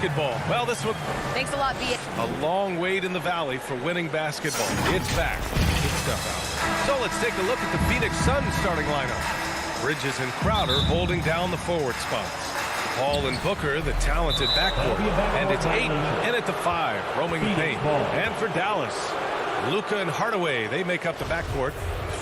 basketball. Well, this one... Thanks a lot, B. A long wait in the valley for winning basketball. It's back. Good stuff out. So let's take a look at the Phoenix Suns starting lineup. Bridges and Crowder holding down the forward spots. Paul and Booker, the talented backcourt. And it's Ayton in at the 5, roaming the paint. And for Dallas, Luka and Hardaway, they make up the backcourt.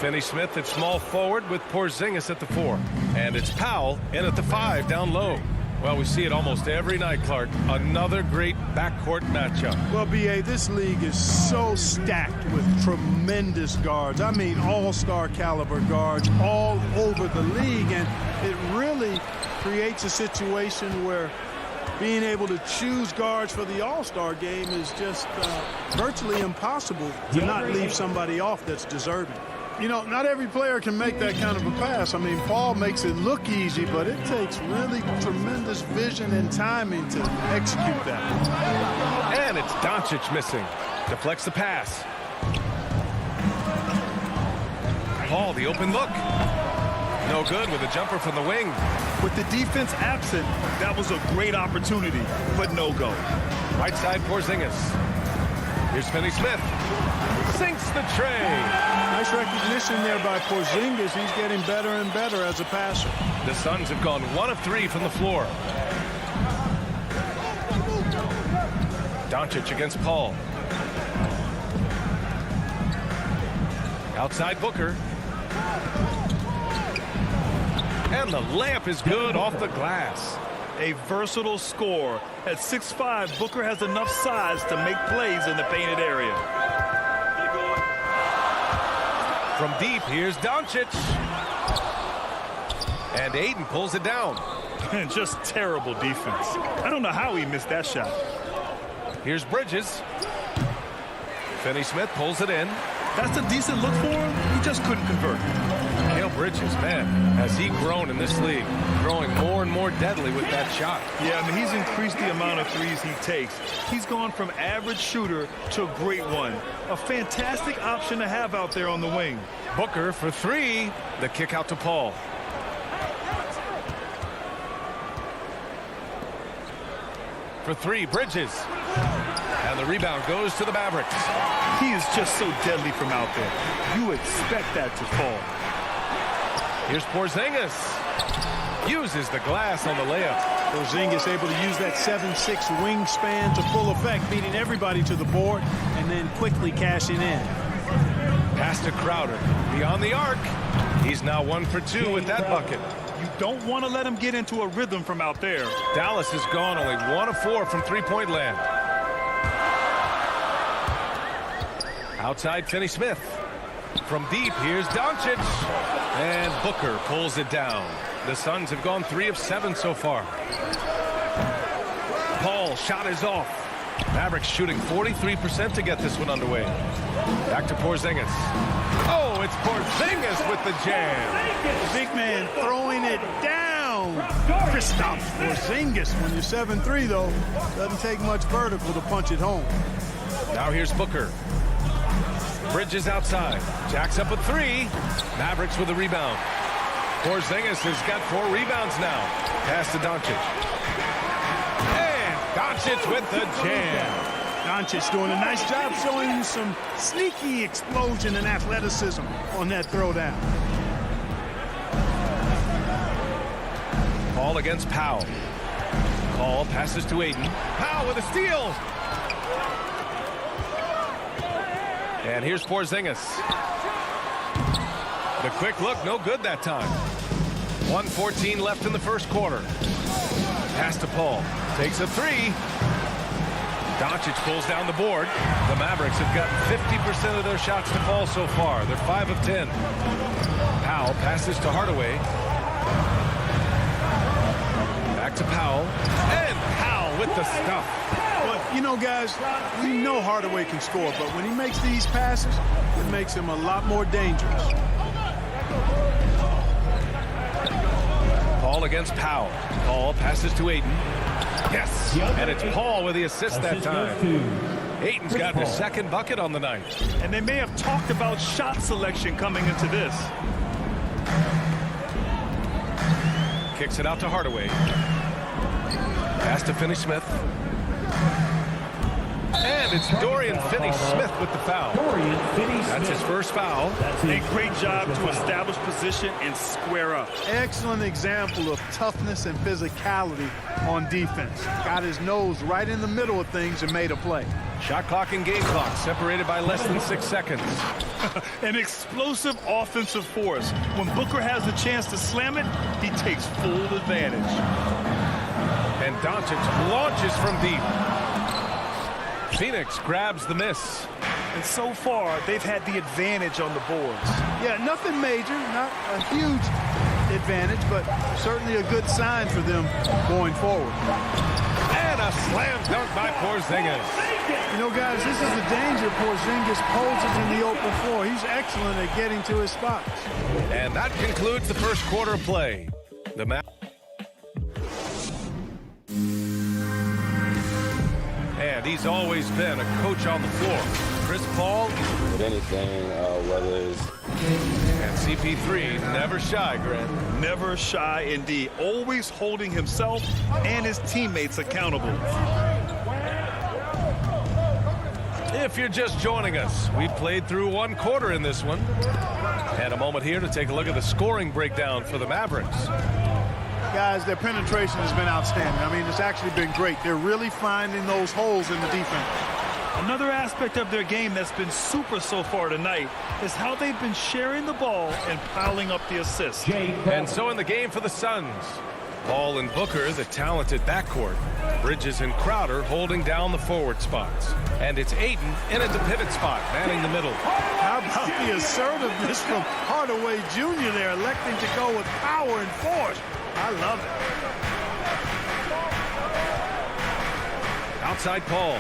Finney-Smith at small forward with Porzingis at the 4. And it's Powell in at the 5 down low. Well, we see it almost every night, Clark. Another great backcourt matchup. Well, B.A., this league is so stacked with tremendous guards. I mean, all-star caliber guards all over the league. And it really creates a situation where being able to choose guards for the all-star game is just virtually impossible to not leave somebody off that's deserving. You know, not every player can make that kind of a pass. I mean, Paul makes it look easy, but it takes really tremendous vision and timing to execute that. And it's Doncic missing. Deflects the pass. Paul, the open look. No good with a jumper from the wing. With the defense absent, that was a great opportunity, but no go. Right side, Porzingis. Here's Finney-Smith. Sinks the tray. Nice recognition there by Porzingis. He's getting better and better as a passer. The Suns have gone 1 of 3 from the floor. Doncic against Paul. Outside Booker. And the layup is good off the glass. A versatile scorer. At 6'5", Booker has enough size to make plays in the painted area. From deep, here's Doncic. And Ayton pulls it down. And just terrible defense. I don't know how he missed that shot. Here's Bridges. Finney-Smith pulls it in. That's a decent look for him. He just couldn't convert. Bridges, man, has he grown in this league, growing more and more deadly with that shot. Yeah, I mean, he's increased the amount of threes he takes. He's gone from average shooter to a great one. A fantastic option to have out there on the wing. Booker for 3. The kick out to Paul. For 3, Bridges. And the rebound goes to the Mavericks. He is just so deadly from out there. You expect that to fall. Here's Porzingis. Uses the glass on the layup. Porzingis able to use that 7'6" wingspan to full effect, beating everybody to the board and then quickly cashing in. Pass to Crowder. Beyond the arc. He's now 1 for 2 with that bucket. You don't want to let him get into a rhythm from out there. Dallas has gone only 1 of 4 from three-point land. Outside Finney-Smith. From deep, here's Doncic. And Booker pulls it down. The Suns have gone 3 of 7 so far. Paul, shot is off. Mavericks shooting 43% to get this one underway. Back to Porzingis. Oh, it's Porzingis with the jam. The big man throwing it down. Kristaps Porzingis. When you're 7'3", though, doesn't take much vertical to punch it home. Now here's Booker. Bridges outside. Jacks up a 3. Mavericks with a rebound. Porzingis has got 4 rebounds now. Pass to Doncic. And Doncic with the jam. Doncic doing a nice job showing you some sneaky explosion and athleticism on that throwdown. Paul against Powell. Paul passes to Ayton. Powell with a steal. And here's Porzingis. The quick look, no good that time. 1:14 left in the first quarter. Pass to Paul. Takes a 3. Doncic pulls down the board. The Mavericks have gotten 50% of their shots to fall so far. They're 5 of 10. Powell passes to Hardaway. Back to Powell. And Powell with the stuff. But, you know, guys, we know Hardaway can score, but when he makes these passes, it makes him a lot more dangerous. Paul against Powell. Paul passes to Ayton. Yes, and it's Paul with the assist that time. Ayton's got his second bucket on the night. And they may have talked about shot selection coming into this. Kicks it out to Hardaway. Pass to Finney-Smith. And it's Dorian Finney-Smith with the foul. That's his first foul. A great job to establish position and square up. Excellent example of toughness and physicality on defense. Got his nose right in the middle of things and made a play. Shot clock and game clock separated by less than 6 seconds. An explosive offensive force. When Booker has a chance to slam it, he takes full advantage. And Doncic launches from deep. Phoenix grabs the miss. And so far, they've had the advantage on the boards. Yeah, nothing major, not a huge advantage, but certainly a good sign for them going forward. And a slam dunk by Porzingis. You know, guys, this is the danger Porzingis poses in the open floor. He's excellent at getting to his spots. And that concludes the first quarter of play. The match. And he's always been a coach on the floor. Chris Paul. With anything, whether it's... And CP3, never shy, Grant. Never shy indeed. Always holding himself and his teammates accountable. If you're just joining us, we played through one quarter in this one. And a moment here to take a look at the scoring breakdown for the Mavericks. Guys, their penetration has been outstanding. I mean, it's actually been great. They're really finding those holes in the defense. Another aspect of their game that's been super so far tonight is how they've been sharing the ball and piling up the assists. And so in the game for the Suns, Paul and Booker, the talented backcourt. Bridges and Crowder holding down the forward spots. And it's Ayton in at the pivot spot, manning the middle. How about the assertiveness from Hardaway Jr. there, electing to go with power and force. I love it. Outside Paul.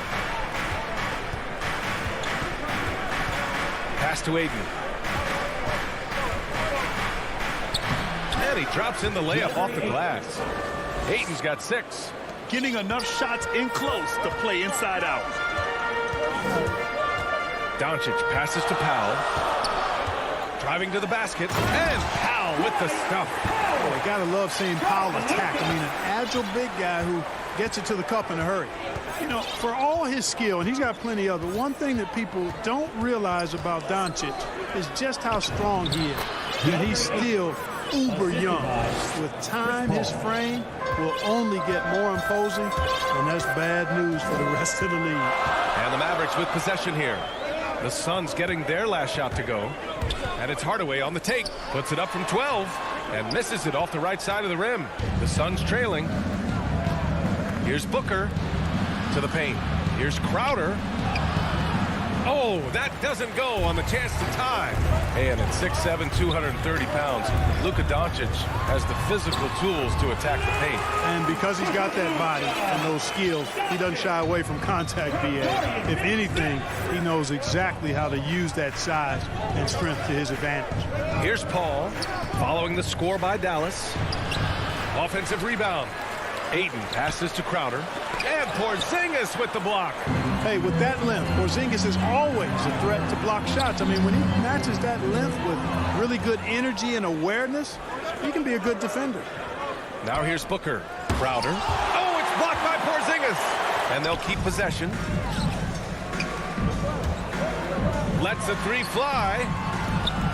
Pass to Ayton. And he drops in the layup off the glass. Ayton's got 6. Getting enough shots in close to play inside out. Doncic passes to Powell. Driving to the basket. And Powell with the stuff. Oh, you gotta love seeing Powell attack. I mean, an agile big guy who gets it to the cup in a hurry. You know, for all his skill, and he's got plenty of it, one thing that people don't realize about Doncic is just how strong he is. And he's still uber young. With time, his frame will only get more imposing, and that's bad news for the rest of the league. And the Mavericks with possession here. The Suns getting their last shot to go. And it's Hardaway on the take. Puts it up from 12 and misses it off the right side of the rim. The Suns trailing. Here's Booker to the paint. Here's Crowder. Oh, that doesn't go on the chance to tie. And at 6'7", 230 pounds, Luka Doncic has the physical tools to attack the paint. And because he's got that body and those skills, he doesn't shy away from contact, B.A. If anything, he knows exactly how to use that size and strength to his advantage. Here's Paul, following the score by Dallas. Offensive rebound. Ayton passes to Crowder. And Porzingis with the block. Hey, with that length, Porzingis is always a threat to block shots. I mean, when he matches that length with really good energy and awareness, he can be a good defender. Now here's Booker. Crowder. Oh, it's blocked by Porzingis. And they'll keep possession. Lets the 3 fly.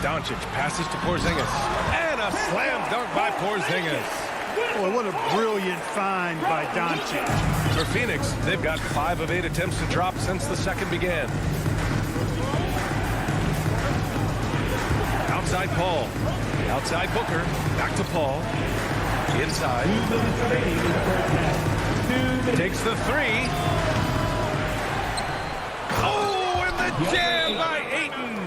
Doncic passes to Porzingis. And a slam dunk by Porzingis. Boy, what a brilliant find by Doncic. For Phoenix, they've got 5 of 8 attempts to drop since the second began. Outside Paul. Outside Booker. Back to Paul. Inside. Takes the 3. Oh, and the jam by Ayton.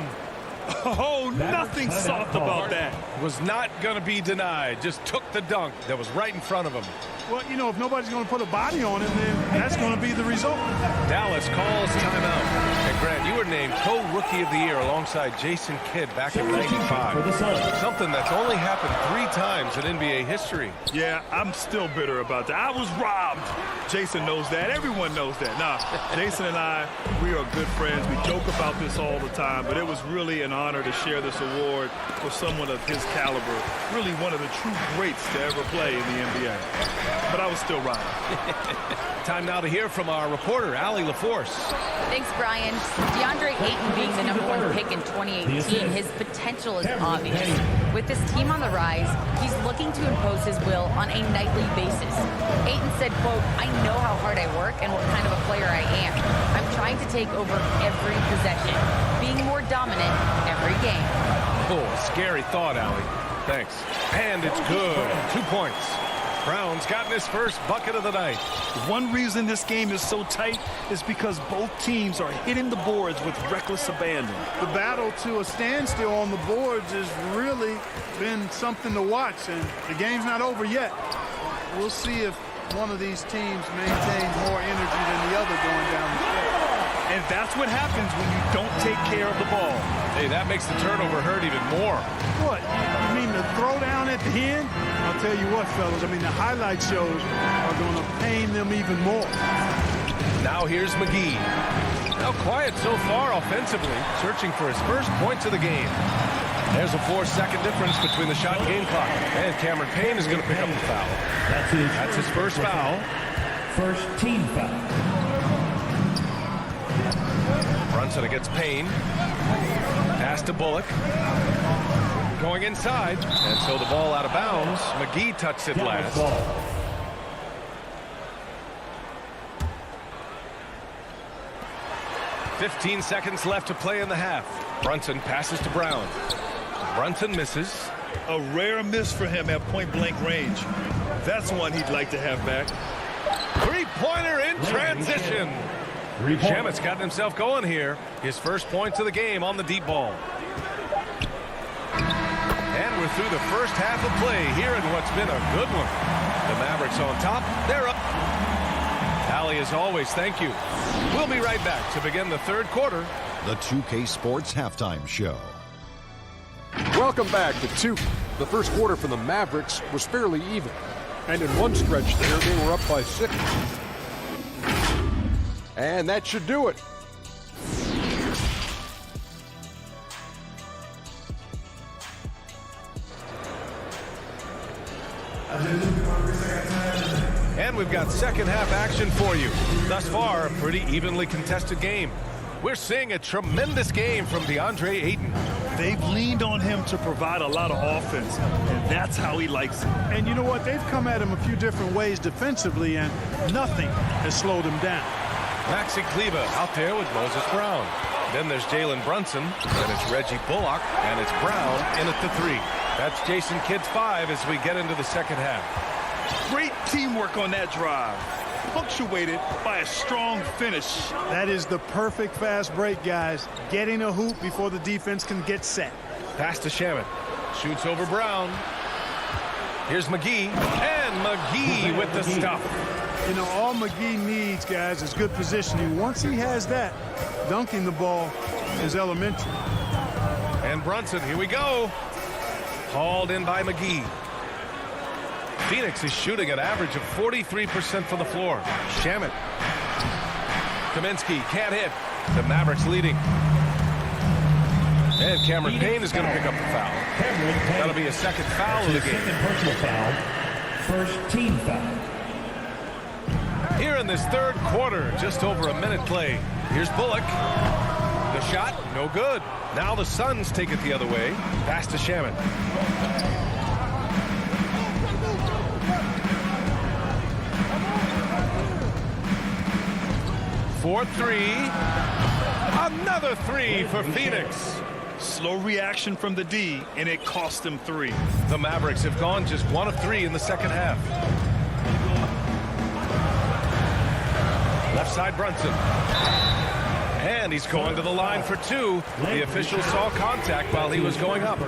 Oh, nothing soft about that. Was not going to be denied. Just took the dunk that was right in front of him. Well, you know, if nobody's going to put a body on him, then that's going to be the result. Dallas calls timeout. And Grant, you were named co-rookie of the year alongside Jason Kidd back in '95. Something that's only happened 3 times in NBA history. Yeah, I'm still bitter about that. I was robbed. Jason knows that. Everyone knows that. Nah, Jason and I, we are good friends. We joke about this all the time, but it was really an honor to share this award with someone of his caliber. Really one of the true greats to ever play in the NBA. but I was still riding. Time now to hear from our reporter, Allie LaForce. Thanks, Brian. DeAndre Ayton being the #1 pick in 2018, his potential is obvious. With this team on the rise, he's looking to impose his will on a nightly basis. Ayton said, quote, "I know how hard I work and what kind of a player I am. I'm trying to take over every possession, being more dominant every game." Oh, scary thought, Allie. Thanks. And it's good. 2 points. Brown's gotten his first bucket of the night. One reason this game is so tight is because both teams are hitting the boards with reckless abandon. The battle to a standstill on the boards has really been something to watch, and the game's not over yet. We'll see if one of these teams maintains more energy than the other going down the stretch. And that's what happens when you don't take care of the ball. Hey, that makes the turnover hurt even more. What? You mean the throwdown at the end? I'll tell you what, fellas. I mean, the highlight shows are going to pain them even more. Now here's McGee. Now quiet so far offensively, searching for his first points of the game. There's a 4-second difference between the shot and game clock. And Cameron Payne is going to pick up the foul. That's his first foul. First team foul. Brunson against Payne. Pass to Bullock. Going inside. And so the ball out of bounds. McGee touched it last. 15 seconds left to play in the half. Brunson passes to Brown. Brunson misses. A rare miss for him at point-blank range. That's one he'd like to have back. Three-pointer in transition. Shamet's gotten himself going here. His first points of the game on the deep ball. And we're through the first half of play here in what's been a good one. The Mavericks on top. They're up. Allie, as always, thank you. We'll be right back to begin the third quarter. The 2K Sports Halftime Show. Welcome back to 2. The first quarter for the Mavericks was fairly even. And in one stretch there, they were up by 6. And that should do it. And we've got second half action for you. Thus far, a pretty evenly contested game. We're seeing a tremendous game from DeAndre Ayton. They've leaned on him to provide a lot of offense, and that's how he likes it. And you know what? They've come at him a few different ways defensively, and nothing has slowed him down. Maxi Kleba out there with Moses Brown. Then there's Jalen Brunson. Then it's Reggie Bullock. And it's Brown in at the 3. That's Jason Kidd's 5 as we get into the second half. Great teamwork on that drive, punctuated by a strong finish. That is the perfect fast break, guys. Getting a hoop before the defense can get set. Pass to Shamet. Shoots over Brown. Here's McGee. And McGee with the stuff. You know, all McGee needs, guys, is good positioning. Once he has that, dunking the ball is elementary. And Brunson, here we go. Hauled in by McGee. Phoenix is shooting an average of 43% from the floor. Shamet. Kaminsky can't hit. The Mavericks leading. And Cameron Payne is going to pick up the foul. That'll be a second foul of the game. Second personal foul. First team foul. Here in this third quarter, just over a minute play. Here's Bullock. The shot, no good. Now the Suns take it the other way. Pass to Shamet. 4-3. Another 3 for Phoenix. Slow reaction from the D, and it cost them 3. The Mavericks have gone just 1 of 3 in the second half. Left side Brunson. And he's going to the line for 2. The official saw contact while he was going up.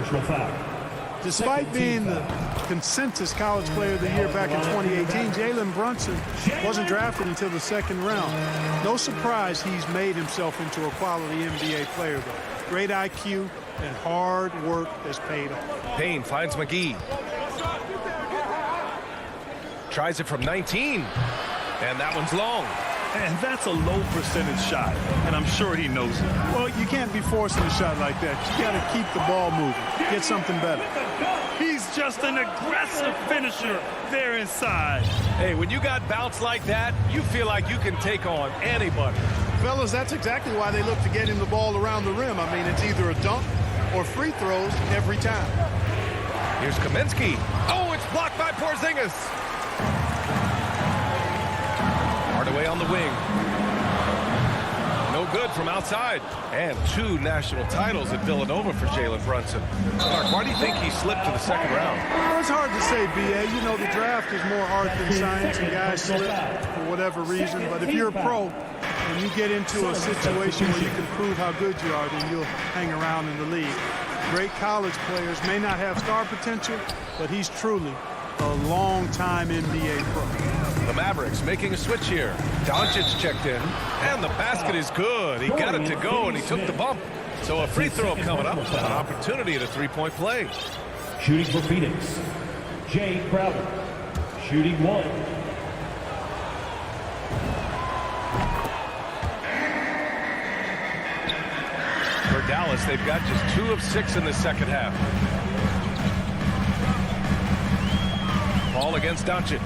Despite being the consensus college player of the year back in 2018, Jalen Brunson wasn't drafted until the second round. No surprise he's made himself into a quality NBA player, though. Great IQ and hard work has paid off. Payne finds McGee. Tries it from 19. And that one's long. And that's a low percentage shot, and I'm sure he knows it. Well, you can't be forcing a shot like that. You got to keep the ball moving. Get something better. He's just an aggressive finisher there inside. Hey, when you got bouts like that, you feel like you can take on anybody. Fellas, that's exactly why they look to get him the ball around the rim. I mean, it's either a dunk or free throws every time. Here's Kaminsky. Oh, it's blocked by Porzingis. Hardaway on the wing. No good from outside. And 2 national titles at Villanova for Jalen Brunson. Mark, why do you think he slipped to the second round? Well, it's hard to say, B.A. You know, the draft is more art than science, and guys slip for whatever reason. But if you're a pro and you get into a situation where you can prove how good you are, then you'll hang around in the league. Great college players may not have star potential, but he's truly a long-time NBA pro. The Mavericks making a switch here. Doncic checked in, and the basket is good. He got it to go, and he took the bump. So a free throw coming up, an opportunity at a three-point play. Shooting for Phoenix, Jay Crowder. Shooting 1. For Dallas, they've got just 2 of 6 in the second half. Ball against Doncic.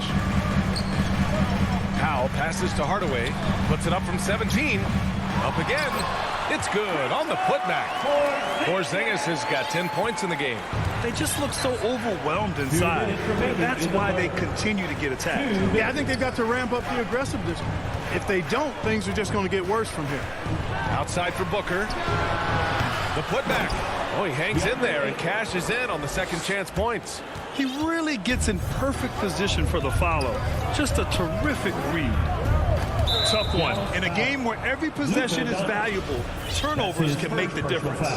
Powell passes to Hardaway, puts it up from 17. Up again. It's good on the putback. Porzingis has got 10 points in the game. They just look so overwhelmed inside. That's why they continue to get attacked. Yeah, I think they've got to ramp up the aggressiveness. If they don't, things are just going to get worse from here. Outside for Booker. The putback. Oh, he hangs in there and cashes in on the second chance points. He really gets in perfect position for the follow. Just a terrific read. Tough one. In a game where every possession is valuable, turnovers can make the difference.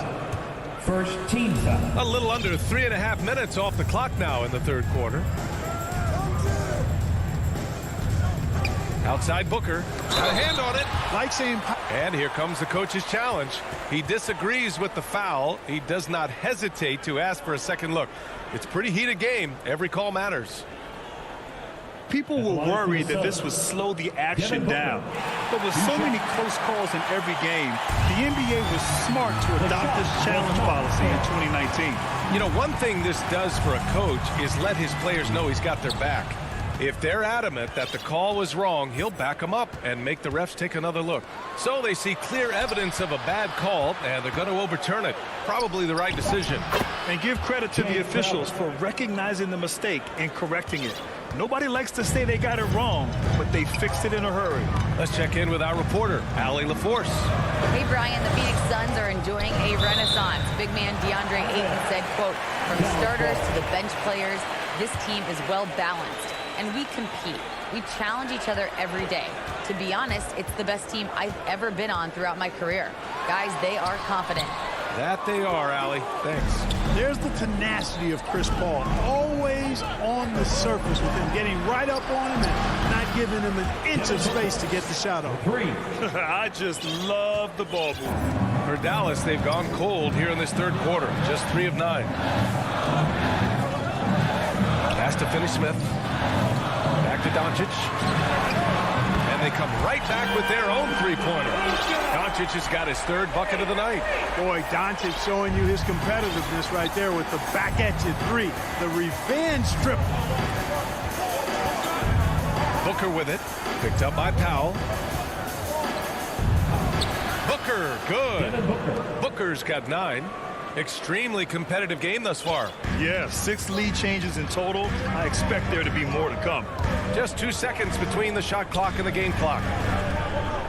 First team foul. A little under 3.5 minutes off the clock now in the third quarter. Outside Booker. Got a hand on it. Like saying... And here comes the coach's challenge. He disagrees with the foul. He does not hesitate to ask for a second look. It's a pretty heated game. Every call matters. People were worried that this would slow the action down. But with so many close calls in every game, the NBA was smart to adopt this challenge policy in 2019. You know, one thing this does for a coach is let his players know he's got their back. If they're adamant that the call was wrong, he'll back them up and make the refs take another look. So they see clear evidence of a bad call, and they're going to overturn it. Probably the right decision. And give credit to the officials for recognizing the mistake and correcting it. Nobody likes to say they got it wrong, but they fixed it in a hurry. Let's check in with our reporter, Allie LaForce. Hey, Brian, the Phoenix Suns are enjoying a renaissance. Big man DeAndre Ayton said, quote, from starters to the bench players, this team is well balanced. And we compete. We challenge each other every day. To be honest, it's the best team I've ever been on throughout my career. Guys, they are confident. That they are, Allie. Thanks. There's the tenacity of Chris Paul. Always on the surface with him, getting right up on him and not giving him an inch of space to get the shot off. 3. I just love the ball move. For Dallas, they've gone cold here in this third quarter. Just 3 of 9. Pass to Finney-Smith. Back to Doncic. And they come right back with their own three-pointer. Doncic has got his 3rd bucket of the night. Boy, Doncic showing you his competitiveness right there with the back at you 3. The revenge triple. Booker with it. Picked up by Powell. Booker, good. Booker's got 9. Extremely competitive game thus far. Yeah, 6 lead changes in total. I expect there to be more to come. Just 2 seconds between the shot clock and the game clock.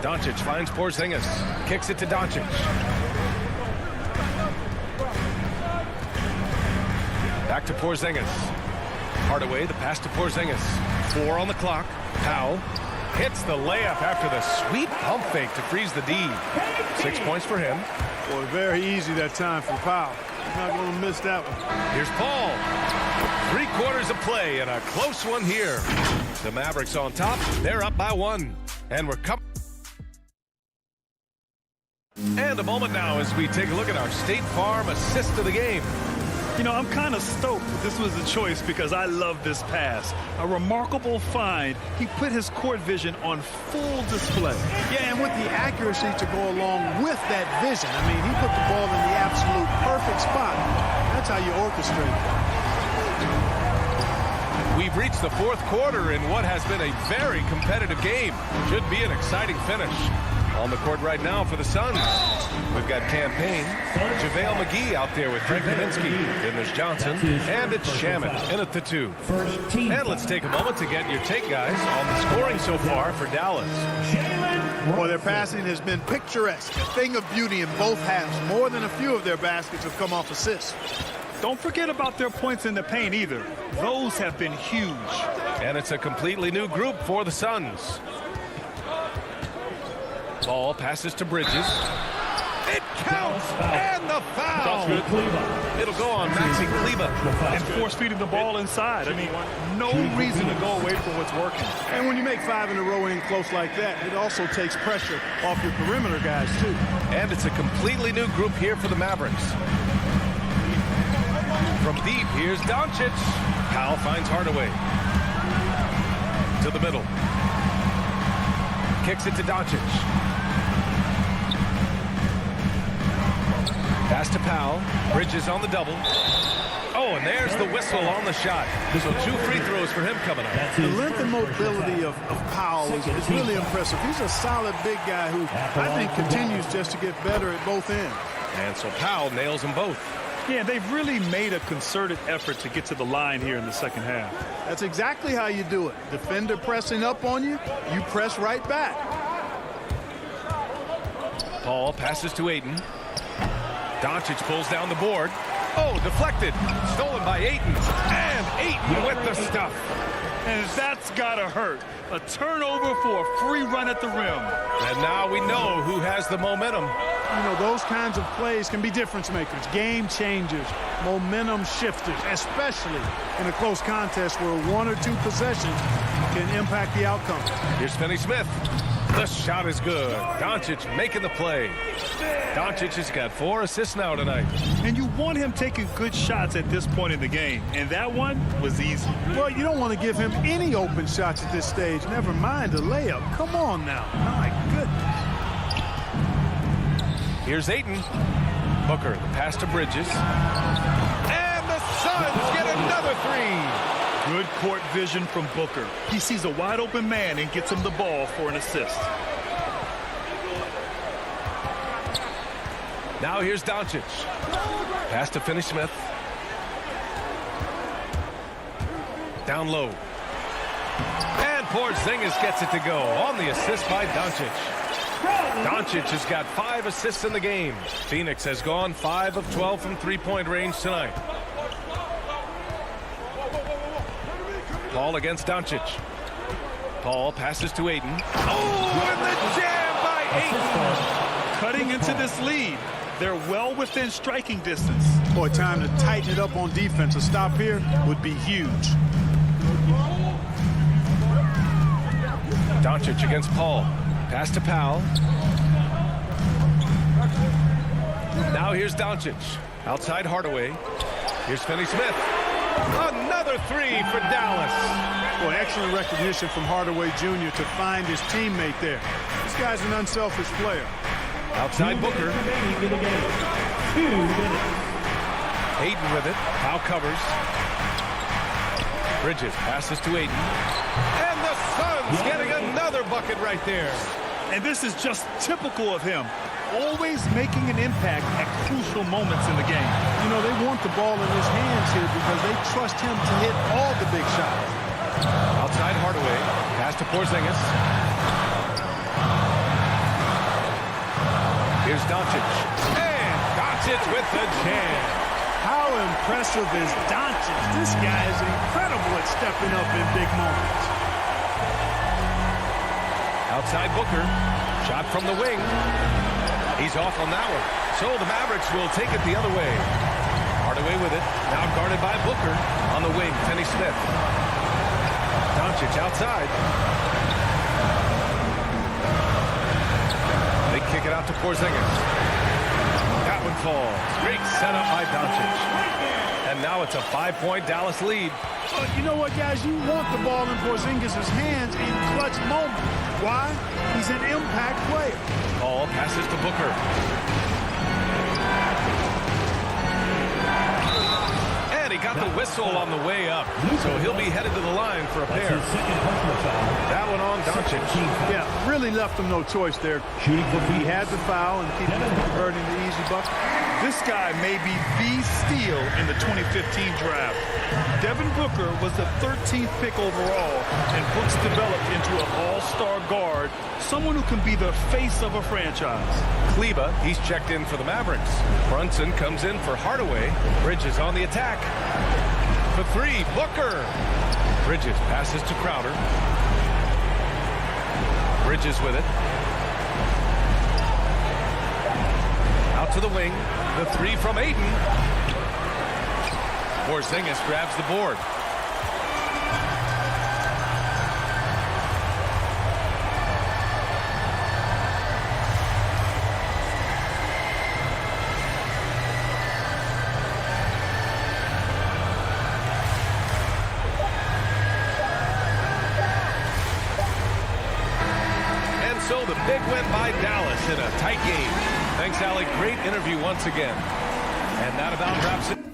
Doncic finds Porzingis. Kicks it to Doncic. Back to Porzingis. Hardaway, the pass to Porzingis. 4 on the clock. Powell hits the layup after the sweet pump fake to freeze the D. 6 points for him. Boy, very easy that time for Powell. He's not going to miss that one. Here's Paul. 3 quarters of play and a close one here. The Mavericks on top. They're up by 1. And we're coming. And a moment now as we take a look at our State Farm assist of the game. You know, I'm kind of stoked that this was a choice because I love this pass. A remarkable find. He put his court vision on full display. Yeah, and with the accuracy to go along with that vision. I mean, he put the ball in the absolute perfect spot. That's how you orchestrate it. We've reached the fourth quarter in what has been a very competitive game. Should be an exciting finish. On the court right now for the Suns, we've got Campaign, JaVale McGee out there with Frank Kaminsky. Then there's Johnson, and it's Shaman in at the 2. And let's take a moment to get your take, guys, on the scoring so far for Dallas. Well, their passing has been picturesque, a thing of beauty in both halves. More than a few of their baskets have come off assists. Don't forget about their points in the paint either. Those have been huge. And it's a completely new group for the Suns. Ball passes to Bridges. It counts, and the foul. It'll go on Maxi Kleber. And force-feeding the ball inside. I mean, no reason to go away from what's working. And when you make 5 in a row in close like that, it also takes pressure off your perimeter guys, too. And it's a completely new group here for the Mavericks. From deep, here's Doncic. Powell finds Hardaway. To the middle. Kicks it to Doncic. Pass to Powell. Bridges on the double. Oh, and there's the whistle on the shot. So 2 free throws for him coming up. The length and mobility of Powell is really impressive. He's a solid big guy who I think continues just to get better at both ends. And so Powell nails them both. Yeah, they've really made a concerted effort to get to the line here in the second half. That's exactly how you do it. Defender pressing up on you, you press right back. Paul passes to Ayton. Doncic pulls down the board. Oh, deflected. Stolen by Ayton. And Ayton with the stuff. And that's got to hurt. A turnover for a free run at the rim. And now we know who has the momentum. You know, those kinds of plays can be difference makers, game changers, momentum shifters, especially in a close contest where 1 or 2 possessions can impact the outcome. Here's Finney-Smith. The shot is good. Doncic making the play. Doncic has got 4 assists now tonight. And you want him taking good shots at this point in the game. And that one was easy. Well, you don't want to give him any open shots at this stage. Never mind a layup. Come on now. My goodness. Here's Ayton. Booker, the pass to Bridges. And the Suns get another 3. Good court vision from Booker. He sees a wide open man and gets him the ball for an assist. Now here's Doncic. Pass to Finney-Smith. Down low. And Porzingis gets it to go on the assist by Doncic. Doncic has got 5 assists in the game. Phoenix has gone 5 of 12 from 3-point range tonight. Paul against Doncic. Paul passes to Ayton. Oh, and the jam by Ayton. Cutting into this lead. They're well within striking distance. Boy, time to tighten it up on defense. A stop here would be huge. Doncic against Paul. Pass to Powell. Now here's Doncic. Outside Hardaway. Here's Finney-Smith. Another 3 for Dallas. Boy, excellent recognition from Hardaway Jr. to find his teammate there. This guy's an unselfish player. Outside Booker. 2 minutes. Ayton with it. Powell covers. Bridges passes to Ayton. And the Suns getting another bucket right there. And this is just typical of him. Always making an impact at crucial moments in the game. You know, they want the ball in his hands here because they trust him to hit all the big shots. Outside Hardaway. Pass to Porzingis. Here's Doncic. And Doncic with the jam. How impressive is Doncic? This guy is incredible at stepping up in big moments. Outside Booker. Shot from the wing. He's off on that one. So the Mavericks will take it the other way. Hardaway with it. Now guarded by Booker. On the wing, Finney-Smith. Doncic outside. They kick it out to Porzingis. That one falls. Great setup by Doncic. And now it's a 5-point Dallas lead. You know what, guys? You want the ball in Porzingis' hands in clutch moments. Why? He's an impact player. Paul passes to Booker. And he got the whistle on the way up, so he'll be headed to the line for a That's pair. his second personal foul. That one on Doncic. Yeah, really left him no choice there. Shooting for He Phoenix. had the foul and keep converting the easy bucket. This guy may be the steal in the 2015 draft. Devin Booker was the 13th pick overall, and Brooks developed into an all-star guard, someone who can be the face of a franchise. Kleba, he's checked in for the Mavericks. Brunson comes in for Hardaway. Bridges on the attack. For three, Booker. Bridges passes to Crowder. Bridges with it. Out to the wing. The three from Ayton. Porzingis grabs the board. And so the big win by Dallas in a tight game. Thanks, Allie. Great interview once again. And that about wraps it.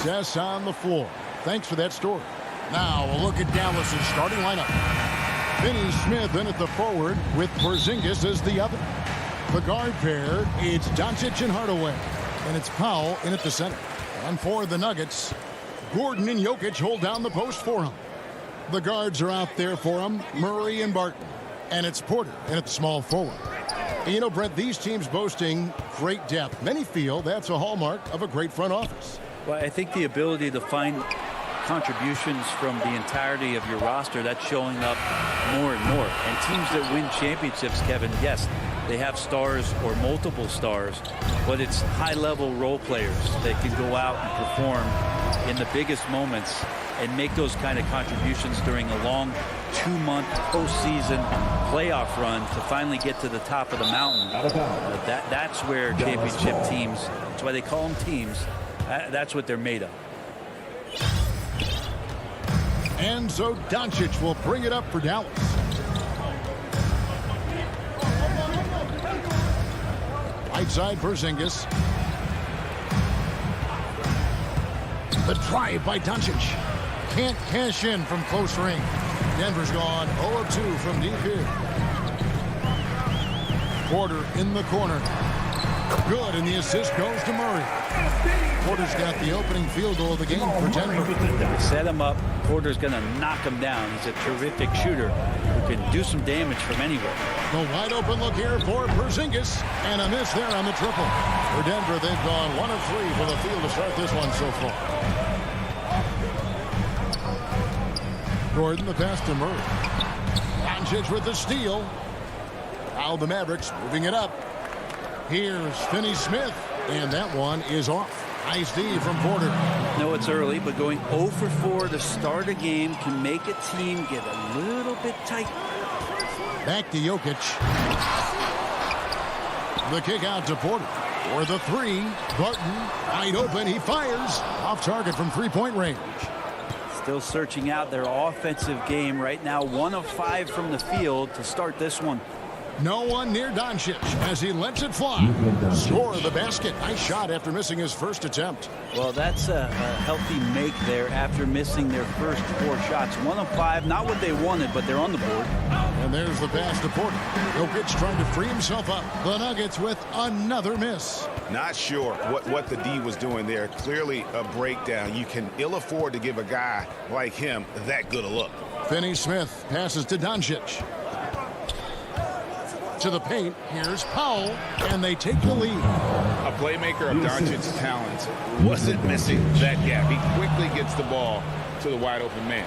success on the floor. Thanks for that story. Now a look at Dallas's starting lineup. Finney Smith in at the forward with Porzingis as the other. The guard pair, it's Doncic and Hardaway. And it's Powell in at the center. And for the Nuggets, Gordon and Jokic hold down the post for him. The guards are out there for him, Murray and Barton. And it's Porter in at the small forward. And you know, Brett, these teams boasting great depth. Many feel that's a hallmark of a great front office. Well, I think the ability to find contributions from the entirety of your roster, that's showing up more and more. And teams that win championships, Kevin, yes, they have stars or multiple stars, but it's high-level role players that can go out and perform in the biggest moments and make those kind of contributions during a long 2-month postseason playoff run to finally get to the top of the mountain. That's where championship teams, that's why they call them teams, that's what they're made of. And so Doncic will bring it up for Dallas. Right side Porzingis. The drive by Doncic. Can't cash in from close range. Denver's gone 0-2 from deep here. Porter in the corner. Good, and the assist goes to Murray. Porter's got the opening field goal of the game for Denver. Set him up. Porter's going to knock him down. He's a terrific shooter who can do some damage from anywhere. The wide open look here for Porzingis, and a miss there on the triple. For Denver, they've gone 1 of 3 for the field to start this one so far. Gordon, the pass to Murray. Doncic with the steal. Now the Mavericks moving it up. Here's Finney Smith, and that one is off. Nice D from Porter. No, it's early, but going 0 for 4 to start a game can make a team get a little bit tight. Back to Jokic. The kick out to Porter. For the three, Barton wide open. He fires off target from three-point range. Still searching out their offensive game right now. 1 of 5 from the field to start this one. No one near Doncic as he lets it fly. Score the basket. Nice shot after missing his first attempt. Well, that's a healthy make there after missing their first 4 shots. 1 of 5, not what they wanted, but they're on the board. And there's the pass to Porter. Jokic trying to free himself up. The Nuggets with another miss. Not sure what the D was doing there. Clearly a breakdown. You can ill afford to give a guy like him that good a look. Finney Smith passes to Doncic. To the paint, here's Powell, and they take the lead. A playmaker of Doncic's talents wasn't missing that gap. He quickly gets the ball to the wide open man.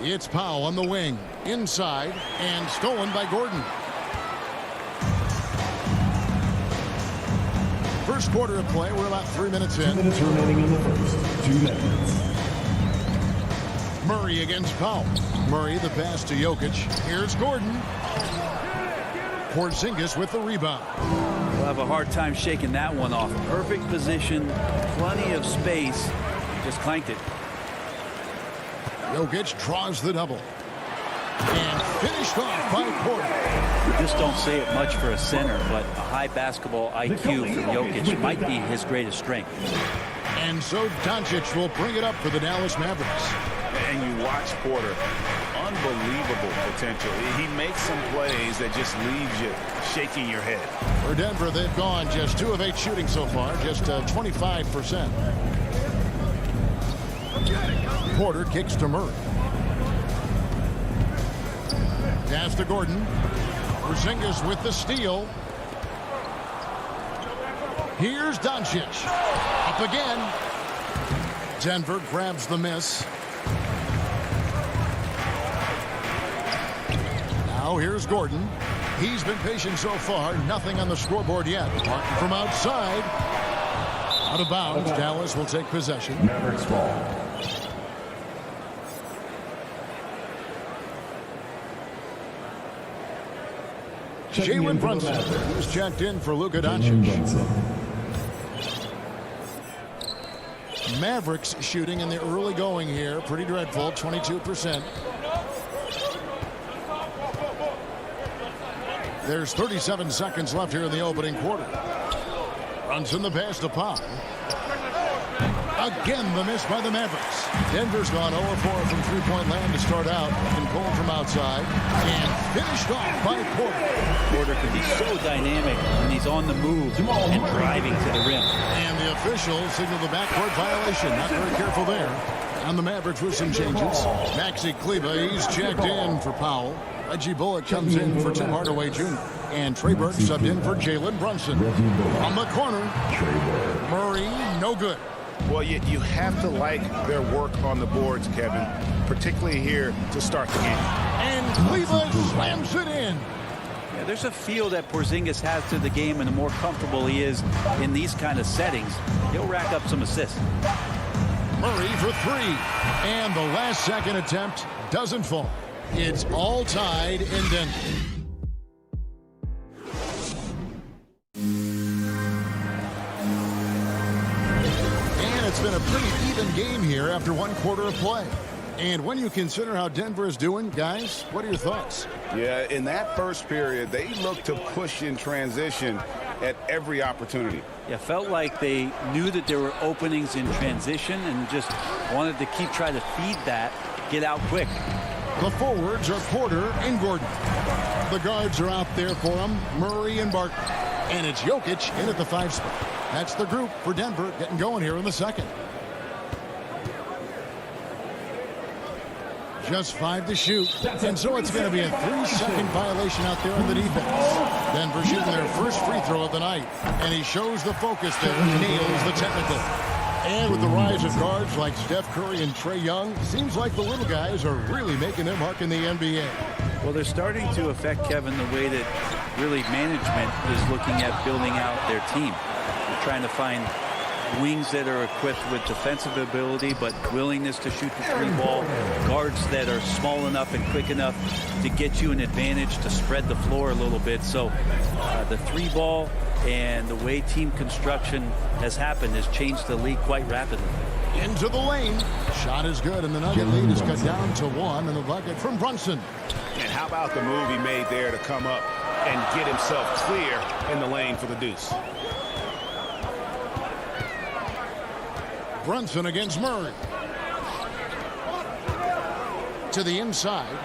It's Powell on the wing, inside, and stolen by Gordon. First quarter of play, we're about 3 minutes in. 2 minutes remaining in the first. 2 minutes. Murray against Powell. Murray the pass to Jokic. Here's Gordon. Porzingis with the rebound. We'll have a hard time shaking that one off. Perfect position, plenty of space. Just clanked it. Jokic draws the double. And finished off by Porter. We just don't say it much for a center, but a high basketball IQ from Jokic might be his greatest strength. And so Doncic will bring it up for the Dallas Mavericks. And you watch Porter, unbelievable potential. He makes some plays that just leaves you shaking your head. For Denver, they've gone just 2 of 8 shooting so far, just 25%. Porter kicks to Murray. Pass to Gordon. Porzingis with the steal. Here's Doncic. Up again. Denver grabs the miss. Now here's Gordon. He's been patient so far. Nothing on the scoreboard yet. Martin from outside. Out of bounds. Dallas will take possession. Mavericks ball. Jalen Brunson, who's checked in for Luka Doncic. Mavericks shooting in the early going here. Pretty dreadful, 22%. There's 37 seconds left here in the opening quarter. Brunson the pass to Powell. Again, the miss by the Mavericks. Denver's gone 0-4 from three-point land to start out. And Cole from outside. And finished off by Porter. Porter can be so dynamic when he's on the move and driving to the rim. And the officials signal the backcourt violation. Not very careful there. On the Mavericks with some changes. Maxi Kleber, he's checked in for Powell. Reggie Bullock comes in for Tim Hardaway Jr. And Trey Burke subbed in for Jalen Brunson. On the corner, Murray, no good. Well, you have to like their work on the boards, Kevin, particularly here to start the game. And Cleveland slams it in. Yeah, there's a feel that Porzingis has to the game, and the more comfortable he is in these kind of settings, he'll rack up some assists. Murray for three. And the last second attempt doesn't fall. It's all tied in Denver. It's been a pretty even game here after one quarter of play. And when you consider how Denver is doing, guys, what are your thoughts? Yeah, in that first period, they looked to push in transition at every opportunity. Yeah, felt like they knew that there were openings in transition and just wanted to keep trying to feed that, get out quick. The forwards are Porter and Gordon. The guards are out there for them, Murray and Barton. And it's Jokic in at the 5 spot. That's the group for Denver getting going here in the second. Just 5 to shoot. And so it's going to be a 3-second violation out there on the defense. Denver shooting their first free throw of the night. And he shows the focus there. Nails the technical. And with the rise of guards like Steph Curry and Trae Young, seems like the little guys are really making their mark in the NBA. Well, they're starting to affect, Kevin, the way that really management is looking at building out their team. They're trying to find wings that are equipped with defensive ability but willingness to shoot the 3-ball, guards that are small enough and quick enough to get you an advantage to spread the floor a little bit. So the 3-ball and the way team construction has happened has changed the league quite rapidly. Into the lane. Shot is good, and the Nugget lead is cut down to 1 in the bucket from Brunson. And how about the move he made there to come up and get himself clear in the lane for the deuce? Brunson against Murray. To the inside.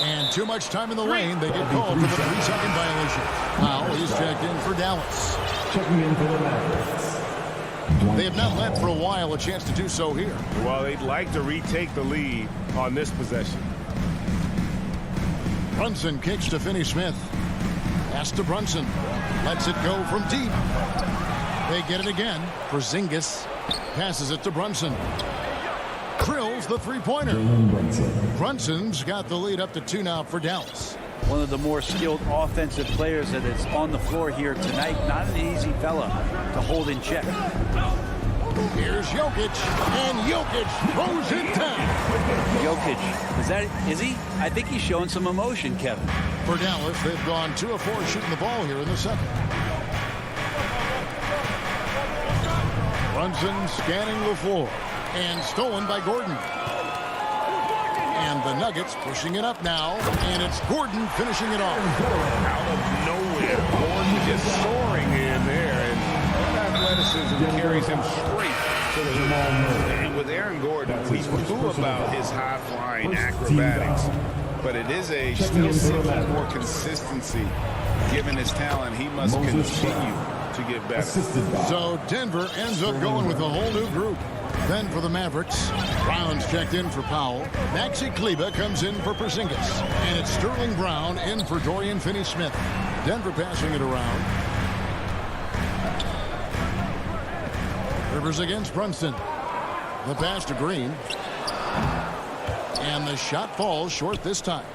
And too much time in the lane. They get called for the 3-second violation. Powell is checked in for Dallas. Checking in for the Mavericks. They have not led for a while. A chance to do so here. Well, they'd like to retake the lead on this possession. Brunson kicks to Finney-Smith. Pass to Brunson. Lets it go from deep. They get it again. Porzingis passes it to Brunson. Drills the 3-pointer. Brunson's got the lead up to 2 now for Dallas. One of the more skilled offensive players that is on the floor here tonight. Not an easy fella to hold in check. Here's Jokic, and Jokic throws it down. Jokic, is he? I think he's showing some emotion, Kevin. For Dallas, they've gone 2 of 4 shooting the ball here in the second. Brunson scanning the floor, and stolen by Gordon. And the Nuggets pushing it up now, and it's Gordon finishing it off. Out of nowhere, Gordon just soaring in there, and that athleticism carries him straight to the rim. And with Aaron Gordon, we knew about his high-flying acrobatics, but it is still seeking more consistency. Given his talent, he must continue to get better. So Denver ends up going with a whole new group. Then for the Mavericks, Brown's checked in for Powell. Maxi Kleber comes in for Porzingis. And it's Sterling Brown in for Dorian Finney-Smith. Denver passing it around. Rivers against Brunson. The pass to Green. And the shot falls short this time.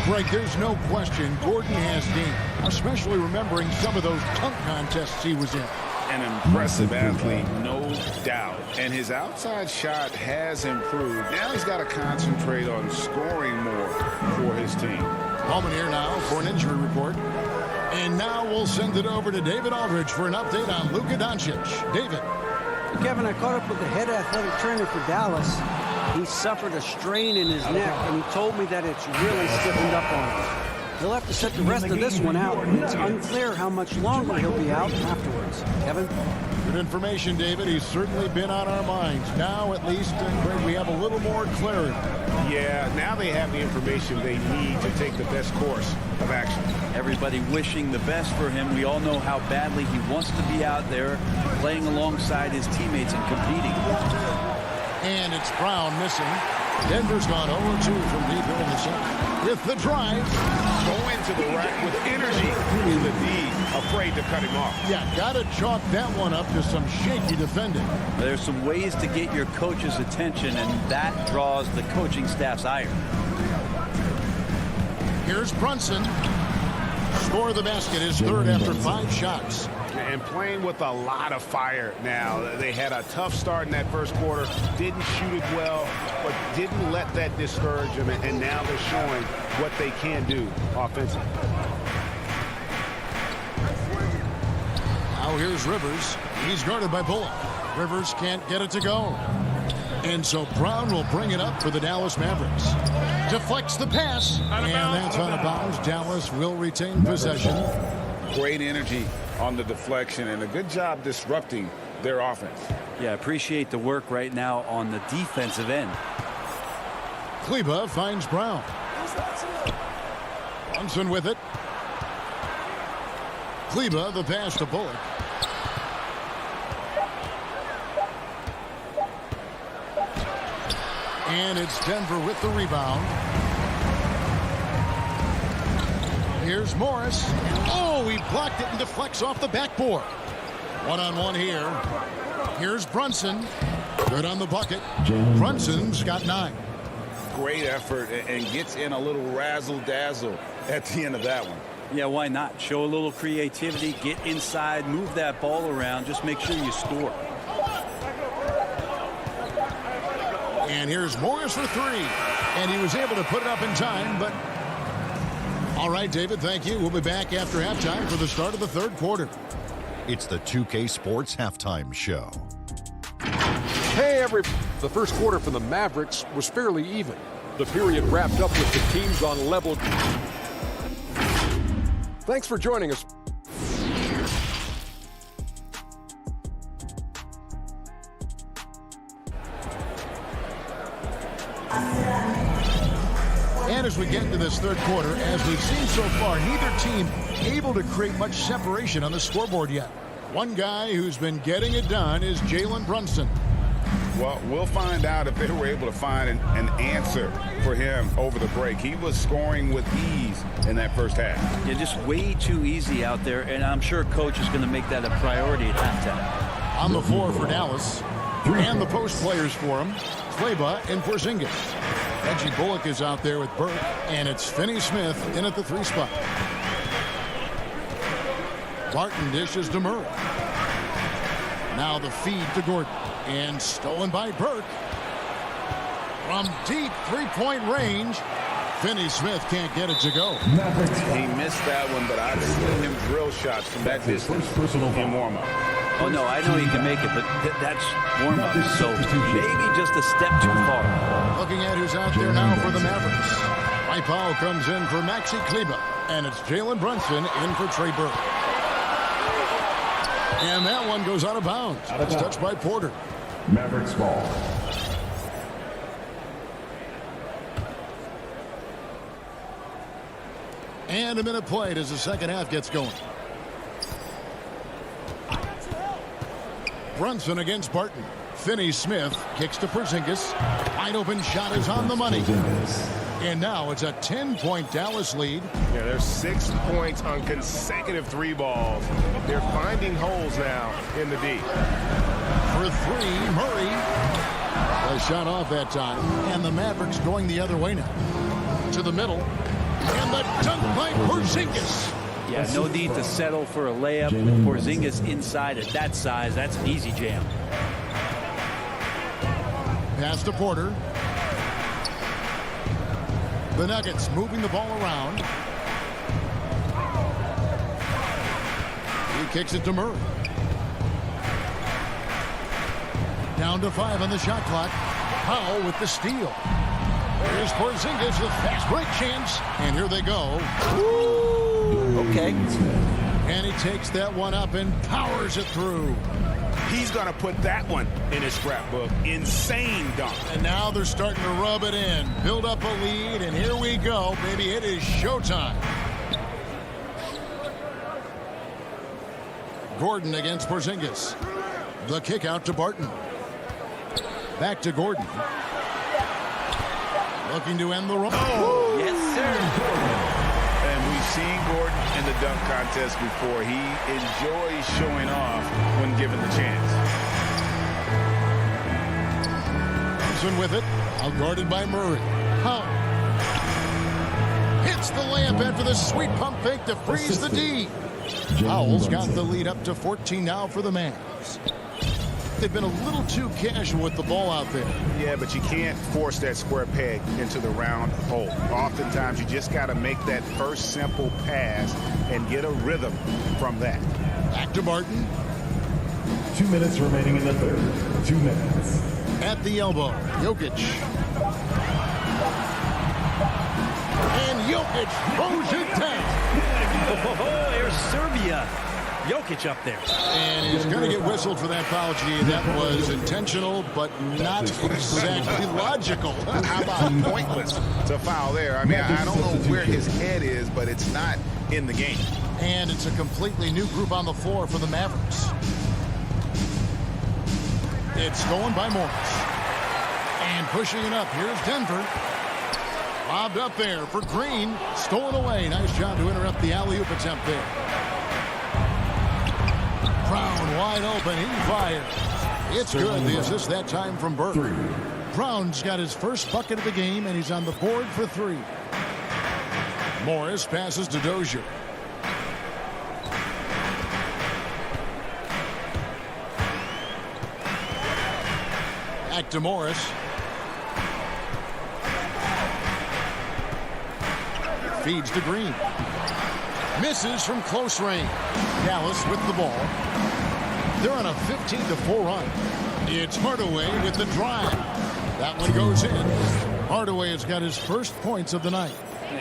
Greg, there's no question Gordon has game, especially remembering some of those dunk contests he was in. An impressive athlete, no doubt. And his outside shot has improved. Now he's got to concentrate on scoring more for his team. Moment here now for an injury report. And now we'll send it over to David Aldridge for an update on Luka Doncic. David. Kevin, I caught up with the head athletic trainer for Dallas. He suffered a strain in his neck, and he told me that it's really stiffened up on him. He'll have to set the rest of this one out. It's unclear how much longer he'll be out afterwards. Kevin? Good information, David. He's certainly been on our minds. Now, at least, Greg, we have a little more clarity. Yeah, now they have the information they need to take the best course of action. Everybody wishing the best for him. We all know how badly he wants to be out there playing alongside his teammates and competing. And it's Brown missing. Denver's gone 0-2 from deep in the center. With the drive. Go into the rack with energy in the D. Afraid to cut him off. Yeah, got to chalk that one up to some shaky defending. There's some ways to get your coach's attention, and that draws the coaching staff's ire. Here's Brunson. Score the basket, his third after 5 shots. And playing with a lot of fire now. They had a tough start in that first quarter. Didn't shoot it well, but didn't let that discourage them. And now they're showing what they can do offensively. Now here's Rivers. He's guarded by Bullock. Rivers can't get it to go. And so Brown will bring it up for the Dallas Mavericks. Deflects the pass. And that's out of bounds. Dallas will retain possession. Great energy on the deflection and a good job disrupting their offense. Yeah, appreciate the work right now on the defensive end. Kleba finds Brown. Brunson with it. Kleba, the pass to Bullock. And it's Denver with the rebound. Here's Morris. Oh, he blocked it and deflects off the backboard. One-on-one here. Here's Brunson. Good on the bucket. Brunson's got 9. Great effort and gets in a little razzle-dazzle at the end of that one. Yeah, why not? Show a little creativity, get inside, move that ball around, just make sure you score. And here's Morris for 3. And he was able to put it up in time, but... All right, David, thank you. We'll be back after halftime for the start of the third quarter. It's the 2K Sports Halftime Show. Hey, the first quarter for the Mavericks was fairly even. The period wrapped up with the teams on level. Thanks for joining us. And as we get into this third quarter, as we've seen so far, neither team able to create much separation on the scoreboard yet. One guy who's been getting it done is Jalen Brunson. Well, we'll find out if they were able to find an answer for him over the break. He was scoring with ease in that first half. Yeah, just way too easy out there, and I'm sure coach is going to make that a priority at halftime. On the floor for Dallas, and the post players for him, Kleba and Porzingis. Reggie Bullock is out there with Burke, and it's Finney-Smith in at the 3 spot. Barton dishes to Murray. Now the feed to Gordon. And stolen by Burke. From deep three-point range, Finney-Smith can't get it to go. He missed that one, but I've seen him drill shots from that distance in warm-up. Oh, no, I know he can make it, but that's warm-up, so maybe just a step too far. Looking at who's out there now for the Mavericks. Mike Powell comes in for Maxi Kleba, and it's Jalen Brunson in for Trey Burke. And that one goes out of bounds. It's touched by Porter. Mavericks ball. And a minute played as the second half gets going. Brunson against Barton. Finney-Smith kicks to Porzingis. Wide open shot is on the money. And now it's a 10-point Dallas lead. Yeah, there's 6 points on consecutive 3 balls. They're finding holes now in the D. For 3, Murray. A shot off that time. And the Mavericks going the other way now. To the middle. And the dunk by Porzingis. Yeah, no need to settle for a layup with Porzingis inside at that size. That's an easy jam. Pass to Porter. The Nuggets moving the ball around. He kicks it to Murray. Down to 5 on the shot clock. Powell with the steal. Here's Porzingis with fast break chance. And here they go. Ooh, okay. And he takes that one up and powers it through. He's going to put that one in his scrapbook. Insane dunk. And now they're starting to rub it in. Build up a lead, and here we go, baby. It is showtime. Gordon against Porzingis. The kick out to Barton. Back to Gordon. Looking to end the run. Oh, yes, sir. And we've seen Gordon in the dunk contest before. He enjoys showing off when given the chance. Thompson with it. Out guarded by Murray. Hits the layup after the sweet pump fake to freeze the D. Powell's got the lead up to 14 now for the Mavs. They've been a little too casual with the ball out there. Yeah, but you can't force that square peg into the round hole. Oftentimes, you just got to make that first simple pass and get a rhythm from that. Back to Barton. 2 minutes remaining in the third. 2 minutes. At the elbow, Jokic. And Jokic throws it down. Oh, there's Serbia. Jokic up there. And he's going to get whistled for that foul, G. That was intentional, but not exactly logical. How about pointless to foul there? I mean, I don't know where his head is, but it's not in the game. And it's a completely new group on the floor for the Mavericks. It's stolen by Morris. And pushing it up. Here's Denver. Lobbed up there for Green. Stolen away. Nice job to interrupt the alley-oop attempt there. Brown wide open. He fires. It's good. The assist that time from Burke. Brown's got his first bucket of the game, and he's on the board for 3. Morris passes to Dozier. Back to Morris. Feeds to Green. Misses from close range. Dallas with the ball. They're on a 15-4 run. It's Hardaway with the drive. That one goes in. Hardaway has got his first points of the night.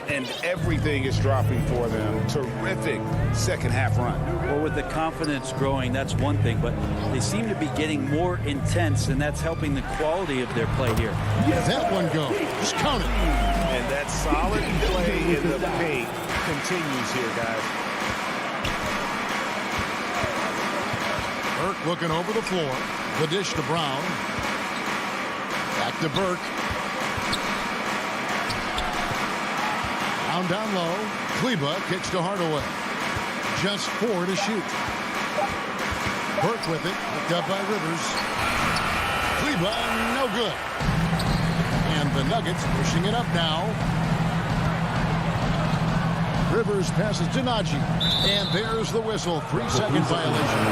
And everything is dropping for them. Terrific second half run. Well, with the confidence growing, that's one thing, but they seem to be getting more intense, and that's helping the quality of their play here. That one goes. Just count it. And that solid play in the paint continues here, guys. Burke looking over the floor. The dish to Brown. Back to Burke. Down low. Kleba kicks to Hardaway. Just 4 to shoot. Burke with it. Picked up by Rivers. Kleba, no good. And the Nuggets pushing it up now. Rivers passes to Najee. And there's the whistle. 3-second violation.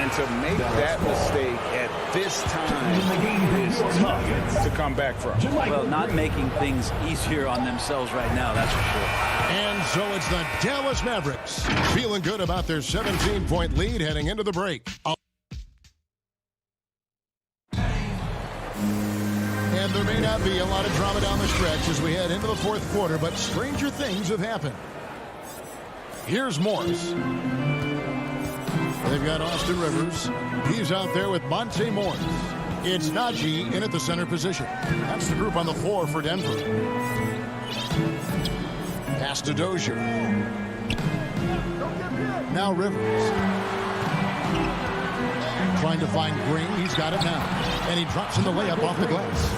And to make that mistake at this time is tough to come back from. Well, not making things easier on themselves right now, that's for sure. And so it's the Dallas Mavericks feeling good about their 17-point lead heading into the break. And there may not be a lot of drama down the stretch as we head into the fourth quarter, but stranger things have happened. Here's Morris. They've got Austin Rivers. He's out there with Monte Morris. It's Najee in at the center position. That's the group on the floor for Denver. Pass to Dozier. Now Rivers. Trying to find Green. He's got it now. And he drops in the layup off the glass.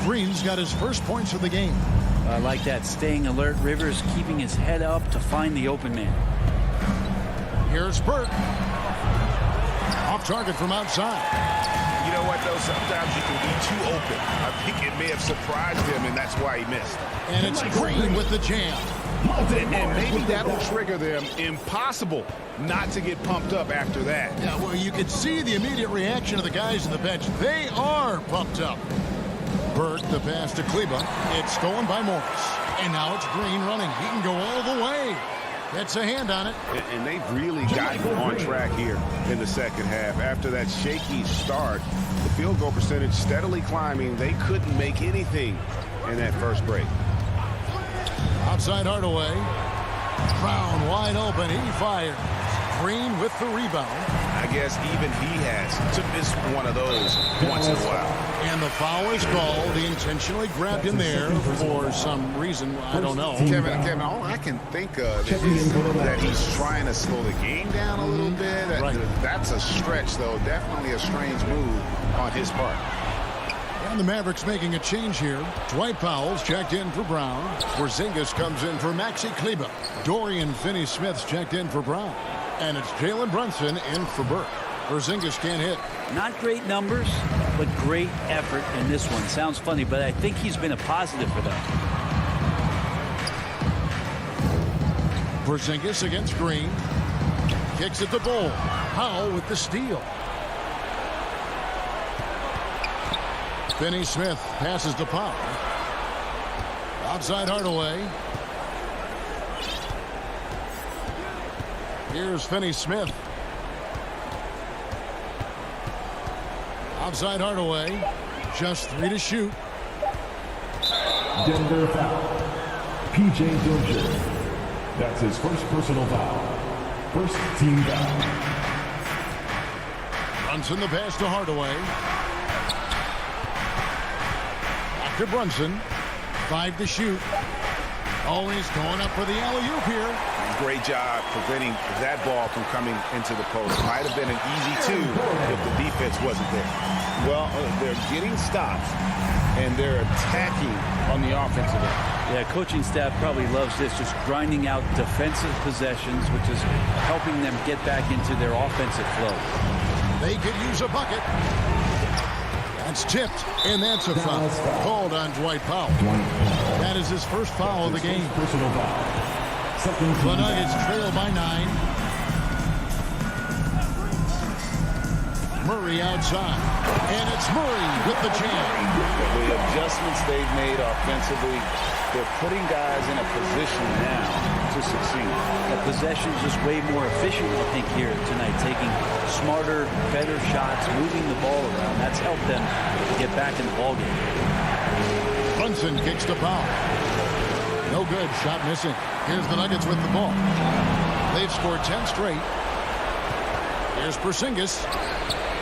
Green's got his first points of the game. I like that. Staying alert. Rivers keeping his head up to find the open man. Here's Burke. Off target from outside. You know what, though? Sometimes you can be too open. I think it may have surprised him, and that's why he missed. And it's Green with the jam. And maybe that'll trigger them. Impossible not to get pumped up after that. Yeah, well, you could see the immediate reaction of the guys on the bench. They are pumped up. Burke, the pass to Kleba. It's stolen by Morris. And now it's Green running. He can go all the way. Gets a hand on it. And they've really gotten on track here in the second half. After that shaky start, the field goal percentage steadily climbing. They couldn't make anything in that first break. Outside Hardaway. Brown wide open. He fires. Green with the rebound. I guess even he has to miss one of those once in a while. And the foul is called. He intentionally grabbed him there for some reason. I don't know. Kevin, all I can think of is that he's trying to slow the game down a little bit. Right. That's a stretch, though. Definitely a strange move on his part. And the Mavericks making a change here. Dwight Powell's checked in for Brown. Porzingis comes in for Maxi Kleber. Dorian Finney-Smith's checked in for Brown. And it's Jalen Brunson in for Burke. Porzingis can't hit. Not great numbers, but great effort in this one. Sounds funny, but I think he's been a positive for them. Porzingis against Green. Kicks at the bowl. Powell with the steal. Finney-Smith passes to Powell. Outside Hardaway. Here's Finney-Smith. Outside Hardaway. Just 3 to shoot. Denver foul. P.J. Dozier. That's his first personal foul. First team foul. Brunson the pass to Hardaway. Back to Brunson. 5 to shoot. Always going up for the alley-oop here. Great job preventing that ball from coming into the post. Might have been an easy 2 if the defense wasn't there. Well, they're getting stops, and they're attacking on the offensive end. Yeah, coaching staff probably loves this, just grinding out defensive possessions, which is helping them get back into their offensive flow. They could use a bucket. That's tipped, and that's a foul. Called on Dwight Powell. That is his first foul of the game. Personal foul. The Nuggets trail by 9. Murray outside. And it's Murray with the jam. The adjustments they've made offensively, they're putting guys in a position now to succeed. The possession's just way more efficient, I think, here tonight. Taking smarter, better shots, moving the ball around. That's helped them get back in the ballgame. Brunson kicks to Powell. No good. Shot missing. Here's the Nuggets with the ball. They've scored 10 straight. Here's Porzingis.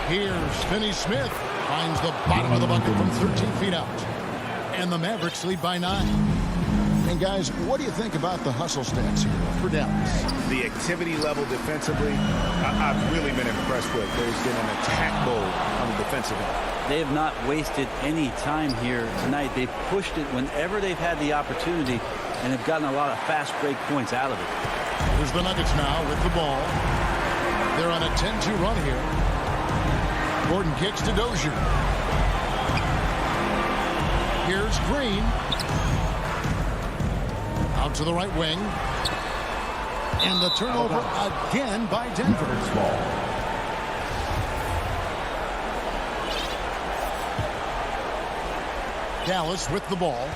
Here's Finney-Smith. Finds the bottom of the bucket from 13 feet out. And the Mavericks lead by 9. And guys, what do you think about the hustle stats here for Dallas? The activity level defensively, I've really been impressed with. There's been an attack mode on the defensive end. They have not wasted any time here tonight. They've pushed it whenever they've had the opportunity, and have gotten a lot of fast break points out of it. Here's the Nuggets now with the ball. They're on a 10-2 run here. Gordon kicks to Dozier. Here's Green. Out to the right wing. And the turnover again by Denver. Dallas with the ball.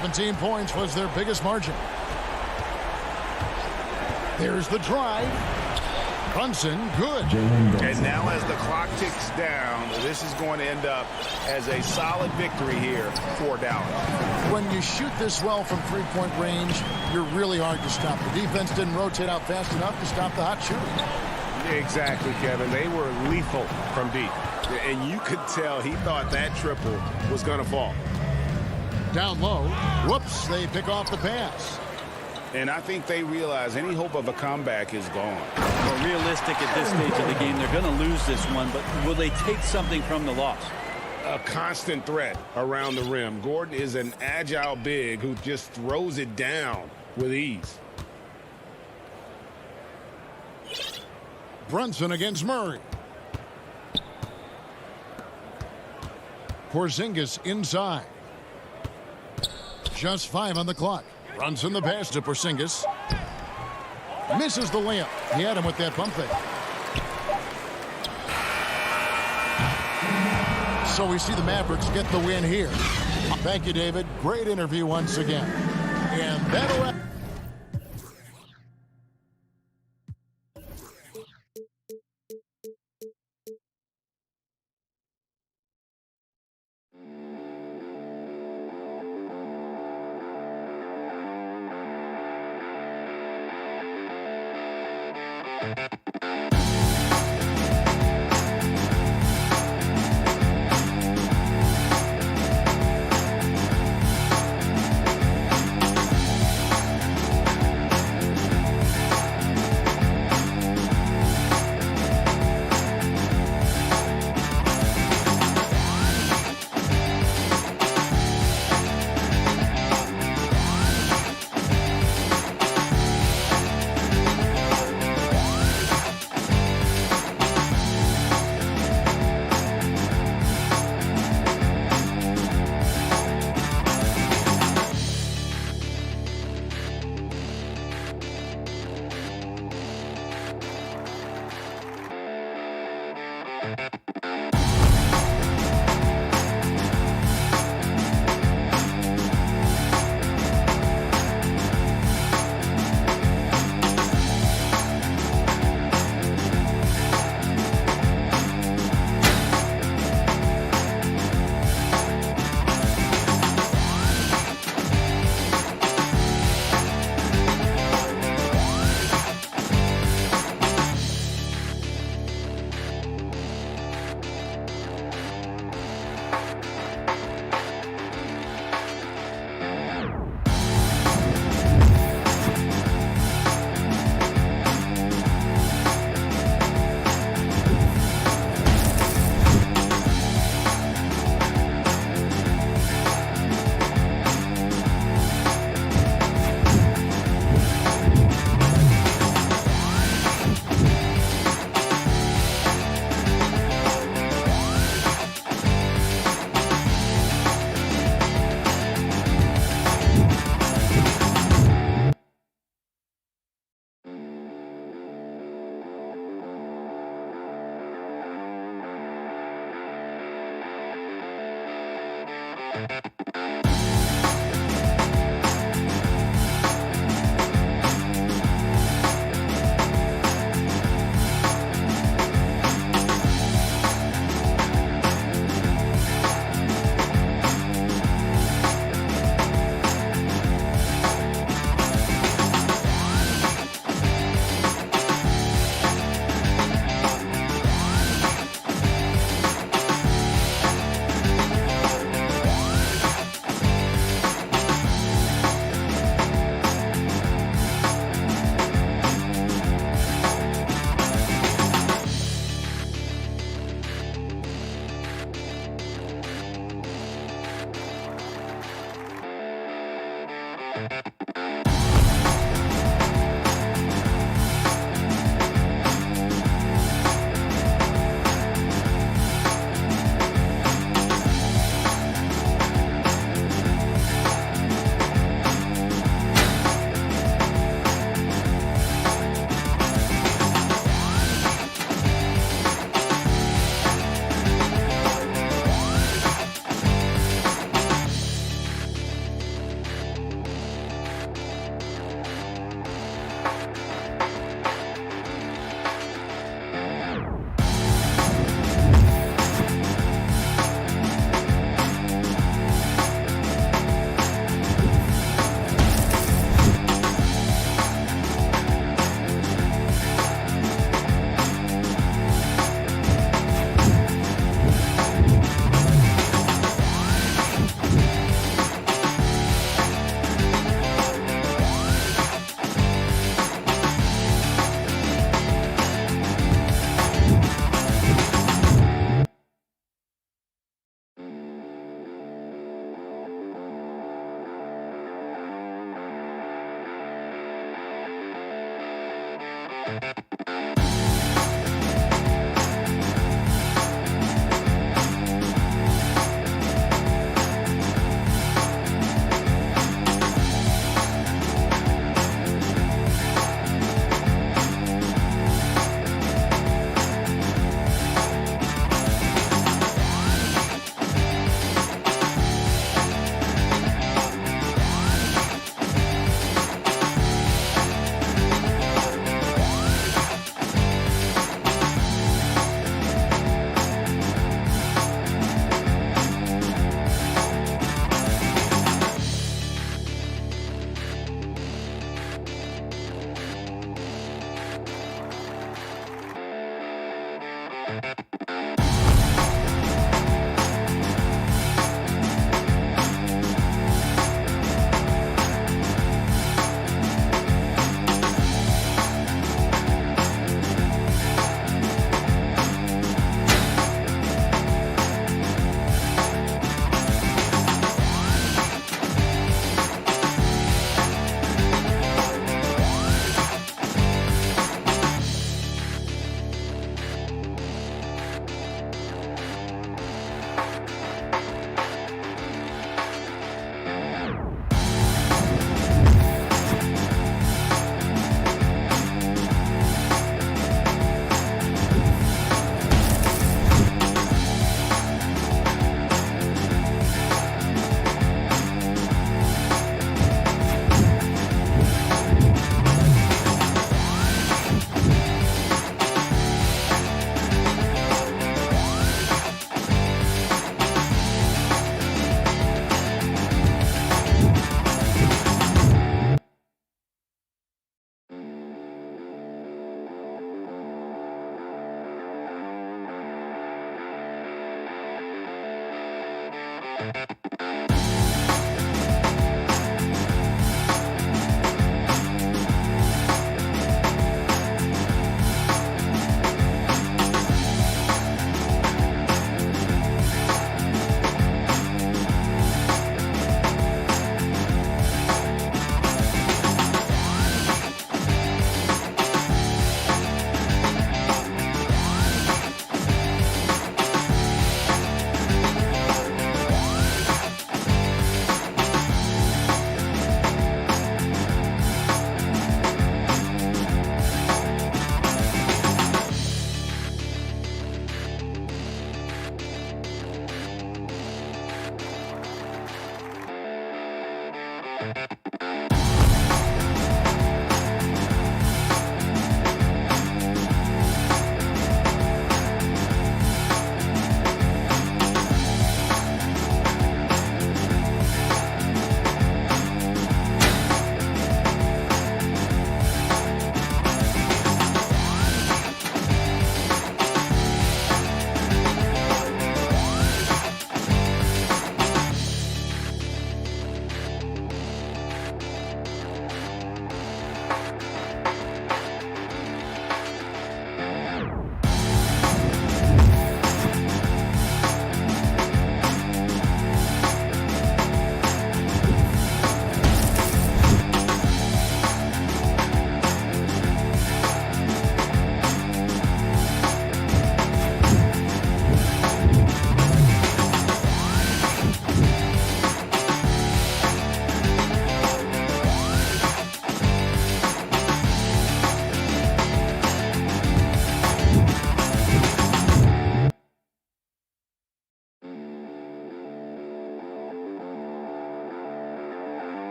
17 points was their biggest margin. There's the drive. Brunson, good. And now as the clock ticks down, this is going to end up as a solid victory here for Dallas. When you shoot this well from three-point range, you're really hard to stop. The defense didn't rotate out fast enough to stop the hot shooting. Exactly, Kevin. They were lethal from deep. And you could tell he thought that triple was going to fall. Down low. Whoops, they pick off the pass. And I think they realize any hope of a comeback is gone. Well, realistic at this stage of the game, they're going to lose this one, but will they take something from the loss? A constant threat around the rim. Gordon is an agile big who just throws it down with ease. Brunson against Murray. Porzingis inside. Just 5 on the clock. Brunson the pass to Porzingis. Misses the layup. He had him with that pump fake. So we see the Mavericks get the win here. Thank you, David. Great interview once again. And that'll...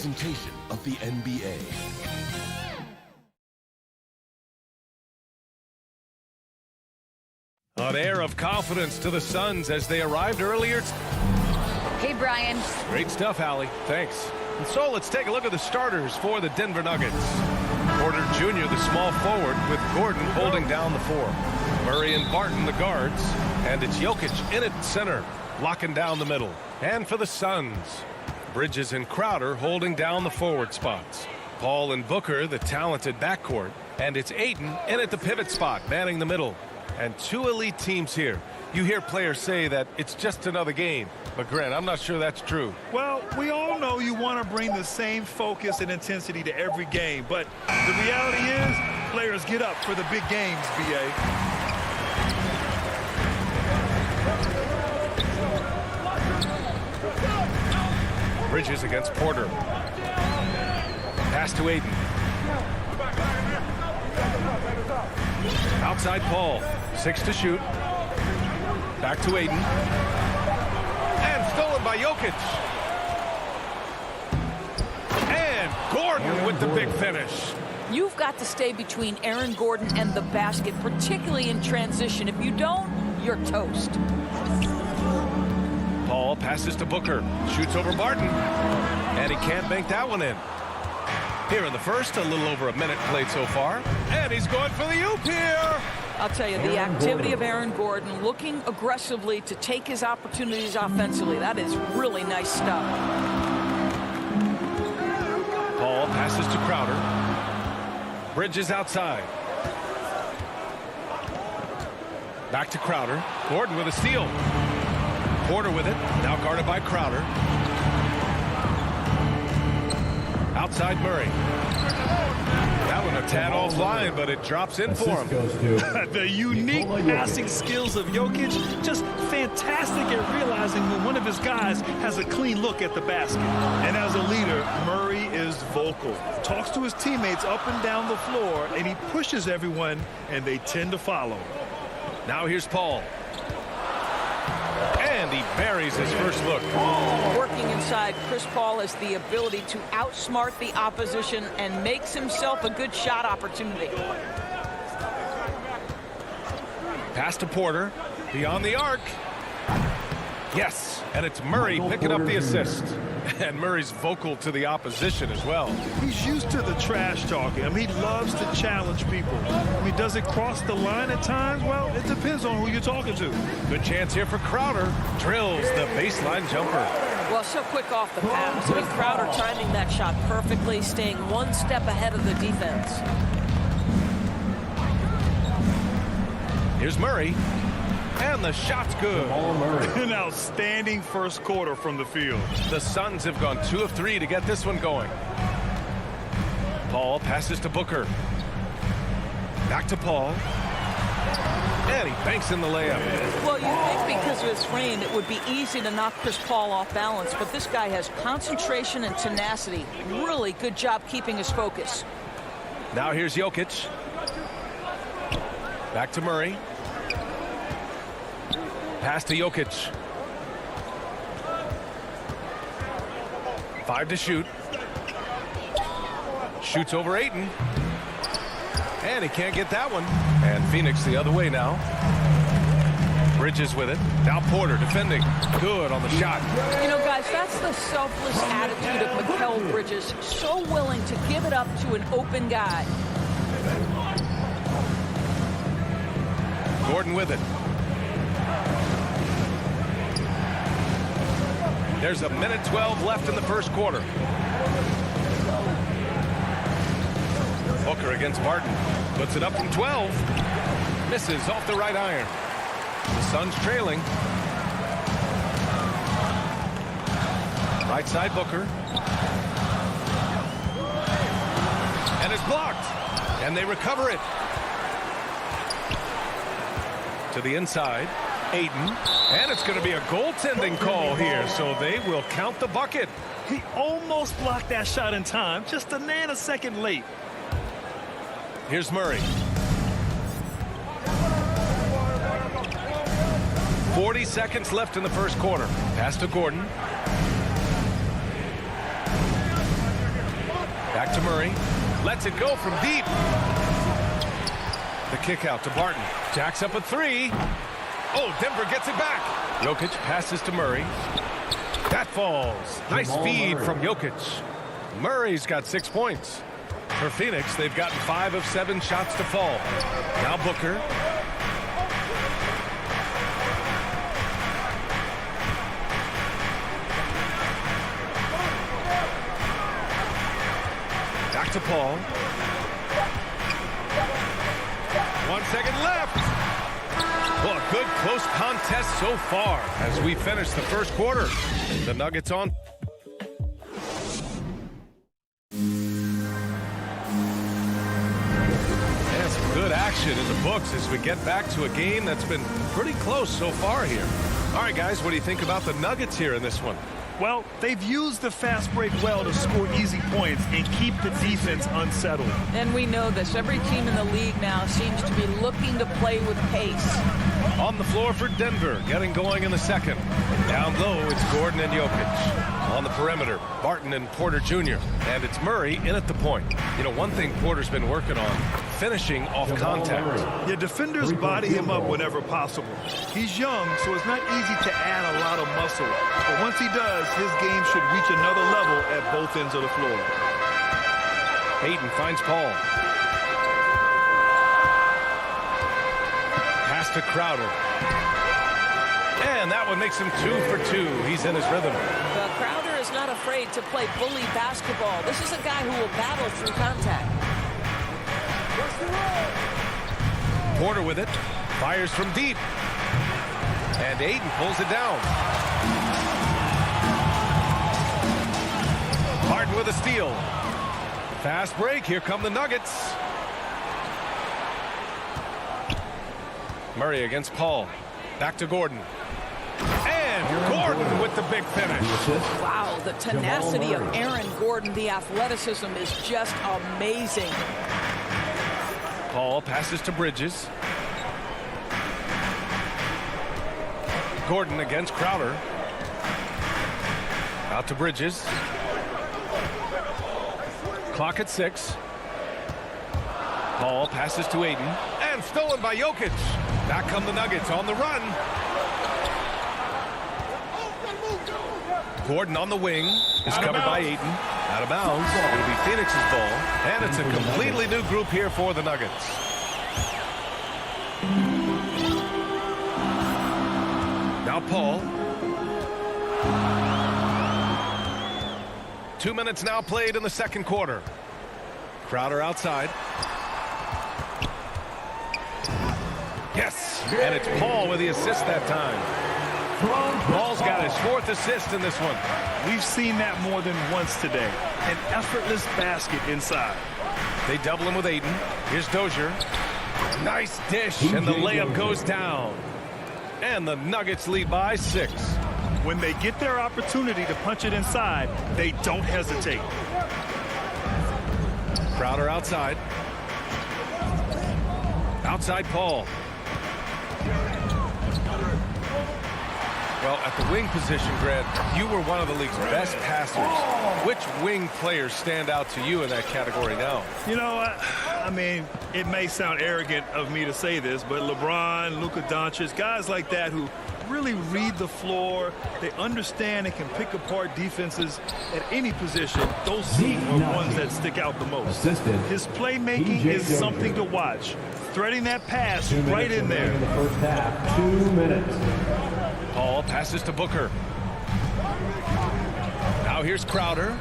presentation of the NBA. An air of confidence to the Suns as they arrived earlier. Hey, Brian. Great stuff, Allie. Thanks. And so let's take a look at the starters for the Denver Nuggets. Porter Jr., the small forward, with Gordon holding down the 4. Murray and Barton, the guards. And it's Jokic in at center, locking down the middle. And for the Suns, Bridges and Crowder holding down the forward spots. Paul and Booker, the talented backcourt. And it's Ayton in at the pivot spot, manning the middle. And 2 elite teams here. You hear players say that it's just another game. But, Grant, I'm not sure that's true. Well, we all know you want to bring the same focus and intensity to every game. But the reality is, players get up for the big games, B.A. Bridges against Porter. Pass to Ayton. Outside Paul. 6 to shoot. Back to Ayton. And stolen by Jokic. And Gordon with the big finish. You've got to stay between Aaron Gordon and the basket, particularly in transition. If you don't, you're toast. Paul passes to Booker. Shoots over Barton. And he can't bank that one in. Here in the first, a little over a minute played so far. And he's going for the oop here. I'll tell you, the activity of Aaron Gordon looking aggressively to take his opportunities offensively. That is really nice stuff. Paul passes to Crowder. Bridges outside. Back to Crowder. Gordon with a steal. Porter with it. Now guarded by Crowder. Outside Murray. That one a tad offline, but it drops in for him. The unique passing skills of Jokic, just fantastic at realizing when one of his guys has a clean look at the basket. And as a leader, Murray is vocal. Talks to his teammates up and down the floor, and he pushes everyone, and they tend to follow. Now here's Paul. And he buries his first look. Working inside, Chris Paul has the ability to outsmart the opposition and makes himself a good shot opportunity. Pass to Porter. Beyond the arc. Yes, and it's Murray picking up the assist. And Murray's vocal to the opposition as well. He's used to the trash talking. I mean, he loves to challenge people. I mean, does it cross the line at times? Well, it depends on who you're talking to. Good chance here for Crowder. Drills the baseline jumper. Well, so quick off the pass. I mean, Crowder timing that shot perfectly, staying one step ahead of the defense. Here's Murray. And the shot's good. An outstanding first quarter from the field. The Suns have gone 2 of 3 to get this one going. Paul passes to Booker. Back to Paul. And he banks in the layup. Well, you think because of his frame, it would be easy to knock Chris Paul off balance, but this guy has concentration and tenacity. Really good job keeping his focus. Now here's Jokic. Back to Murray. Pass to Jokic. 5 to shoot. Shoots over Ayton. And he can't get that one. And Phoenix the other way now. Bridges with it. Now Porter defending. Good on the shot. You know, guys, that's the selfless attitude of Mikal Bridges. So willing to give it up to an open guy. Gordon with it. There's a minute 12 left in the first quarter. Booker against Barton. Puts it up from 12. Misses off the right iron. The Suns trailing. Right side Booker. And it's blocked. And they recover it. To the inside. Ayton. And it's going to be a goaltending call here, so they will count the bucket. He almost blocked that shot in time, just a nanosecond late. Here's Murray. 40 seconds left in the first quarter. Pass to Gordon. Back to Murray. Lets it go from deep. The kick out to Barton. Jacks up a three. Oh, Denver gets it back. Jokic passes to Murray. That falls. Nice feed from Jokic. Murray's got 6 points. For Phoenix, they've gotten 5 of 7 shots to fall. Now Booker. Back to Paul. 1 second left. Well, a good close contest so far as we finish the first quarter. The Nuggets on. And some good action in the books as we get back to a game that's been pretty close so far here. All right, guys, what do you think about the Nuggets here in this one? Well, they've used the fast break well to score easy points and keep the defense unsettled. And we know this. Every team in the league now seems to be looking to play with pace. On the floor for Denver, getting going in the second. Down low, it's Gordon and Jokic. On the perimeter, Barton and Porter Jr. And it's Murray in at the point. You know, one thing Porter's been working on, finishing off contact. Yeah, defenders body him up whenever possible. He's young, so it's not easy to add a lot of muscle. But once he does, his game should reach another level at both ends of the floor. Ayton finds Paul. Pass to Crowder. And that one makes him 2 for 2. He's in his rhythm. Crowder is not afraid to play bully basketball. This is a guy who will battle through contact. Porter with it. Fires from deep. And Ayton pulls it down. Barton with a steal. Fast break. Here come the Nuggets. Murray against Paul. Back to Gordon. And Gordon with the big finish. Wow, the tenacity of Aaron Gordon, the athleticism is just amazing. Paul passes to Bridges. Gordon against Crowder. Out to Bridges. Clock at 6. Paul passes to Ayton. And stolen by Jokic. Back come the Nuggets on the run. Gordon on the wing is covered by Ayton. Out of bounds. It'll be Phoenix's ball. And it's a completely new group here for the Nuggets. Now Paul. 2 minutes now played in the second quarter. Crowder outside. Yes, and it's Paul with the assist that time. Paul's got his 4th assist in this one. We've seen that more than once today. An effortless basket inside. They double him with Ayton. Here's Dozier. Nice dish, and the layup goes down. And the Nuggets lead by 6. When they get their opportunity to punch it inside, they don't hesitate. Crowder outside. Outside Paul. Well, at the wing position, Grant, you were one of the league's best passers. Which wing players stand out to you in that category now? You know, I mean, it may sound arrogant of me to say this, but LeBron, Luka Doncic, guys like that who really read the floor, they understand and can pick apart defenses at any position. Those are ones that stick out the most. His playmaking is something to watch. Threading that pass right in there. In the first half, 2 minutes. Paul passes to Booker. Now here's Crowder.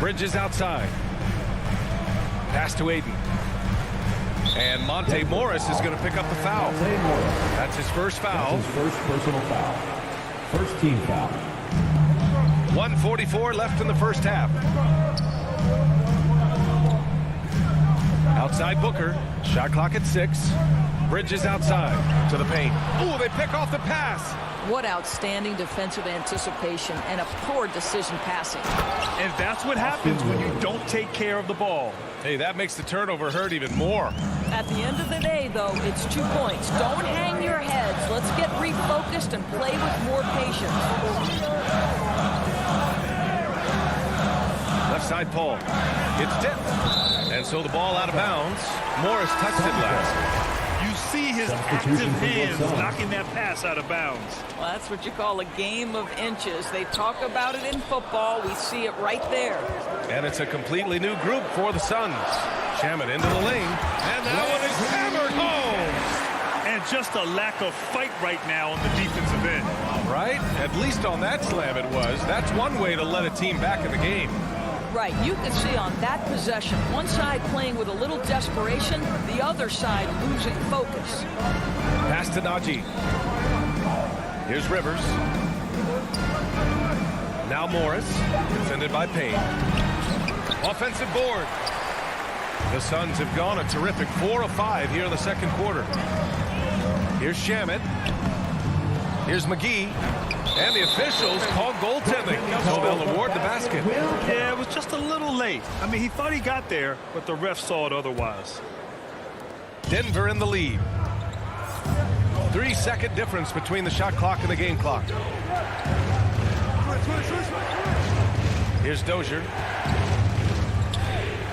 Bridges outside. Pass to Ayton. And Monte Morris is going to pick up the foul. That's his first foul. That's his first personal foul. First team foul. 1:44 left in the first half. Outside Booker. Shot clock at 6. Bridges outside to the paint. Ooh, they pick off the pass. What outstanding defensive anticipation and a poor decision passing. And that's what happens when you don't take care of the ball. Hey, that makes the turnover hurt even more. At the end of the day, though, it's 2 points. Don't hang your heads. Let's get refocused and play with more patience. side Paul. It's tipped. And so the ball out of bounds. Morris touched it last. You see his active hands knocking that pass out of bounds. Well, that's what you call a game of inches. They talk about it in football. We see it right there. And it's a completely new group for the Suns. Shaman into the lane. And that one is hammered home. And just a lack of fight right now on the defensive end. Right? At least on that slam it was. That's one way to let a team back in the game. Right, you can see on that possession, one side playing with a little desperation, the other side losing focus. Pass to Najee. Here's Rivers. Now Morris, defended by Payne. Offensive board. The Suns have gone a terrific 4 of 5 here in the second quarter. Here's Shamet. Here's McGee. And the officials call goaltending, so they'll award the basket. Yeah, it was just a little late. I mean, he thought he got there, but the ref saw it otherwise. Denver in the lead. 3-second difference between the shot clock and the game clock. Here's Dozier.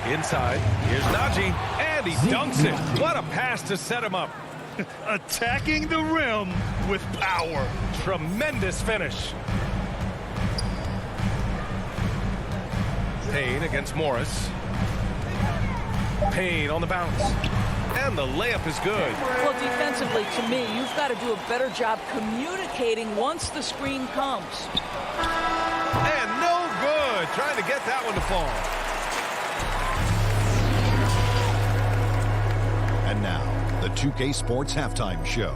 Inside. Here's Najee. And he dunks it. What a pass to set him up. Attacking the rim with power. Tremendous finish. Payne against Morris. Payne on the bounce. And the layup is good. Well, defensively, to me, you've got to do a better job communicating once the screen comes. And no good. Trying to get that one to fall. And now, the 2K Sports Halftime Show.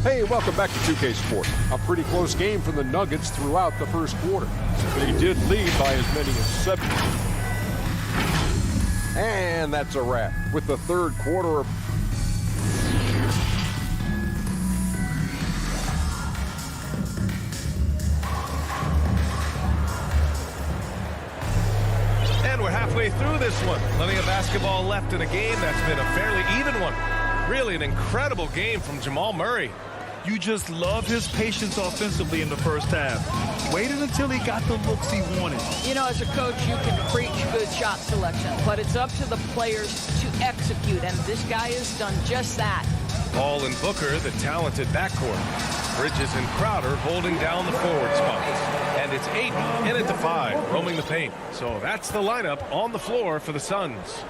Hey, welcome back to 2K Sports. A pretty close game for the Nuggets throughout the first quarter. They did lead by as many as 7. And that's a wrap with the third quarter. And we're halfway through this one. Plenty of basketball left in a game that's been a fairly even one. Really an incredible game from Jamal Murray. You just love his patience offensively in the first half. Waited until he got the looks he wanted. You know, as a coach, you can preach good shot selection, but it's up to the players to execute, and this guy has done just that. Paul and Booker, the talented backcourt. Bridges and Crowder holding down the forward spots. And it's 8 in it to 5, roaming the paint. So that's the lineup on the floor for the Suns.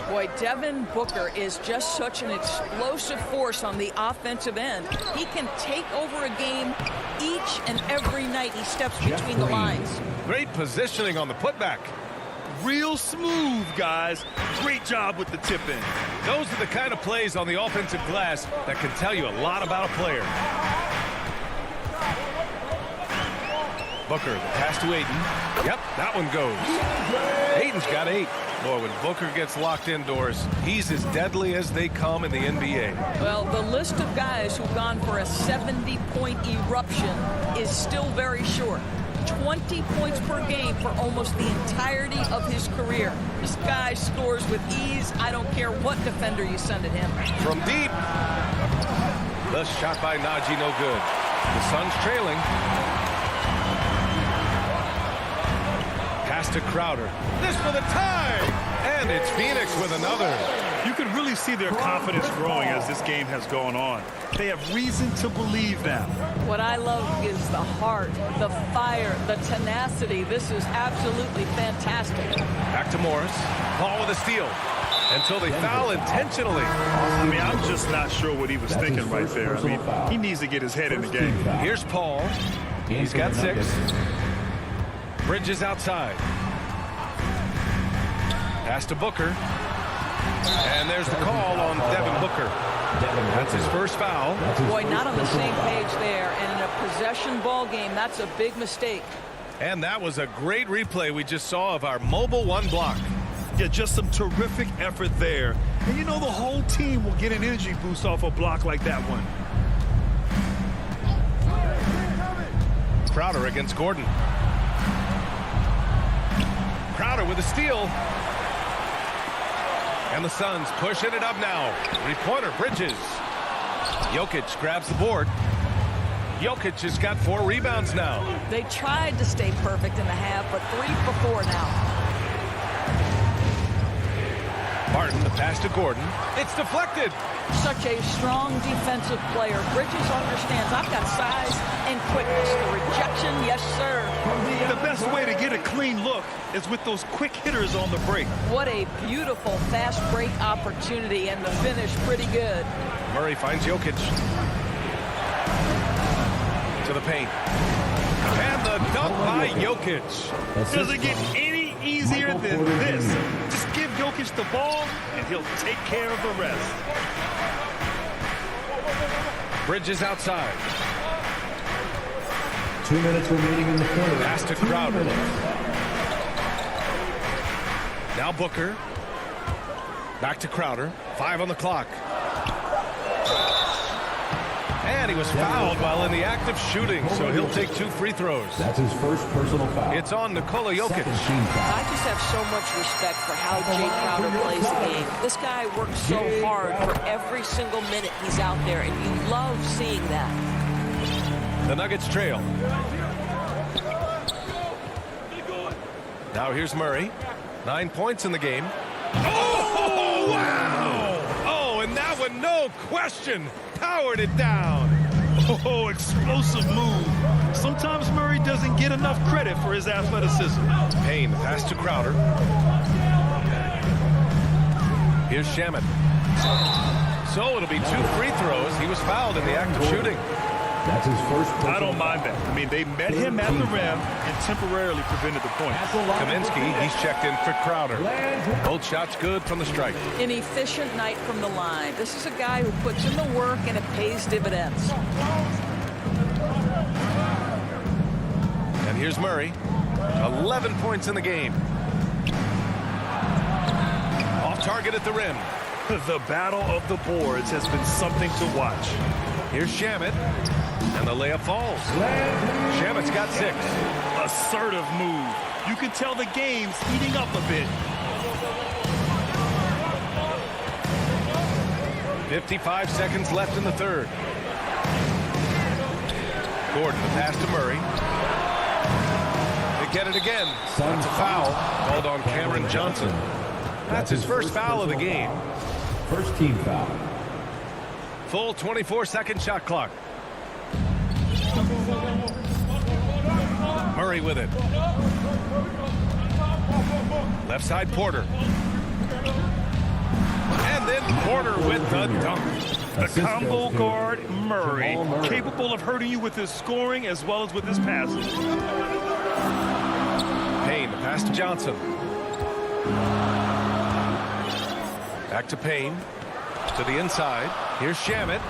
Boy, Devin Booker is just such an explosive force on the offensive end. He can take over a game each and every night he steps between the lines. Great positioning on the putback. Real smooth, guys. Great job with the tip-in. Those are the kind of plays on the offensive glass that can tell you a lot about a player. Booker, the pass to Ayton. Yep, that one goes. Ayton's got 8. Boy, when Booker gets locked indoors, he's as deadly as they come in the NBA. Well, the list of guys who've gone for a 70-point eruption is still very short. 20 points per game for almost the entirety of his career. This guy scores with ease. I don't care what defender you send at him. From deep. The shot by Najee, no good. The Suns trailing. Pass to Crowder. This for the tie! And it's Phoenix with another. You can really see their confidence growing as this game has gone on. They have reason to believe now. What I love is the heart, the fire, the tenacity. This is absolutely fantastic. Back to Morris. Paul with a steal. Until they foul intentionally. I mean, I'm just not sure what he was thinking right there. I mean, he needs to get his head in the game. Here's Paul. He's got 6. Bridges outside. Pass to Booker. And there's the call on Devin Booker. That's his first foul. Boy, not on the same page there. And in a possession ball game, that's a big mistake. And that was a great replay we just saw of our mobile 1 block. Yeah, just some terrific effort there. And you know the whole team will get an energy boost off a block like that one. Crowder against Gordon. Crowder with a steal. And the Suns pushing it up now. 3-pointer, Bridges. Jokic grabs the board. Jokic has got 4 rebounds now. They tried to stay perfect in the half, but 3 for 4 now. Barton, the pass to Gordon. It's deflected. Such a strong defensive player. Bridges understands I've got size and quickness. The rejection, yes, sir. The best way to get a clean look is with those quick hitters on the break. What a beautiful fast break opportunity, and the finish pretty good. Murray finds Jokic. To the paint. And the dunk by Jokic. Doesn't get any easier than this. Just give Jokic the ball, and he'll take care of the rest. Bridges outside. 2 minutes remaining in the quarter. Pass to Crowder. Now Booker. Back to Crowder. 5 on the clock. And he was fouled while in the act of shooting, so he'll take 2 free throws. That's his first personal foul. It's on Nikola Jokic. I just have so much respect for how Jay Crowder plays the game. This guy works so hard for every single minute he's out there, and you love seeing that. The Nuggets trail. Now here's Murray. 9 points in the game. Oh, wow! Oh, and that one, no question, powered it down. Oh, explosive move. Sometimes Murray doesn't get enough credit for his athleticism. Payne, pass to Crowder. Here's Shamet. So it'll be 2 free throws. He was fouled in the act of shooting. That's his first. I don't mind that. I mean, they met him at the rim and temporarily prevented the point. Kaminsky, he's checked in for Crowder. Both shots good from the strike. An efficient night from the line. This is a guy who puts in the work, and it pays dividends. And here's Murray. 11 points in the game. Off target at the rim. The battle of the boards has been something to watch. Here's Shamet. And the layup falls. Shamet's got 6. Assertive move. You can tell the game's heating up a bit. 55 seconds left in the third. Gordon, the pass to Murray. They get it again. That's a foul called on Cameron Johnson. That's his first foul of the game. First team foul. Full 24-second shot clock. Murray with it. Left side Porter. And then Porter with the dunk. The combo guard Murray, capable of hurting you with his scoring as well as with his passing. Payne, the pass to Johnson. Back to Payne. To the inside. Here's Shamet.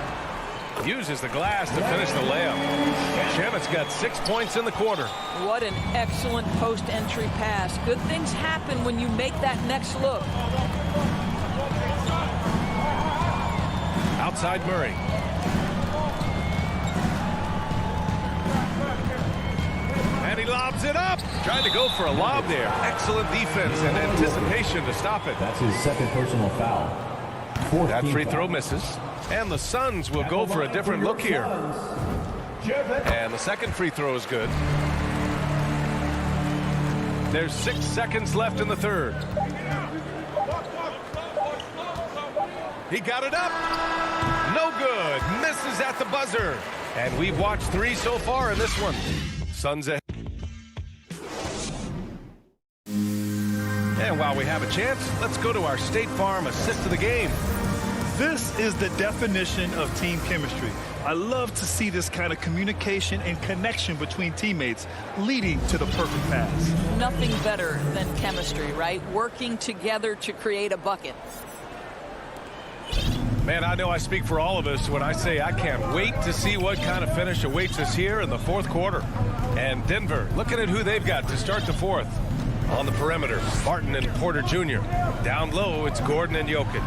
Uses the glass to finish the layup. Shamet's got 6 points in the quarter. What an excellent post-entry pass. Good things happen when you make that next look. Outside Murray. And he lobs it up. Tried to go for a lob there. Excellent defense and anticipation to stop it. That's his second personal foul. That free throw misses. And the Suns will go for a different look here. And the second free throw is good. There's 6 seconds left in the third. He got it up. No good. Misses at the buzzer. And we've watched 3 so far in this one. Suns ahead. And while we have a chance, let's go to our State Farm assist of the game. This is the definition of team chemistry. I love to see this kind of communication and connection between teammates leading to the perfect pass. Nothing better than chemistry, right? Working together to create a bucket. Man, I know I speak for all of us when I say I can't wait to see what kind of finish awaits us here in the fourth quarter. And Denver, looking at who they've got to start the fourth. On the perimeter, Barton and Porter Jr. Down low, it's Gordon and Jokic.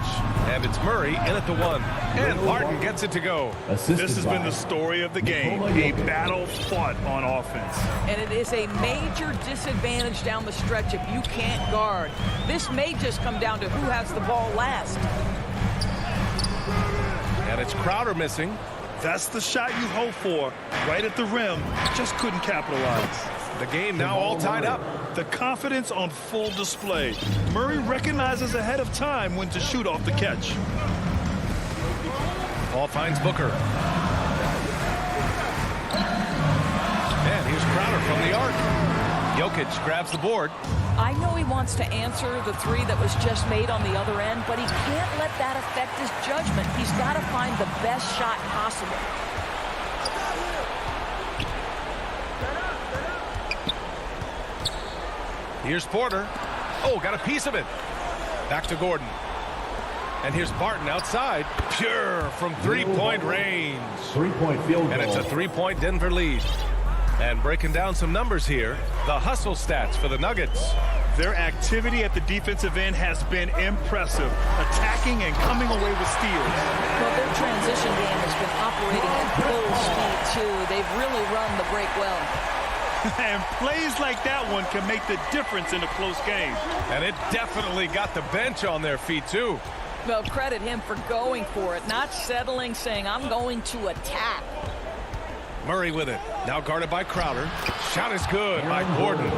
And it's Murray in at the 1. And Barton gets it to go. This has been the story of the game. A battle fought on offense. And it is a major disadvantage down the stretch if you can't guard. This may just come down to who has the ball last. And it's Crowder missing. That's the shot you hope for. Right at the rim. Just couldn't capitalize. The game now all tied up. The confidence on full display. Murray recognizes ahead of time when to shoot off the catch. Ball finds Booker. And here's Crowder from the arc. Jokic grabs the board. I know he wants to answer the three that was just made on the other end, but he can't let that affect his judgment. He's got to find the best shot possible. Here's Porter. Oh, got a piece of it. Back to Gordon. And here's Barton outside. Pure from three-point range. Three-point field goal. And it's a three-point Denver lead. And breaking down some numbers here, the hustle stats for the Nuggets. Their activity at the defensive end has been impressive, attacking and coming away with steals. Well, their transition game has been operating at full speed, too. They've really run the break well. And plays like that one can make the difference in a close game. And it definitely got the bench on their feet, too. Well, credit him for going for it, not settling, saying, I'm going to attack. Murray with it. Now guarded by Crowder. Shot is good by Gordon.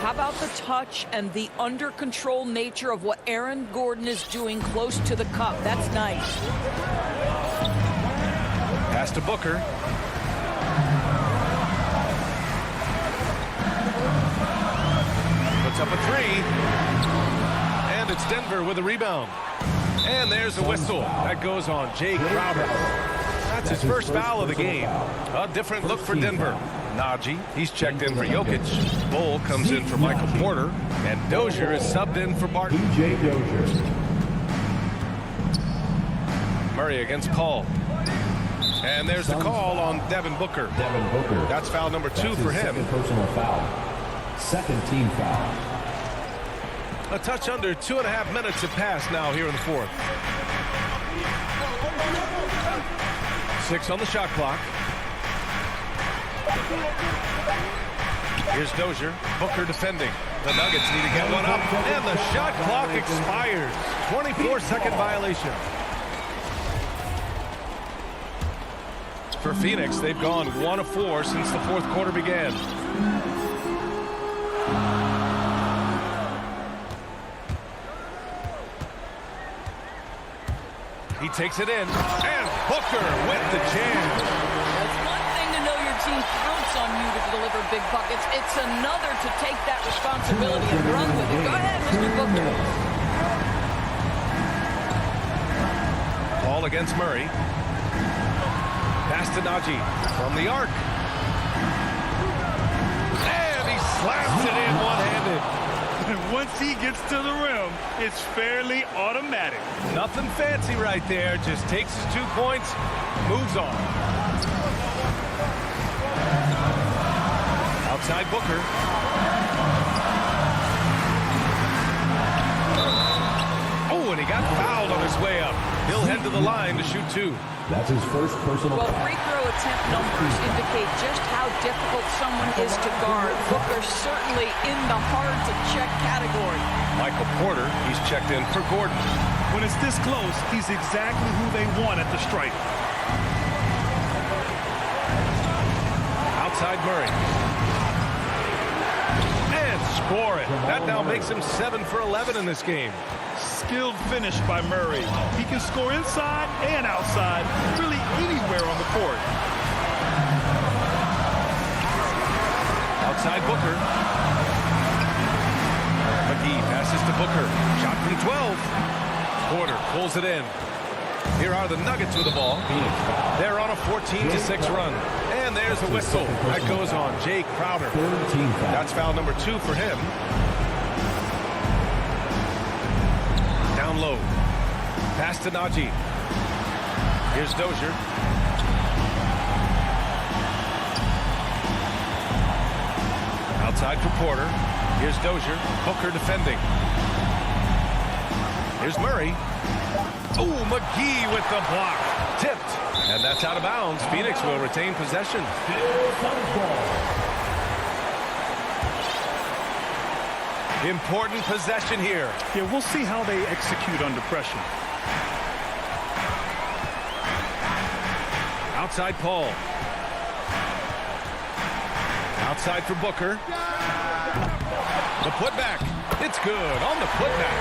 How about the touch and the under-control nature of what Aaron Gordon is doing close to the cup? That's nice. Pass to Booker. Puts up a three. And it's Denver with a rebound. And there's a whistle. That goes on Jay Crowder. That's his first foul of the game. A different look for Denver. Najee, he's checked in for Jokic. Bull comes in for Michael Porter. And Dozier is subbed in for Barton. P.J. Dozier. Murray against Paul. And there's the call on Devin Booker. That's foul number 2 for him. Second personal foul. Second team foul. A touch under 2.5 minutes have passed now here in the fourth. 6 on the shot clock. Here's Dozier. Booker defending. The Nuggets need to get one up. And the shot clock expires. 24-second violation. For Phoenix, they've gone 1 of 4 since the fourth quarter began. He takes it in, and Booker with the jam. It's one thing to know your team counts on you to deliver big buckets. It's another to take that responsibility and run with it. Go ahead, Mr. Booker. Ball against Murray. Pass to Najee from the arc. And he slaps it in one-handed. And once he gets to the rim, it's fairly automatic. Nothing fancy right there. Just takes his 2 points, moves on. Outside Booker. Oh, and he got fouled on his way up. He'll head to the line to shoot 2. That's his first personal Well, foul. free throw attempt numbers indicate just how difficult someone is to guard. Booker certainly in the hard-to-check category. Michael Porter, he's checked in for Gordon. When it's this close, he's exactly who they want at the stripe. Outside Murray. And score it. That now makes him 7 for 11 in this game. Skilled finish by Murray. He can score inside and outside, really anywhere on the court. Outside Booker. McGee passes to Booker. Shot from 12. Porter pulls it in. Here are the Nuggets with the ball. They're on a 14-6 run. And there's a whistle. That goes on Jay Crowder. That's foul number 2 for him. Down low. Pass to Najee. Here's Dozier. Outside for Porter. Here's Dozier. Booker defending. Here's Murray. Oh, McGee with the block. Tipped. And that's out of bounds. Phoenix will retain possession. Important possession here. Yeah, we'll see how they execute under pressure. Outside Paul. Outside for Booker. The putback. It's good on the putback.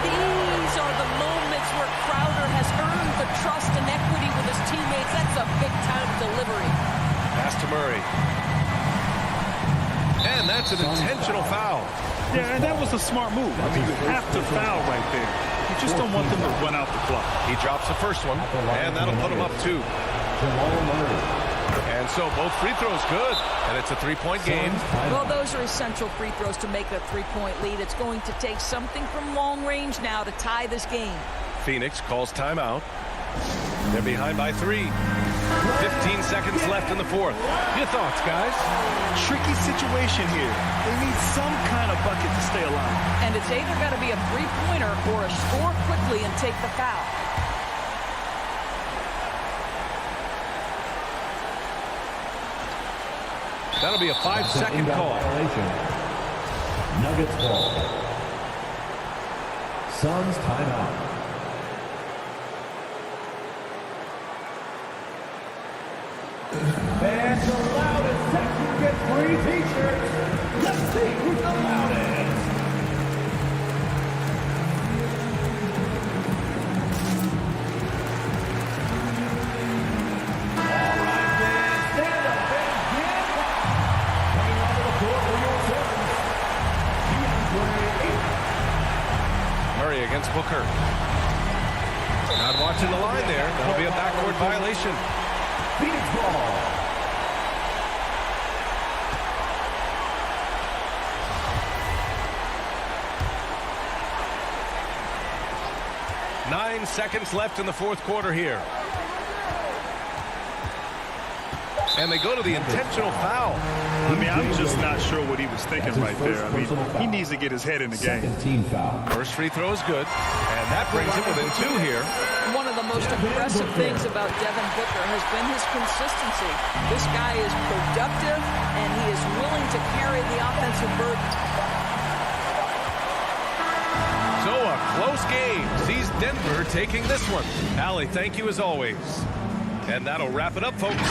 These are the moments where Crowder has earned the trust and equity with his teammates. That's a big-time delivery. Pass to Murray. And that's an intentional foul. Yeah, and that was a smart move. I mean, you have to foul right there. You just don't want them to run out the clock. He drops the first one, and that'll put him up 2. And so both free throws good, and it's a 3-point game. Well, those are essential free throws to make a 3-point lead. It's going to take something from long range now to tie this game. Phoenix calls timeout. They're behind by 3. 15 seconds left in the fourth. Your thoughts, guys? Tricky situation here. They need some kind of bucket to stay alive. And it's either got to be a three-pointer or a score quickly and take the foul. That'll be a 5-second call. Nuggets ball. Suns timeout. Fans the loudest section get free t-shirts. Let's see who's the loudest. All right, fans, stand up and get up. Coming onto the court for your turns. Murray against Booker. Not watching the line there. That'll be a backcourt violation. Phoenix ball. Nine seconds left in the fourth quarter here. And they go to the intentional foul. I mean, I'm just not sure what he was thinking right there. I mean, he needs to get his head in the game. Team foul. First free throw is good. And that brings him within 2 here. One of the most impressive things about Devin Booker has been his consistency. This guy is productive, and he is willing to carry the offensive burden. So a close game sees Denver taking this one. Allie, thank you as always. And that'll wrap it up, folks.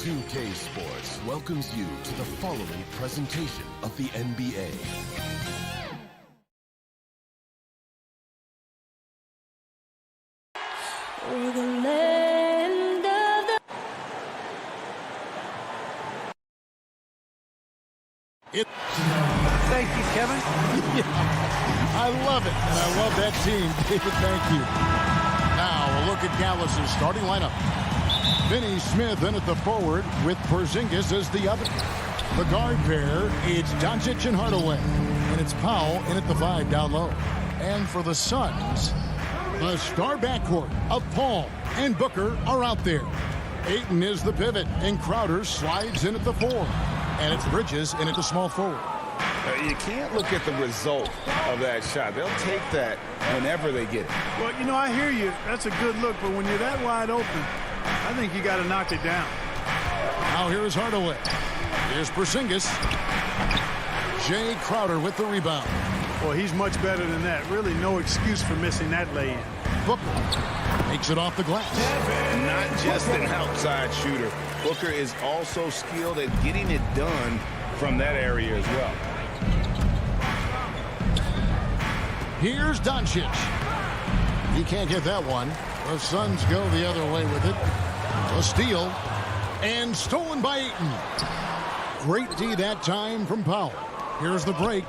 2K Sports welcomes you to the following presentation of the NBA. Over the land of the... Thank you, Kevin. I love it, and I love that team. David, thank you. Now, a look at Dallas's starting lineup. Finney Smith in at the forward with Porzingis as the other. The guard pair, it's Doncic and Hardaway. And it's Powell in at the 5 down low. And for the Suns, the star backcourt of Paul and Booker are out there. Ayton is the pivot, and Crowder slides in at the 4. And it's Bridges in at the small forward. You can't look at the result of that shot. They'll take that whenever they get it. Well, you know, I hear you. That's a good look, but when you're that wide open, I think you got to knock it down. Now here's Hardaway. Here's Porzingis. Jay Crowder with the rebound. Well, he's much better than that. Really no excuse for missing that lay-in. Booker makes it off the glass. Not just an outside shooter. Booker is also skilled at getting it done from that area as well. Here's Doncic. He can't get that one. The Suns go the other way with it. A steal. And stolen by Ayton. Great D that time from Powell. Here's the break.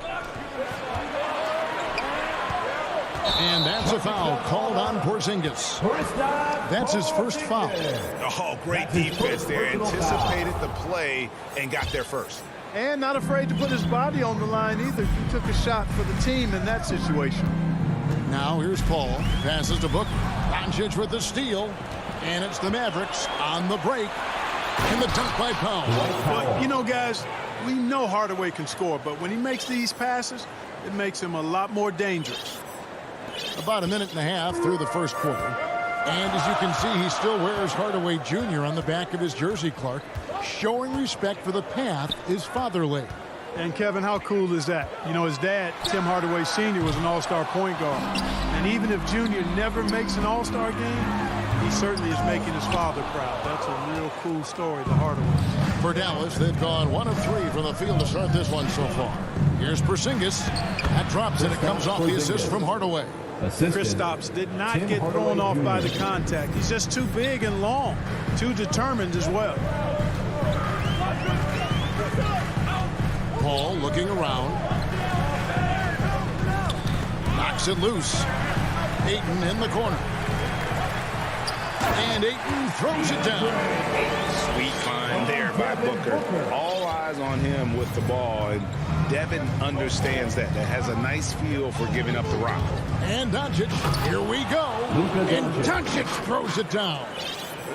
And that's a foul called on Porzingis. That's his first foul. Oh, great defense there. Anticipated the play and got there first. And not afraid to put his body on the line either. He took a shot for the team in that situation. Now here's Paul. Passes to Booker. Doncic with the steal. And it's the Mavericks on the break. And the dunk by Powell. But, you know, guys, we know Hardaway can score, but when he makes these passes, it makes him a lot more dangerous. About a minute and a half through the first quarter. And as you can see, he still wears Hardaway Jr. on the back of his jersey, Clark, showing respect for the path his father laid. And, Kevin, how cool is that? You know, his dad, Tim Hardaway Sr., was an all-star point guard. And even if Jr. never makes an all-star game, he certainly is making his father proud. That's a real cool story, the Hardaway. For Dallas, they've gone 1 of 3 from the field to start this one so far. Here's Porzingis. That drops and it comes off the assist from Hardaway. Kristaps did not get thrown off by the contact. He's just too big and long, too determined as well. Paul looking around. Knocks it loose. Ayton in the corner. And Ayton throws it down. Sweet find there by Booker. All eyes on him with the ball. And Devin understands that. That has a nice feel for giving up the rock. And Doncic, here we go. And Doncic throws it down.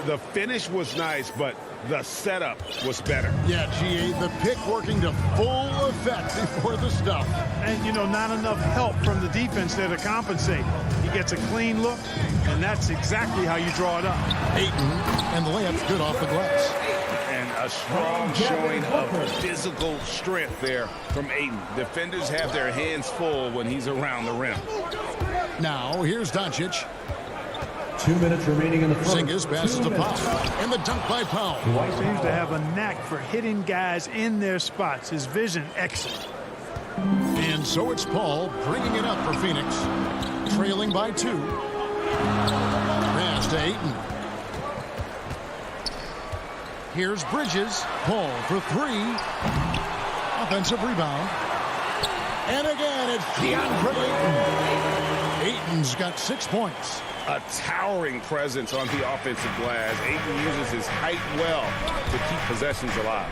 The finish was nice, but the setup was better. Yeah, GA, the pick working to full effect before the stuff. And, you know, not enough help from the defense there to compensate. He gets a clean look, and that's exactly how you draw it up. Ayton, and the layup's good off the glass. And a strong showing of physical strength there from Ayton. Defenders have their hands full when he's around the rim. Now, here's Doncic. 2 minutes remaining in the first. Porzingis passes to Powell. And the dunk by Powell. He seems to have a knack for hitting guys in their spots. His vision, excellent. And so it's Paul bringing it up for Phoenix. Trailing by 2. Pass to Ayton. Here's Bridges. Paul for 3. Offensive rebound. And again, it's DeAndre Ayton. Ayton's got 6 points. A towering presence on the offensive glass. Ayton uses his height well to keep possessions alive.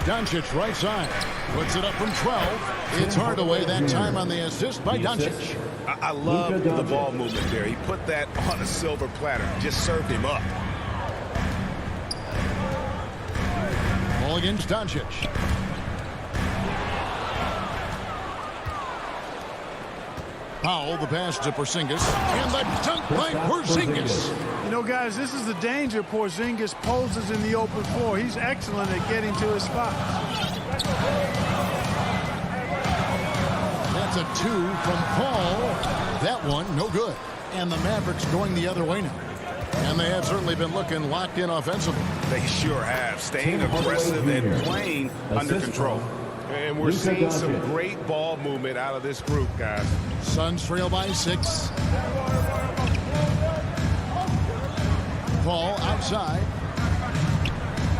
Doncic right side. Puts it up from 12. It's Hardaway that time on the assist by Doncic. I love the ball movement there. He put that on a silver platter. Just served him up. Ball against Doncic. Powell, the pass to Porzingis. And the dunk by Porzingis. You know, guys, this is the danger Porzingis poses in the open floor. He's excellent at getting to his spots. That's a 2 from Paul. That one, no good. And the Mavericks going the other way now. And they have certainly been looking locked in offensively. They sure have. Staying aggressive and playing under control. And we're seeing some great ball movement out of this group, guys. Suns trail by 6. Paul outside.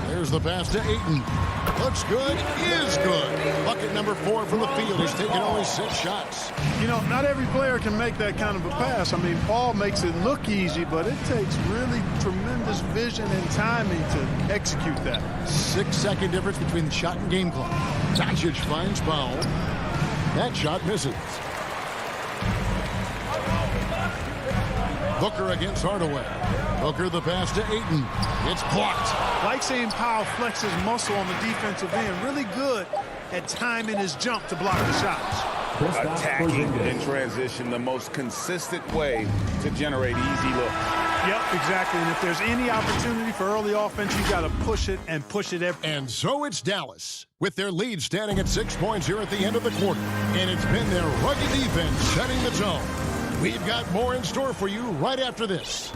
There's the pass to Ayton. Looks good, is good. Bucket number 4 from the field. He's taken only 6 shots. You know, not every player can make that kind of a pass. I mean, Paul makes it look easy, but it takes really tremendous vision and timing to execute that. 6-second difference between the shot and game clock. Doncic finds Powell. That shot misses. Booker against Hardaway. Booker the pass to Ayton. It's blocked. Like seeing Powell flex his muscle on the defensive end. Really good at timing his jump to block the shots. Attacking in transition, the most consistent way to generate easy looks. Yep, exactly. And if there's any opportunity for early offense, you got to push it and push it every. And so it's Dallas, with their lead standing at 6 points here at the end of the quarter. And it's been their rugged defense setting the tone. We've got more in store for you right after this.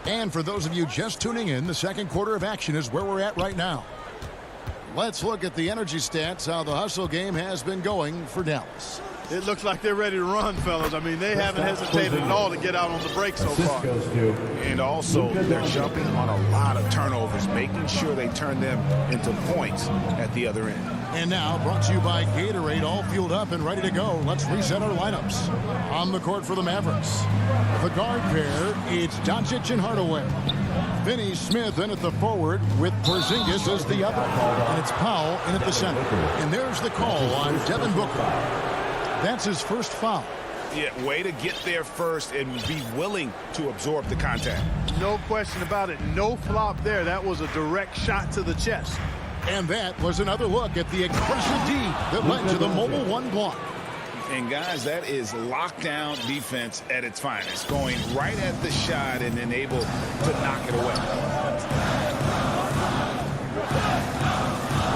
And for those of you just tuning in, the second quarter of action is where we're at right now. Let's look at the energy stats, how the hustle game has been going for Dallas. It looks like they're ready to run, fellas. I mean, they haven't hesitated at all to get out on the break so far. And also, they're jumping on a lot of turnovers, making sure they turn them into points at the other end. And now, brought to you by Gatorade, all fueled up and ready to go. Let's reset our lineups. On the court for the Mavericks, the guard pair, it's Doncic and Hardaway. Finney Smith in at the forward with Porzingis as the other. And it's Powell in at the center. And there's the call on Devin Booker. That's his first foul. Yeah, way to get there first and be willing to absorb the contact. No question about it. No flop there. That was a direct shot to the chest. And that was another look at the explosive D that led to the mobile one block. And guys, that is lockdown defense at its finest. Going right at the shot and then able to knock it away.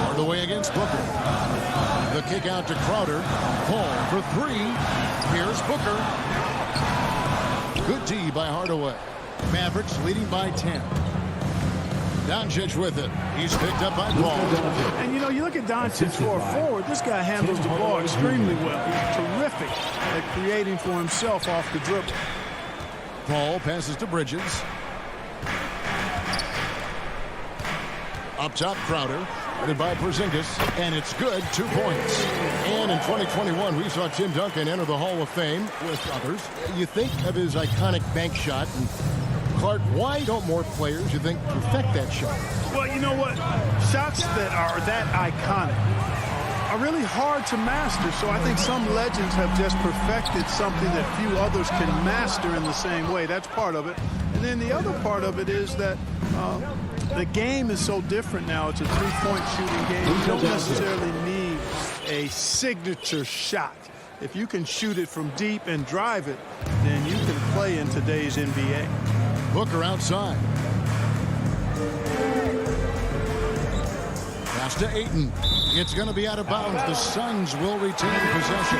Hardaway against Booker. The kick out to Crowder. Paul for three. Here's Booker. Good D by Hardaway. Mavericks leading by 10. Doncic with it. He's picked up by Paul. And, you know, you look at Doncic for a forward. This guy handles the ball extremely well. He's terrific at creating for himself off the dribble. Paul passes to Bridges. Up top, Crowder. Headed by Porzingis, and it's good, 2 points. And in 2021, we saw Tim Duncan enter the Hall of Fame with others. You think of his iconic bank shot, and Clark, why don't more players, you think, perfect that shot? Well, you know what? Shots that are that iconic are really hard to master, so I think some legends have just perfected something that few others can master in the same way. That's part of it. And then the other part of it is that the game is so different now. It's a three-point shooting game. You don't necessarily need a signature shot. If you can shoot it from deep and drive it, then you can play in today's NBA. Booker outside. Pass to Ayton. It's going to be out of bounds. The Suns will retain possession.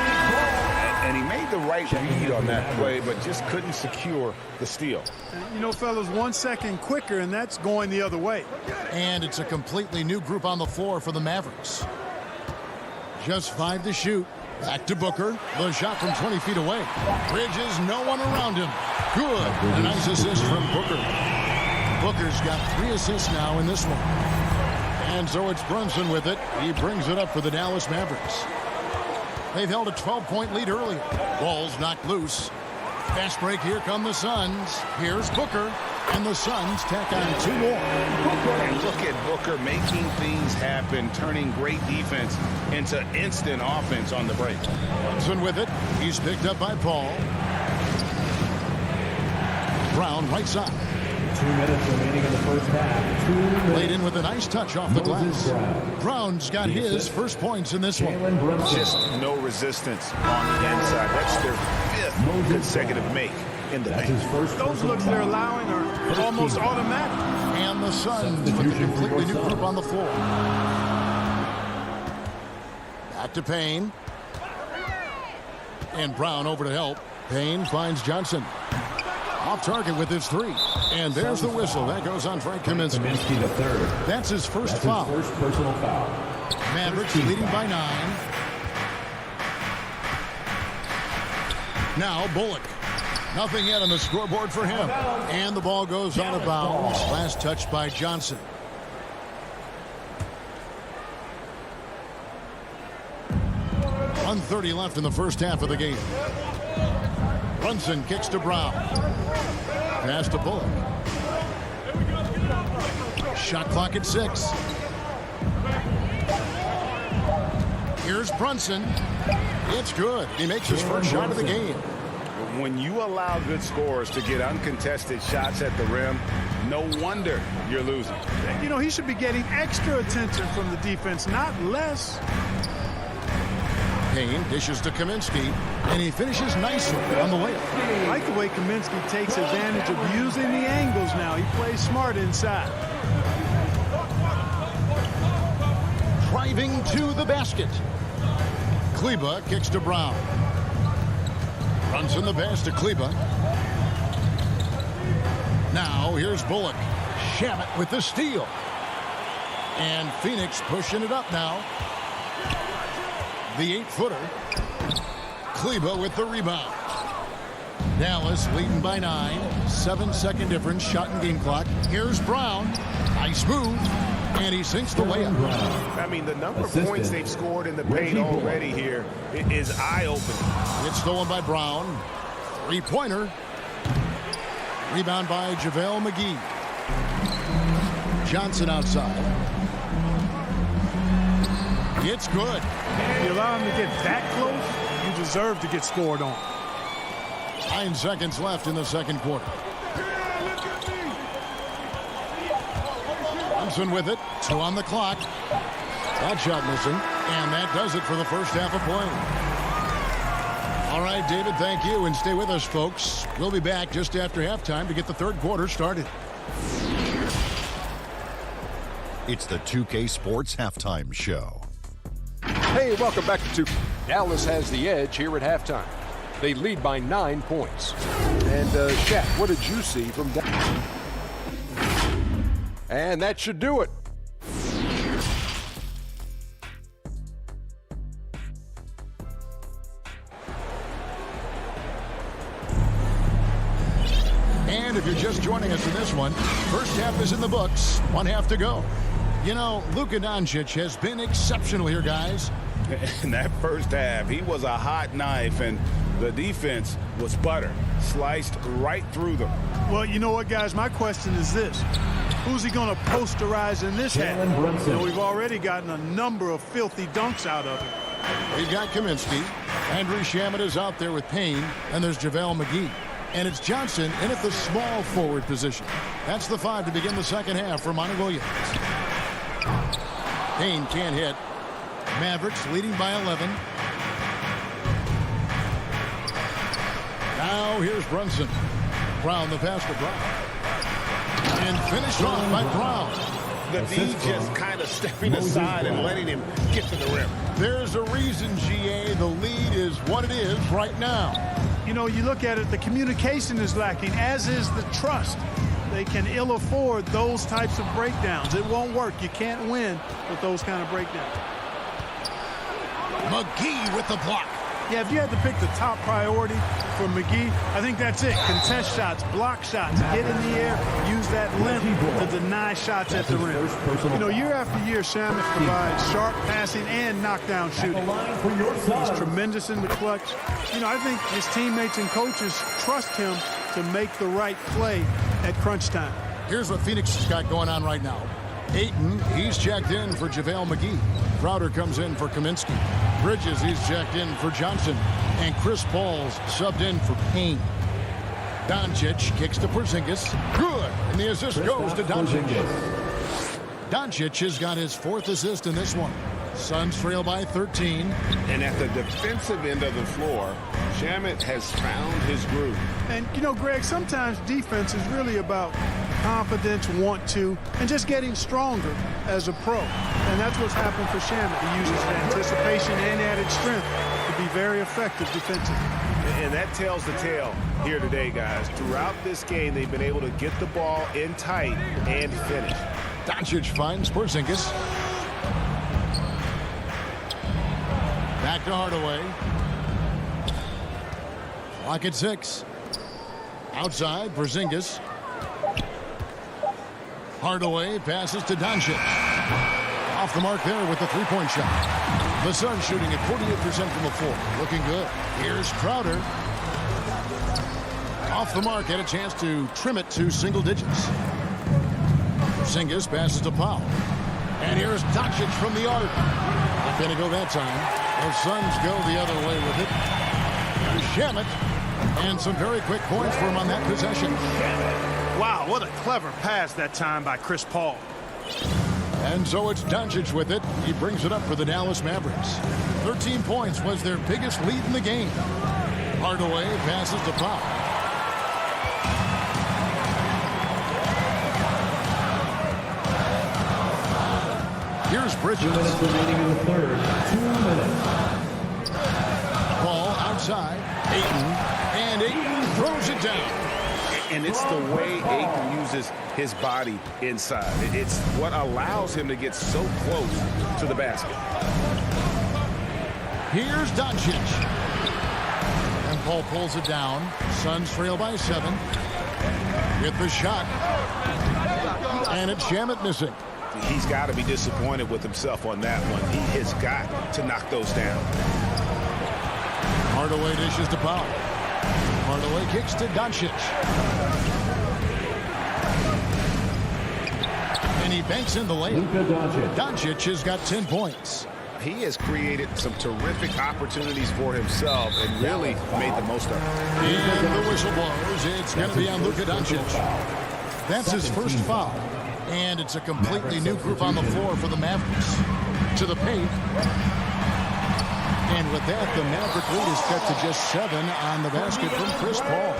And he made the right read on that play, but just couldn't secure the steal. You know, fellas, 1 second quicker, and that's going the other way. And it's a completely new group on the floor for the Mavericks. Just 5 to shoot. Back to Booker. The shot from 20 feet away. Bridges, no one around him. Good. A nice assist from Booker. Booker's got 3 assists now in this one. And so it's Brunson with it. He brings it up for the Dallas Mavericks. They've held a 12-point lead earlier. Ball's knocked loose. Fast break, here come the Suns. Here's Booker. And the Suns tack on 2 more. And look at Booker making things happen, turning great defense into instant offense on the break. Brunson with it. He's picked up by Paul. Brown right side. 2 minutes remaining in the first half. Laid in with a nice touch off the glass. Brown's got his first points in this one. Just no resistance on the inside. That's their 5th consecutive make in the paint. Those looks they're allowing are almost automatic. And the Suns with a completely new group on the floor. Back to Payne. And Brown over to help. Payne finds Johnson. Off target with his 3. And there's the whistle. That goes on Frank Kaminsky. Kaminsky the third. That's his first foul. His first personal foul. Mavericks leading by 9. Now Bullock. Nothing yet on the scoreboard for him. And the ball goes out of bounds. Last touch by Johnson. .130 left in the first half of the game. Brunson kicks to Brown. Pass to Bullock. Shot clock at 6. Here's Brunson. It's good. He makes his first shot of the game. when you allow good scorers to get uncontested shots at the rim, no wonder you're losing. You know, he should be getting extra attention from the defense, not less. Payne dishes to Kaminsky, and he finishes nicely on the layup. I like the way Kaminsky takes advantage of using the angles now. He plays smart inside. Driving to the basket. Kleba kicks to Brown. Runs in the pass to Kleba. Now here's Bullock. Shamet with the steal. And Phoenix pushing it up now. The 8-footer. Kleba with the rebound. Dallas leading by 9. 7-second difference. Shot and game clock. Here's Brown. Nice move. And he sinks the layup. I mean, the number of points they've scored in the paint already here is eye-opening. It's stolen by Brown. 3-pointer. Rebound by JaVale McGee. Johnson outside. It's good. If you allow him to get that close, you deserve to get scored on. 9 seconds left in the second quarter. Thompson with it. 2 on the clock. That shot missing. And that does it for the first half of play. All right, David, thank you. And stay with us, folks. We'll be back just after halftime to get the third quarter started. It's the 2K Sports Halftime Show. Hey, welcome back to 2K. Dallas has the edge here at halftime. They lead by 9 points. And, Shaq, what did you see from Dallas? And that should do it. And if you're just joining us in this one, first half is in the books. 1 half to go. You know, Luka Doncic has been exceptional here, guys. In that first half, he was a hot knife, and the defense was butter. Sliced right through them. Well, you know what, guys? My question is this. Who's he going to posterize in this half? You know, we've already gotten a number of filthy dunks out of him. We've got Kaminsky. Andrew Shamet is out there with Payne, and there's JaVale McGee. And it's Johnson in at the small forward position. That's the 5 to begin the second half for Monty Williams. Payne can't hit. Mavericks leading by 11. Now here's Brunson. Brown, the pass to Brown. And finished off by Brown. The D just kind of stepping aside and letting him get to the rim. There's a reason, GA, the lead is what it is right now. You know, you look at it, the communication is lacking, as is the trust. They can ill afford those types of breakdowns. It won't work. You can't win with those kind of breakdowns. McGee with the block. Yeah, if you had to pick the top priority for McGee, I think that's it. Contest shots, block shots, get in the air, use that length to deny shots at the rim. You know, year after year, Shamet provides sharp passing and knockdown shooting. He's tremendous in the clutch. You know, I think his teammates and coaches trust him to make the right play at crunch time. Here's what Phoenix has got going on right now. Ayton, he's checked in for JaVale McGee. Crowder comes in for Kaminsky. Bridges, he's checked in for Johnson. And Chris Paul's subbed in for Payne. Doncic kicks to Porzingis. Good. And the assist goes to Doncic. Doncic has got his 4th assist in this one. Suns trail by 13. And at the defensive end of the floor, Shamet has found his groove. And, you know, Greg, sometimes defense is really about confidence, want to, and just getting stronger as a pro. And that's what's happened for Shamet. He uses anticipation and added strength to be very effective defensively. And that tells the tale here today, guys. Throughout this game, they've been able to get the ball in tight and finish. Doncic finds Porzingis. Back to Hardaway. Clock at 6. Outside, Porzingis. Hardaway passes to Doncic. Off the mark there with the 3-point shot. The Suns shooting at 48% from the floor. Looking good. Here's Crowder. Off the mark, had a chance to trim it to single digits. Porzingis passes to Powell. And here's Doncic from the arc. Not going to go that time. The Suns go the other way with it. Shamet And some very quick points for him on that possession. Wow, what a clever pass that time by Chris Paul. And so it's Doncic with it. He brings it up for the Dallas Mavericks. 13 points was their biggest lead in the game. Hardaway passes to Pop. Here's Bridges. 2 minutes remaining in the third. 2 minutes. Ball outside. Ayton. And Ayton throws it down. And it's the way Ayton uses his body inside. It's what allows him to get so close to the basket. Here's Doncic. And Paul pulls it down. Suns trail by 7. Get the shot. And it's Shamet missing. He's got to be disappointed with himself on that one. He has got to knock those down. Hardaway dishes to Powell. Hardaway kicks to Doncic. And he banks in the layup. Doncic has got 10 points. He has created some terrific opportunities for himself and really made the most of it. And the whistle blows. It's going to be on Luka Doncic. That's his first foul. And it's a completely new group on the floor for the Mavericks. To the paint. And with that, the Maverick lead is cut to just 7 on the basket from Chris Paul.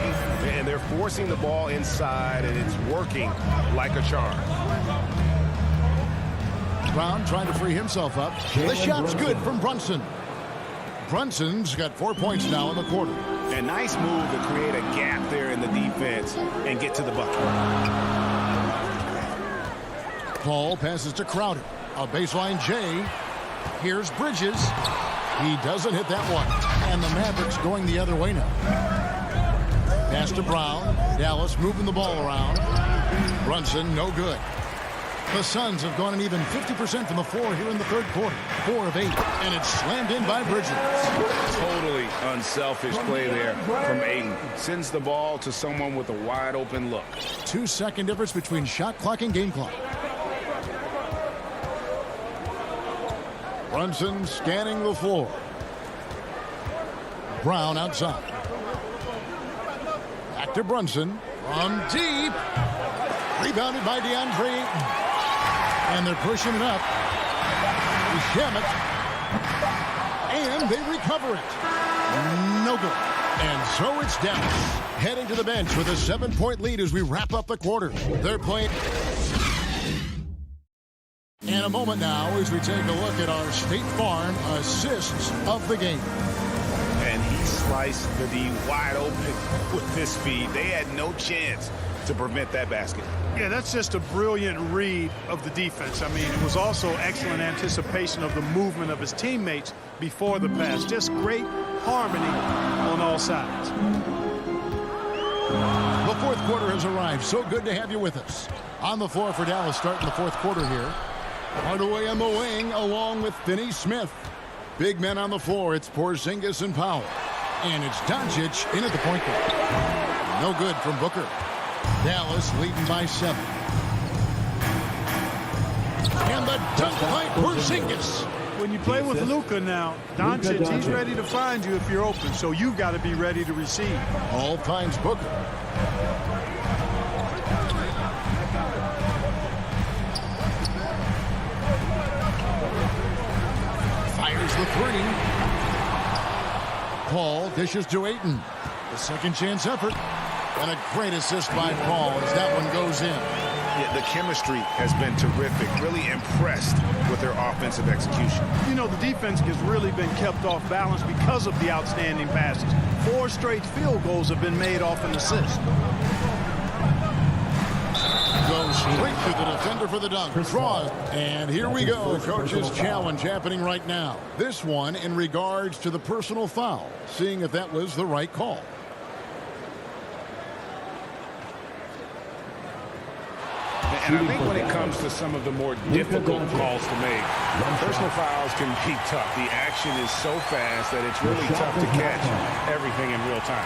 And they're forcing the ball inside, and it's working like a charm. Brown trying to free himself up. The shot's good from Brunson. Brunson's got 4 points now in the quarter. A nice move to create a gap there in the defense and get to the bucket. Paul passes to Crowder. A baseline J. Here's Bridges. He doesn't hit that one. And the Mavericks going the other way now. Pass to Brown. Dallas moving the ball around. Brunson, no good. The Suns have gone an even 50% from the floor here in the third quarter. 4 of 8. And it's slammed in by Bridges. Totally unselfish play there from Ayton. Sends the ball to someone with a wide open look. 2-second difference between shot clock and game clock. Brunson scanning the floor. Brown outside. Back to Brunson. From deep. Rebounded by DeAndre Ayton. And they're pushing it up. Shamet. And they recover it. No good. And so it's Dallas heading to the bench with a 7-point lead as we wrap up the quarter. They're playing. In a moment now as we take a look at our State Farm assists of the game. And he sliced the D wide open with this speed. They had no chance to prevent that basket. Yeah, that's just a brilliant read of the defense. I mean, it was also excellent anticipation of the movement of his teammates before the pass. Just great harmony on all sides. The fourth quarter has arrived. So good to have you with us. On the floor for Dallas starting the fourth quarter here. Hardaway on the wing along with Finney Smith. Big men on the floor. It's Porzingis and Powell. And it's Doncic in at the point guard. No good from Booker. Dallas leading by 7. And the dunk by Porzingis. When you play with Luka now, Doncic, he's ready to find you if you're open. So you've got to be ready to receive. All finds Booker. Fires the 3. Paul dishes to Ayton. The second chance effort. And a great assist by Paul as that one goes in. Yeah, the chemistry has been terrific. Really impressed with their offensive execution. You know, the defense has really been kept off balance because of the outstanding passes. 4 straight field goals have been made off an assist. Goes straight to the defender for the dunk. Draws. And here we go. Coach's challenge happening right now. This one in regards to the personal foul. Seeing if that was the right call. And I think when it comes to some of the more difficult calls to make, personal fouls can be tough. The action is so fast that it's really tough to catch everything in real time.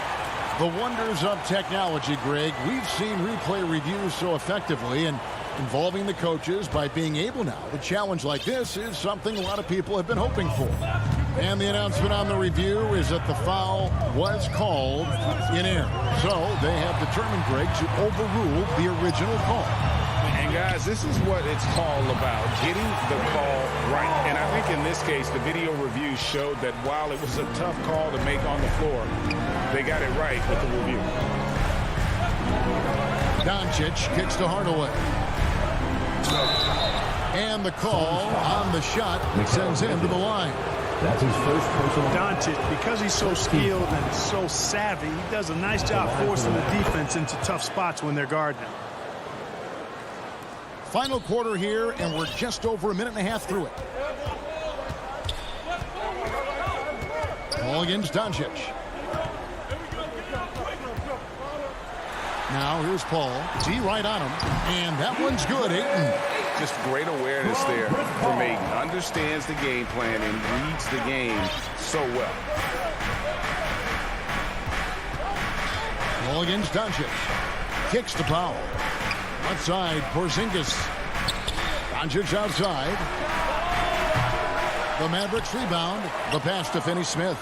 The wonders of technology, Greg. We've seen replay reviews so effectively, and involving the coaches by being able now to challenge like this is something a lot of people have been hoping for. And the announcement on the review is that the foul was called in air. So they have determined, Greg, to overrule the original call. And guys, this is what it's all about, getting the call right. And I think in this case, the video review showed that while it was a tough call to make on the floor, they got it right with the review. Doncic kicks to Hardaway. And the call on the shot sends him to the line. That's his first personal. Doncic, because he's so skilled and so savvy, he does a nice job forcing the defense into tough spots when they're guarding him. Final quarter here, and we're just over a minute and a half through it. Ball against Doncic. Now here's Paul. D right on him, and that one's good. Ayton. Just great awareness there from Ayton. Understands the game plan and reads the game so well. Ball against Doncic. Kicks to Powell. Outside, Porzingis. Doncic outside. The Mavericks rebound. The pass to Finney-Smith.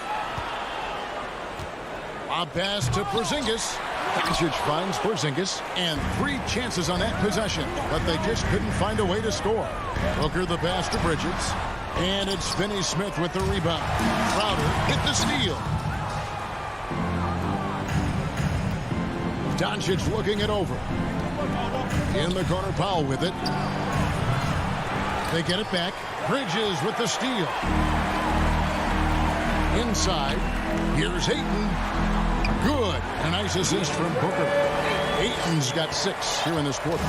A pass to Porzingis. Doncic finds Porzingis, and 3 chances on that possession, but they just couldn't find a way to score. Booker the pass to Bridges, and it's Finney-Smith with the rebound. Crowder hit the steal. Doncic looking it over. In the corner, Powell with it. They get it back. Bridges with the steal. Inside, here's Ayton. Good. A nice assist from Booker. Ayton's got 6 here in this quarter.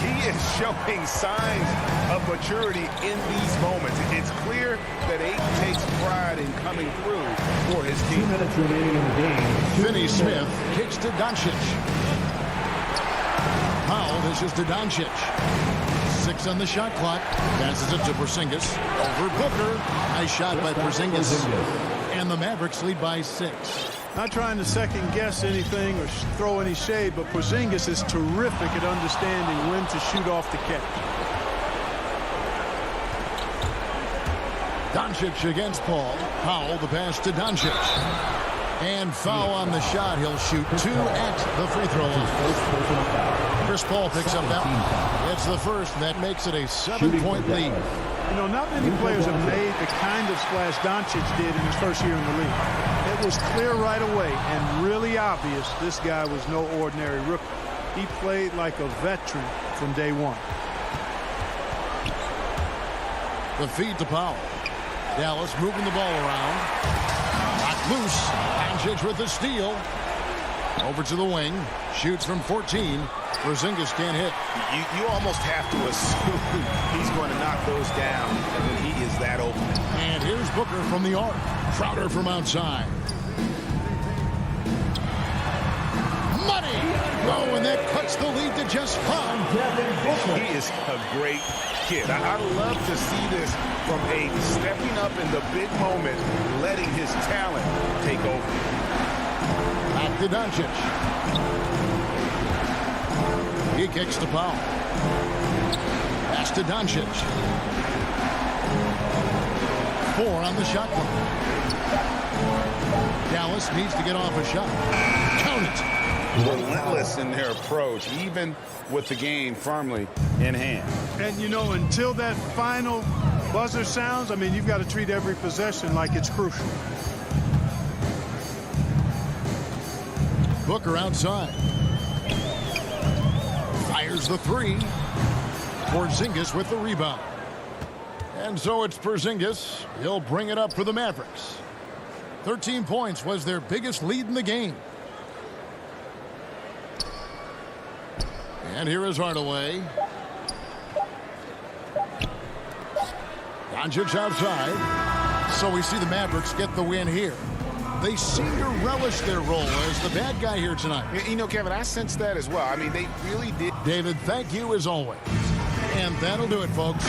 He is showing signs of maturity in these moments. It's clear that Ayton takes pride in coming through for his team. 2 minutes remaining in the game. Finney-Smith kicks to Doncic. Powell dishes to Doncic. 6 on the shot clock. Passes it to Porzingis. Over Booker. Nice shot by Porzingis. And the Mavericks lead by 6. Not trying to second-guess anything or throw any shade, but Porzingis is terrific at understanding when to shoot off the catch. Doncic against Paul. Powell, the pass to Doncic. And foul on the shot. He'll shoot 2 at the free throw line. Chris Paul picks up that one. It's the first. That makes it a 7-point lead. You know, not many players have made the kind of splash Doncic did in his first year in the league. It was clear right away and really obvious this guy was no ordinary rookie. He played like a veteran from day one. The feed to Powell. Dallas moving the ball around. Knocked loose. Doncic with the steal. Over to the wing. Shoots from 14. Porzingis can't hit. You almost have to assume he's going to knock those down when he is that open. And here's Booker from the arc. Crowder from outside. Money! Oh, and that cuts the lead to just 5. He is a great kid. I love to see this from Ayton, stepping up in the big moment, letting his talent take over. Back to Doncic. He kicks to Powell. Pass to Doncic. 4 on the shot clock. Dallas needs to get off a shot. Count it. Relentless in their approach, even with the game firmly in hand. And, you know, until that final buzzer sounds, I mean, you've got to treat every possession like it's crucial. Booker outside. Fires the 3. Porzingis with the rebound. And so it's Porzingis. He'll bring it up for the Mavericks. 13 points was their biggest lead in the game. And here is Hardaway. Doncic outside. So we see the Mavericks get the win here. They seem to relish their role as the bad guy here tonight. You know, Kevin, I sense that as well. I mean, they really did. David, thank you as always. And that'll do it, folks.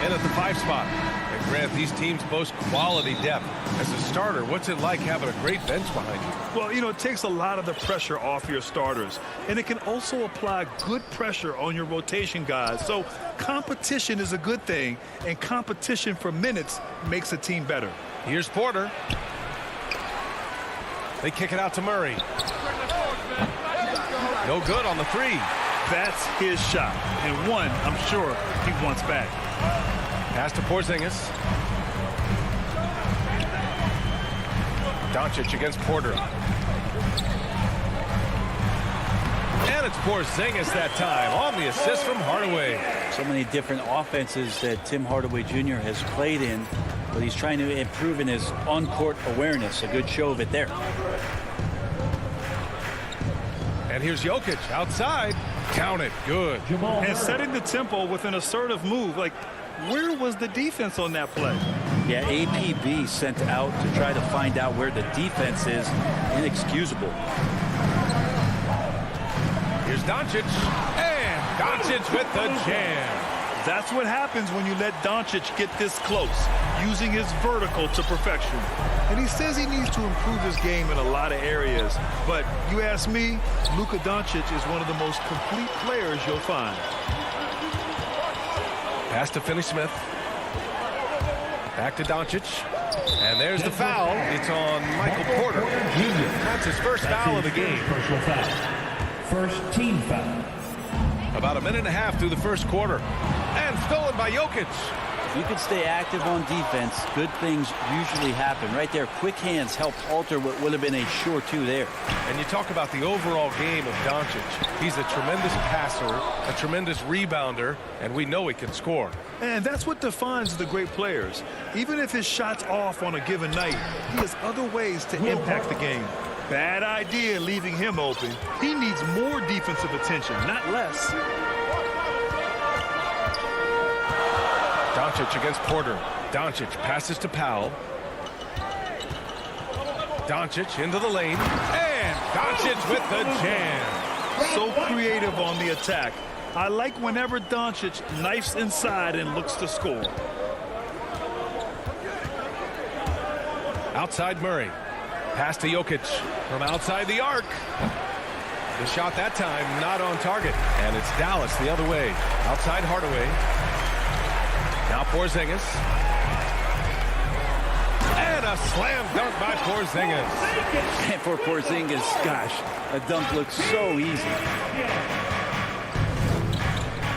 in at the 5 spot. And Grant, these teams boast quality depth. As a starter, what's it like having a great bench behind you? Well, you know, it takes a lot of the pressure off your starters. And it can also apply good pressure on your rotation guys. So competition is a good thing. And competition for minutes makes a team better. Here's Porter. They kick it out to Murray. No good on the 3. That's his shot. And one, I'm sure, he wants back. Pass to Porzingis. Doncic against Porter. And it's Porzingis that time on the assist from Hardaway. So many different offenses that Tim Hardaway Jr. has played in, but he's trying to improve in his on-court awareness. A good show of it there. And here's Jokic outside. Count it. Good. And setting the tempo with an assertive move. Like, where was the defense on that play? Yeah, APB sent out to try to find out where the defense is. Inexcusable. Here's Doncic. And Doncic with the jam. That's what happens when you let Doncic get this close, using his vertical to perfection. And he says he needs to improve his game in a lot of areas. But you ask me, Luka Doncic is one of the most complete players you'll find. Pass to Finney-Smith. Back to Doncic. And there's the foul. It's on Michael Porter. That's his first foul of the game. Personal foul. First team foul. About a minute and a half through the first quarter. And stolen by Jokic. If you can stay active on defense, good things usually happen. Right there, quick hands helped alter what would have been a sure two there. And you talk about the overall game of Doncic. He's a tremendous passer, a tremendous rebounder, and we know he can score. And that's what defines the great players. Even if his shot's off on a given night, he has other ways to impact the game. Bad idea leaving him open. He needs more defensive attention, not less. Doncic against Porter. Doncic passes to Powell. Doncic into the lane. And Doncic with the jam. So creative on the attack. I like whenever Doncic knifes inside and looks to score. Outside Murray. Pass to Jokic from outside the arc. The shot that time not on target. And it's Dallas the other way. Outside Hardaway. Now Porzingis. And a slam dunk by Porzingis. And for Porzingis, gosh, a dunk looks so easy.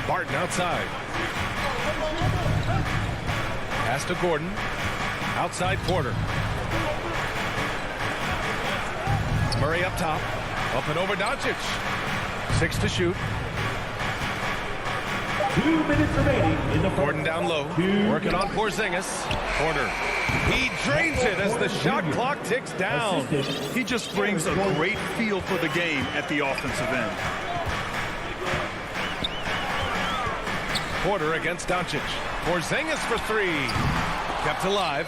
Barton outside. Pass to Gordon. Outside Porter. Murray up top. Up and over Doncic. 6 to shoot. 2 minutes remaining in the Gordon down low. Working on Porzingis. Porter. He drains it as the shot clock ticks down. He just brings a great feel for the game at the offensive end. Porter against Doncic. Porzingis for three. Kept alive.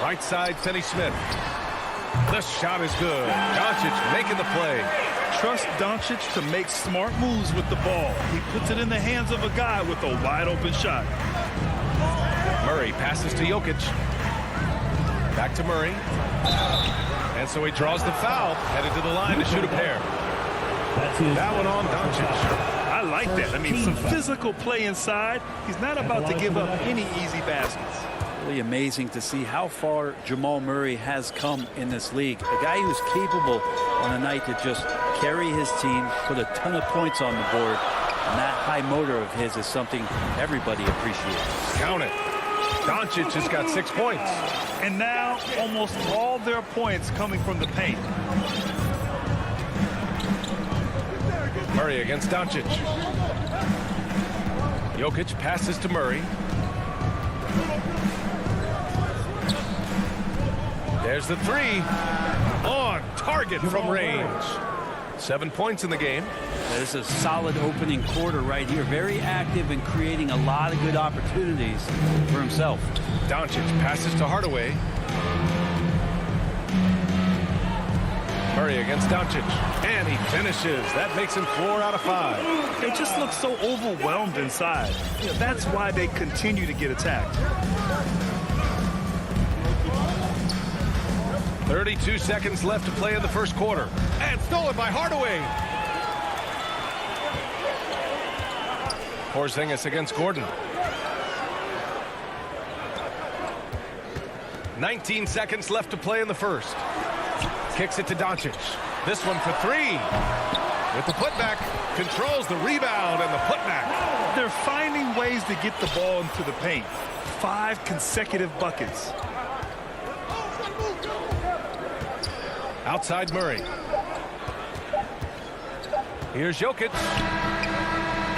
Right side, Finney-Smith. The shot is good. Doncic making the play. Trust Doncic to make smart moves with the ball. He puts it in the hands of a guy with a wide-open shot. Murray passes to Jokic. Back to Murray. And so he draws the foul. Headed to the line to shoot a pair. That one on Doncic. I like that. I mean, some physical play inside. He's not about to give up any easy baskets. Really amazing to see how far Jamal Murray has come in this league. A guy who's capable on a night to just carry his team, put a ton of points on the board, and that high motor of his is something everybody appreciates. Count it. Doncic has got 6 points. And now almost all their points coming from the paint. Murray against Doncic. Jokic passes to Murray. There's the three. On target from range. 7 points in the game. There's a solid opening quarter right here. Very active and creating a lot of good opportunities for himself. Doncic passes to Hardaway. Murray against Doncic. And he finishes. That makes him 4 out of 5. They just look so overwhelmed inside. You know, that's why they continue to get attacked. 32 seconds left to play in the first quarter. And stolen by Hardaway. Porzingis against Gordon. 19 seconds left to play in the first. Kicks it to Doncic. This one for three. With the putback. Controls the rebound and the putback. They're finding ways to get the ball into the paint. 5 consecutive buckets. Outside Murray. Here's Jokic.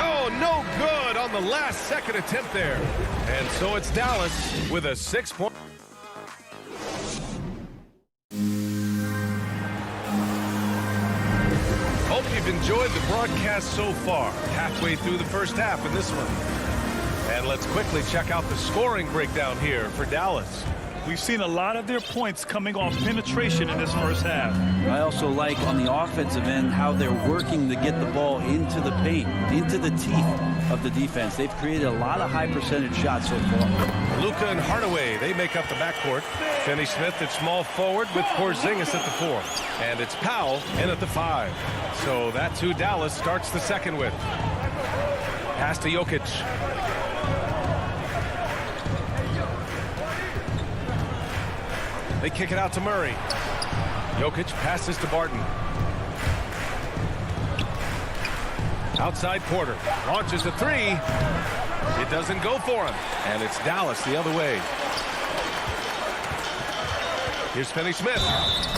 Oh, no good on the last second attempt there. And so it's Dallas with a 6-point. Hope you we've enjoyed the broadcast so far. Halfway through the first half in this one. And let's quickly check out the scoring breakdown here for Dallas. We've seen a lot of their points coming off penetration in this first half. I also like on the offensive end how they're working to get the ball into the paint, into the teeth of the defense. They've created a lot of high percentage shots so far. Luka and Hardaway, they make up the backcourt. Finney Smith at small forward with Porzingis at the 4. And it's Powell in at the 5. So that's who Dallas starts the second with. Pass to Jokic. They kick it out to Murray. Jokic passes to Barton. Outside Porter. Launches a 3. It doesn't go for him. And it's Dallas the other way. Here's Finney Smith.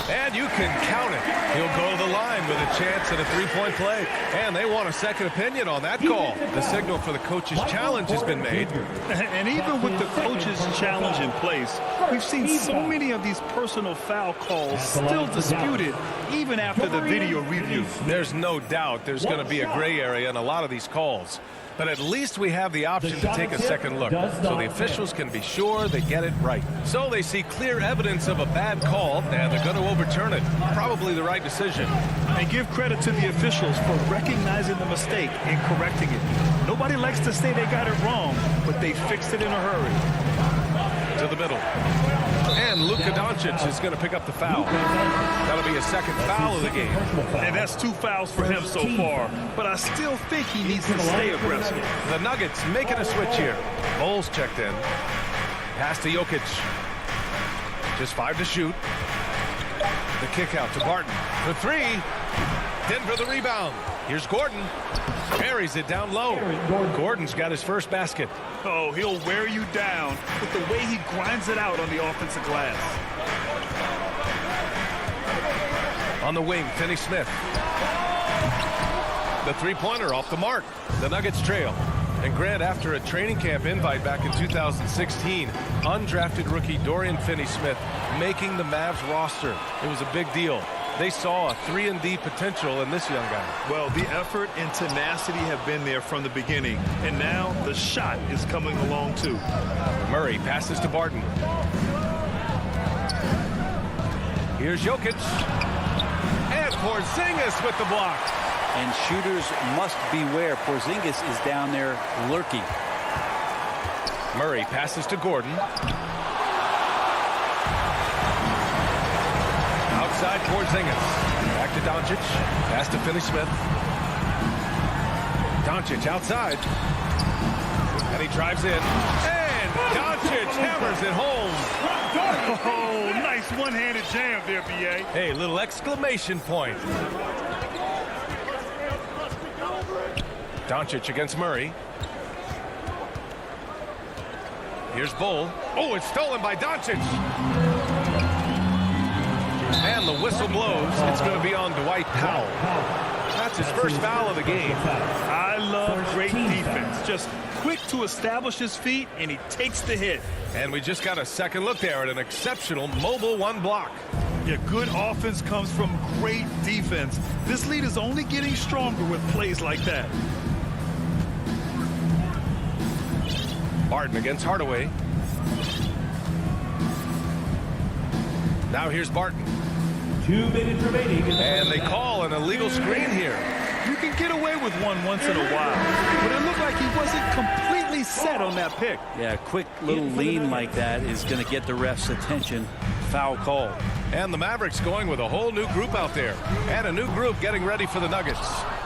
And you can count it. He'll go to the line with a chance at a 3-point play. And they want a second opinion on that call. The signal for the coach's challenge has been made. And even with the coach's challenge in place, we've seen so many of these personal foul calls still disputed even after the video review. There's no doubt there's going to be a gray area in a lot of these calls. But at least we have the option to take a second look, so the officials can be sure they get it right. So they see clear evidence of a bad call, and they're going to overturn it. Probably the right decision. And give credit to the officials for recognizing the mistake and correcting it. Nobody likes to say they got it wrong, but they fixed it in a hurry. To the middle. And Luka Doncic is going to pick up the foul. That'll be a second foul of the game. And that's 2 fouls for him so far. But I still think he needs to stay aggressive. The Nuggets making a switch here. Bulls checked in. Pass to Jokic. Just 5 to shoot. The kick out to Barton. The 3. Denver the rebound. Here's Gordon. Buries it down low. Gordon's got his first basket. Oh, he'll wear you down with the way he grinds it out on the offensive glass. On the wing, Finney Smith. The three-pointer off the mark. The Nuggets trail. And Grant, after a training camp invite back in 2016, undrafted rookie Dorian Finney-Smith making the Mavs roster. It was a big deal. They saw a 3-and-D potential in this young guy. Well, the effort and tenacity have been there from the beginning. And now the shot is coming along, too. Murray passes to Barton. Here's Jokic. And Porzingis with the block. And shooters must beware. Porzingis is down there lurking. Murray passes to Gordon. Outside Porzingis. Back to Doncic. Pass to Finney Smith. Doncic outside. And he drives in. And Doncic hammers it home. Oh, nice one-handed jam there, B.A. Hey, little exclamation point. Doncic against Murray. Here's Bull. Oh, it's stolen by Doncic. And the whistle blows. It's going to be on Dwight Powell. That's his first foul of the game. I love great defense. Just quick to establish his feet, and he takes the hit. And we just got a second look there at an exceptional mobile 1 block. Yeah, good offense comes from great defense. This lead is only getting stronger with plays like that. Barton against Hardaway. Now here's Barton. 2 minutes remaining. And they call an illegal screen here. You can get away with one once in a while, but it looked like he wasn't completely set on that pick. Yeah, a quick little lean like that is going to get the ref's attention. Foul call. And the Mavericks going with a whole new group out there. And a new group getting ready for the Nuggets.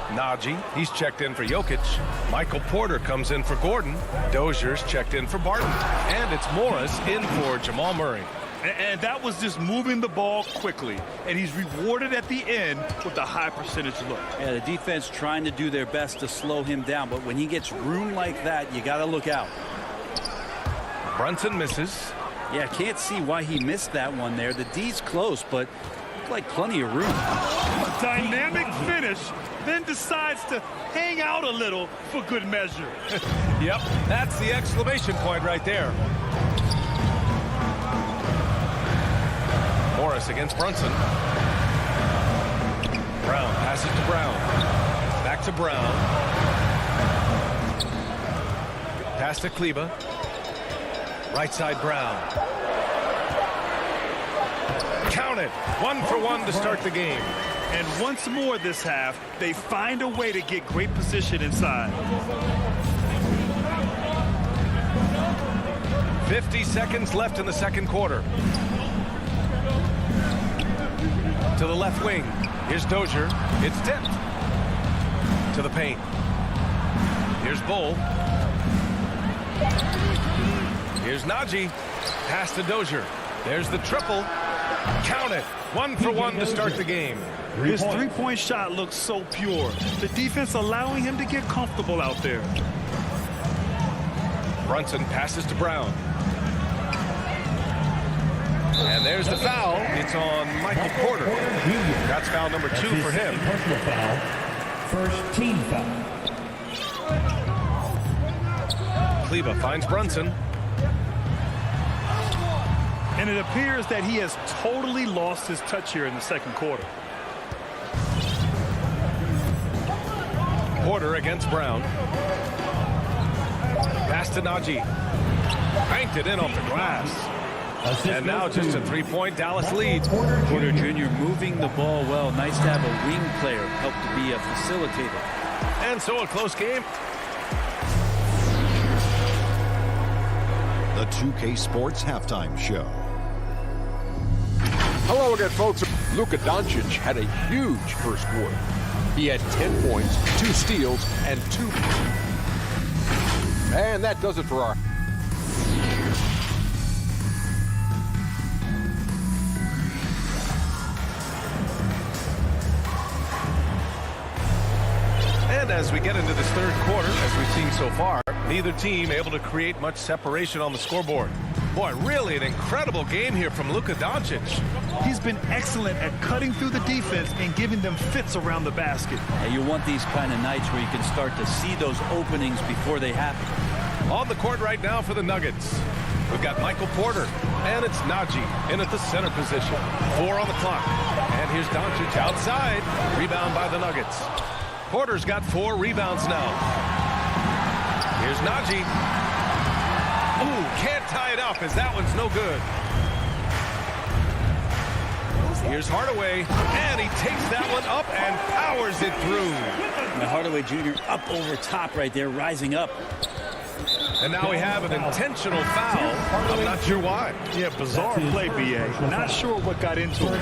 Najee, he's checked in for Jokic. Michael Porter comes in for Gordon. Dozier's checked in for Barton. And it's Morris in for Jamal Murray. And that was just moving the ball quickly. And he's rewarded at the end with a high percentage look. Yeah, the defense trying to do their best to slow him down. But when he gets room like that, you got to look out. Brunson misses. Yeah, can't see why he missed that one there. The D's close, but looked like plenty of room. A dynamic finish, then decides to hang out a little for good measure. Yep, that's the exclamation point right there. Morris against Brunson. Brown passes to Brown. Back to Brown. Pass to Kleba. Right side Brown. Count it. 1 for 1 to start the game. And once more this half, they find a way to get great position inside. 50 seconds left in the second quarter. To the left wing. Here's Dozier. It's tipped. To the paint. Here's Bull. Here's Najee. Pass to Dozier. There's the triple. Count it. 1 for 1 to start the game. His three-point shot looks so pure. The defense allowing him to get comfortable out there. Brunson passes to Brown. And there's the foul. It's on Michael Porter. That's foul number 2 for him. Personal foul. First team foul. Kleba finds Brunson. And it appears that he has totally lost his touch here in the second quarter. Porter against Brown. Pass to Najee. Banked it in off the glass. And now just a 3-point Dallas lead. Porter Jr. moving the ball well. Nice to have a wing player help to be a facilitator. And so a close game. The 2K Sports Halftime Show. Hello again, folks. Luka Doncic had a huge first quarter. He had 10 points, 2 steals, and 2. And that does it for our... And as we get into this third quarter, as we've seen so far, neither team able to create much separation on the scoreboard. Boy, really an incredible game here from Luka Doncic. He's been excellent at cutting through the defense and giving them fits around the basket. And you want these kind of nights where you can start to see those openings before they happen. On the court right now for the Nuggets, we've got Michael Porter, and it's Najee in at the center position. 4 on the clock. And here's Doncic outside. Rebound by the Nuggets. Porter's got 4 rebounds now. Here's Najee. Ooh, can't tie it up as that one's no good. Here's Hardaway, and he takes that one up and powers it through. And Hardaway Jr. up over top right there, rising up. And now we have an intentional foul. I'm not sure why. Yeah, bizarre play, B.A. Not sure what got into it.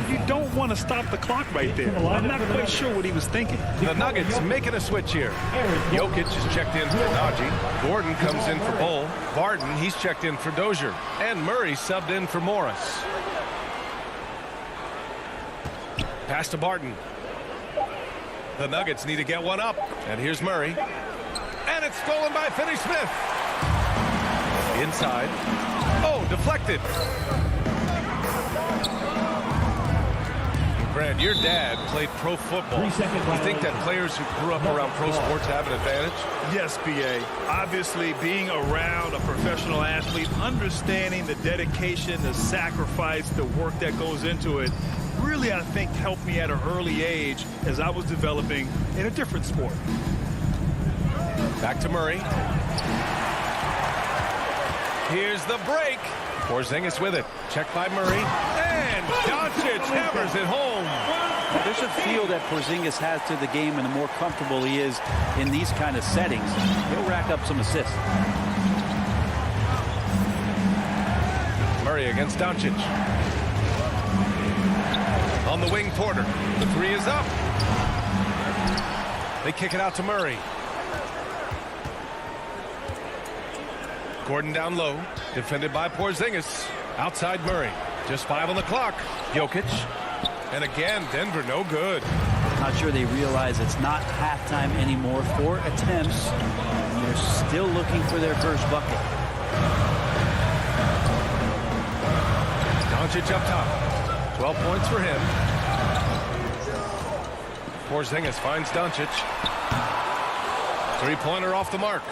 You don't want to stop the clock right there. I'm not quite sure what he was thinking. The Nuggets making a switch here. Jokic is checked in for Najee. Gordon comes in for Bull. Barton, he's checked in for Dozier. And Murray subbed in for Morris. Pass to Barton. The Nuggets need to get one up. And here's Murray. And it's stolen by Finney-Smith. Inside. Oh, deflected. Grant, your dad played pro football. You think that players who grew up around pro sports have an advantage? Yes, B.A. Obviously, being around a professional athlete, understanding the dedication, the sacrifice, the work that goes into it, really, I think, helped me at an early age as I was developing in a different sport. Back to Murray. Here's the break. Porzingis with it. Checked by Murray. And Doncic hammers it home. There's a feel that Porzingis has to the game, and the more comfortable he is in these kind of settings, he'll rack up some assists. Murray against Doncic. On the wing, Porter. The 3 is up. They kick it out to Murray. Gordon down low, defended by Porzingis. Outside Murray, just 5 on the clock. Jokic, and again, Denver no good. Not sure they realize it's not halftime anymore. 4 attempts, and they're still looking for their first bucket. Doncic up top, 12 points for him. Porzingis finds Doncic. 3-pointer off the mark.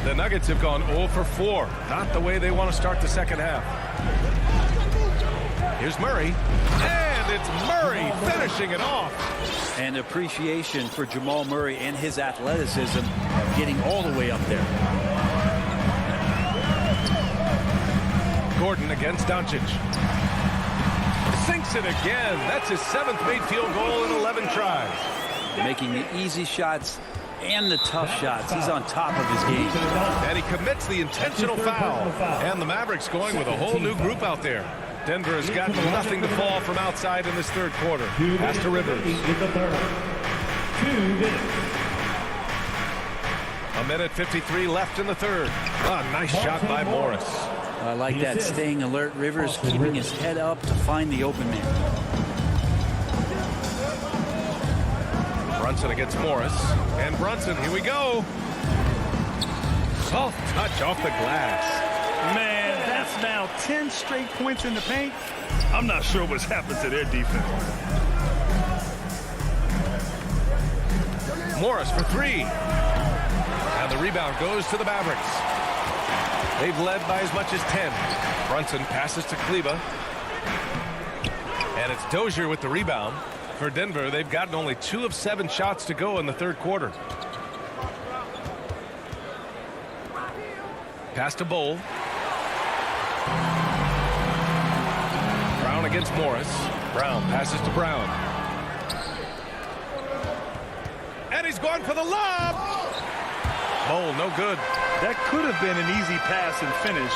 The Nuggets have gone 0 for 4. Not the way they want to start the second half. Here's Murray. And and it's Murray finishing it off. And appreciation for Jamal Murray and his athleticism getting all the way up there. Gordon against Doncic. Sinks it again. That's his 7th made field goal in 11 tries. Making the easy shots and the tough shots. He's on top of his game. And he commits the intentional foul. And the Mavericks going with a whole new group out there. Denver has gotten nothing to fall from outside in this third quarter. Pass to Rivers. A minute 53 left in the third. Nice shot by Morris. I like that, staying alert. Rivers keeping his head up to find the open man. Brunson against Morris. And Brunson, here we go. Soft touch off the glass. Man, that's now 10 straight points in the paint. I'm not sure what's happened to their defense. Morris for 3. And the rebound goes to the Mavericks. They've led by as much as 10. Brunson passes to Kleba. And it's Dozier with the rebound. For Denver, they've gotten only 2 of 7 shots to go in the third quarter. Pass to Bowl. Brown against Morris. Brown passes to Brown. And he's going for the lob. Bowl, no good. That could have been an easy pass and finish.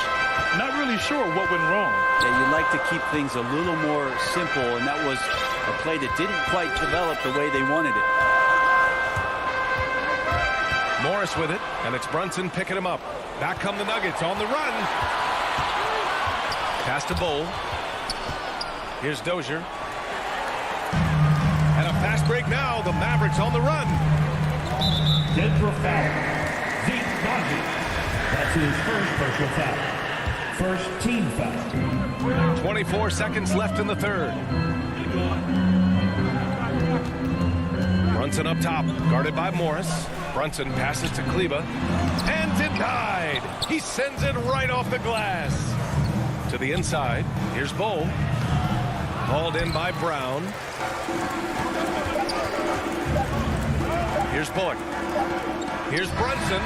Not really sure what went wrong. Yeah, you like to keep things a little more simple, and that was a play that didn't quite develop the way they wanted it. Morris with it, and it's Brunson picking him up. Back come the Nuggets on the run. Pass to Bowl. Here's Dozier. And a fast break now. The Mavericks on the run. Denver foul. That's his first personal foul. First team foul. 24 seconds left in the third. Brunson up top, guarded by Morris. Brunson passes to Kleba. And denied. He sends it right off the glass. To the inside. Here's Bowl. Hauled in by Brown. Here's Bullock. Here's Brunson.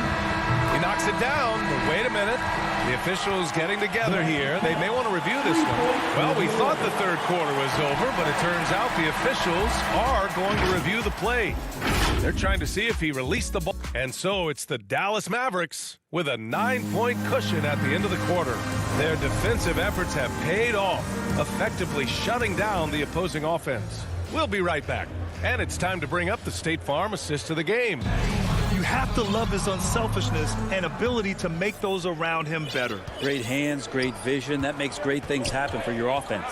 He knocks it down. But wait a minute. The officials getting together here. They may want to review this one. Well, we thought the third quarter was over, but it turns out the officials are going to review the play. They're trying to see if he released the ball. And so it's the Dallas Mavericks with a 9-point cushion at the end of the quarter. Their defensive efforts have paid off, effectively shutting down the opposing offense. We'll be right back. And it's time to bring up the State Farm assist of the game. You have to love his unselfishness and ability to make those around him better. Great hands, great vision. That makes great things happen for your offense.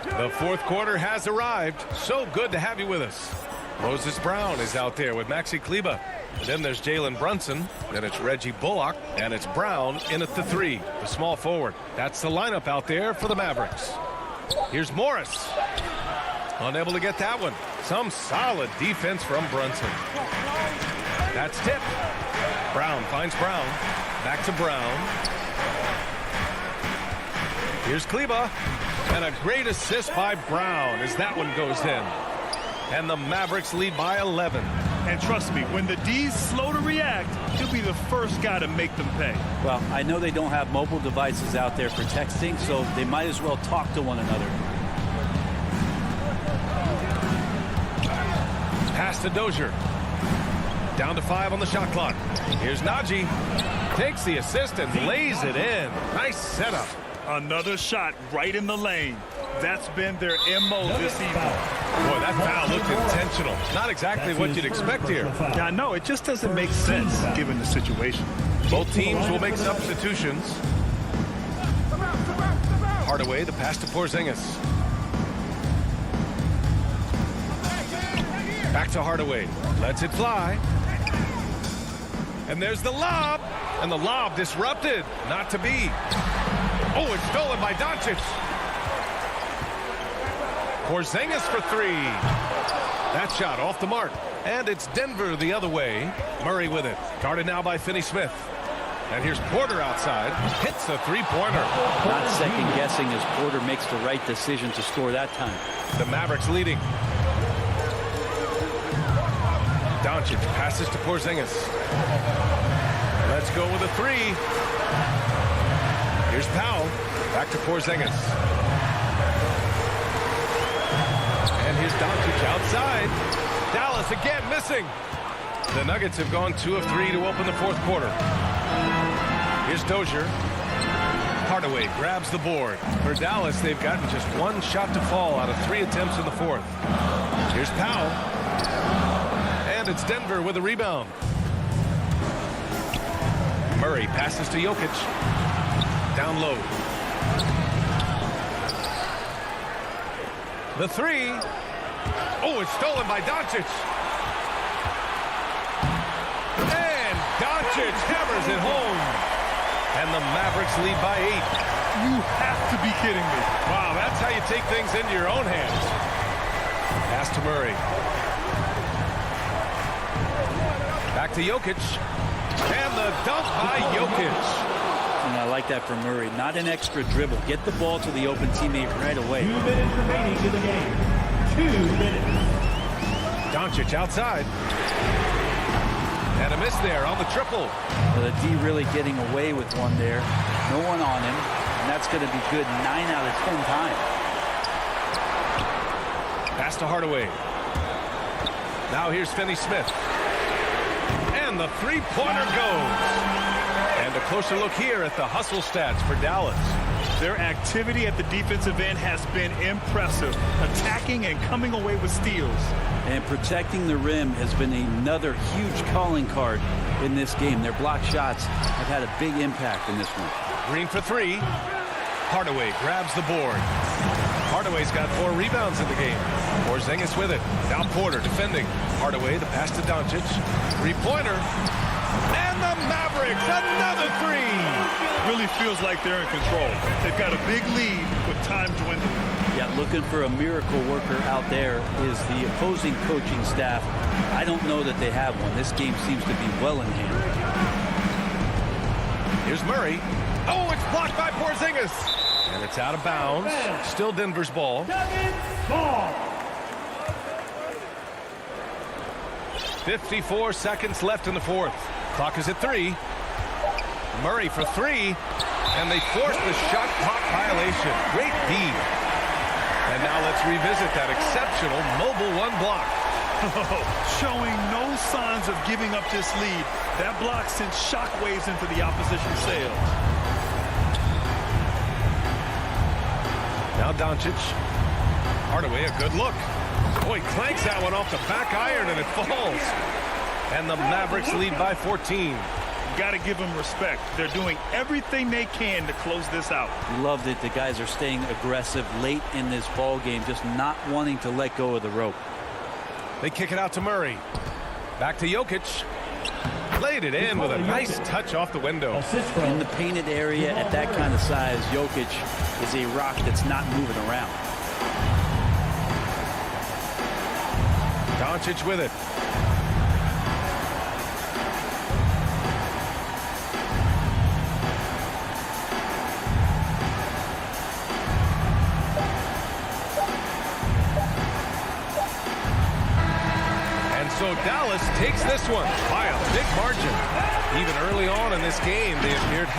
The fourth quarter has arrived. So good to have you with us. Moses Brown is out there with Maxi Kleba. And then there's Jalen Brunson. Then it's Reggie Bullock. And it's Brown in at the 3, the small forward. That's the lineup out there for the Mavericks. Here's Morris. Unable to get that one. Some solid defense from Brunson. That's tipped. Brown finds Brown. Back to Brown. Here's Kleba. And a great assist by Brown as that one goes in. And the Mavericks lead by 11. And trust me, when the D's slow to react, he'll be the first guy to make them pay. Well, I know they don't have mobile devices out there for texting, so they might as well talk to one another. Pass to Dozier. Down to 5 on the shot clock. Here's Najee. Takes the assist and lays it in. Nice setup. Another shot right in the lane. That's been their MO this evening. Boy, that foul looked intentional. Not exactly what you'd expect here. Yeah, I know. It just doesn't make sense given the situation. Both teams will make substitutions. Hardaway, the pass to Porzingis. Back to Hardaway. Lets it fly. And there's the lob. And the lob disrupted. Not to be. Oh, it's stolen by Doncic. Porzingis for 3. That shot off the mark. And it's Denver the other way. Murray with it. Guarded now by Finney-Smith. And here's Porter outside. Hits a three-pointer. Not second-guessing as Porter makes the right decision to score that time. The Mavericks leading. Doncic passes to Porzingis. Let's go with a three. Here's Powell. Back to Porzingis. And here's Doncic outside. Dallas again missing. The Nuggets have gone 2 of 3 to open the fourth quarter. Here's Dozier. Hardaway grabs the board. For Dallas, they've gotten just 1 shot to fall out of 3 attempts in the fourth. Here's Powell. And it's Denver with a rebound. Murray passes to Jokic. Down low. The three. Oh, it's stolen by Doncic. And Doncic hammers it home. And the Mavericks lead by 8. You have to be kidding me. Wow, that's how you take things into your own hands. Pass to Murray. Back to Jokic. And the dunk by Jokic. And I like that from Murray. Not an extra dribble. Get the ball to the open teammate right away. 2 minutes remaining in the game. 2 minutes. Doncic outside. And a miss there on the triple. So the D really getting away with one there. No one on him. And that's going to be good 9 out of 10 times. Pass to Hardaway. Now here's Finney-Smith. And the three-pointer goes. And a closer look here at the hustle stats for Dallas. Their activity at the defensive end has been impressive, attacking and coming away with steals. And protecting the rim has been another huge calling card in this game. Their block shots have had a big impact in this one. Green for three. Hardaway grabs the board. Hardaway's got 4 rebounds in the game. Porzingis with it. Now Porter defending. Hardaway, the pass to Doncic. Three-pointer. And the Mavericks, another three. Really feels like they're in control. They've got a big lead with time dwindling. Yeah, looking for a miracle worker out there is the opposing coaching staff. I don't know that they have one. This game seems to be well in hand. Here's Murray. Oh, it's blocked by Porzingis. And it's out of bounds. Still Denver's ball. 54 seconds left in the fourth. Clock is at 3. Murray for 3. And they force the shot clock violation. Great D. And now let's revisit that exceptional mobile 1 block. Showing no signs of giving up this lead. That block sent shockwaves into the opposition sails. Now Doncic. Hardaway, a good look. Boy, clanks that one off the back iron and it falls. And the Mavericks lead by 14. Got to give them respect. They're doing everything they can to close this out. Loved it. The guys are staying aggressive late in this ball game, just not wanting to let go of the rope. They kick it out to Murray. Back to Jokic. Laid it in with a nice touch off the window. In the painted area at that kind of size, Jokic is a rock that's not moving around. Doncic with it. So Dallas takes this one by a big margin. Even early on in this game, they appeared...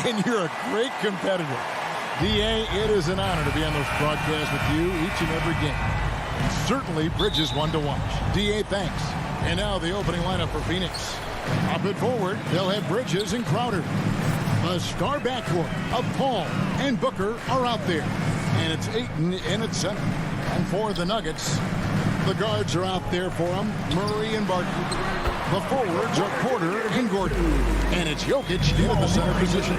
And you're a great competitor. D.A., it is an honor to be on this broadcast with you each and every game. And certainly Bridges one to watch. D.A., thanks. And now the opening lineup for Phoenix. Up and forward, they'll have Bridges and Crowder. The star backcourt of Paul and Booker are out there. And it's Ayton in at center. And for the Nuggets, the guards are out there for them, Murray and Barton. The forwards are Porter and Gordon. And it's Jokic in the center position.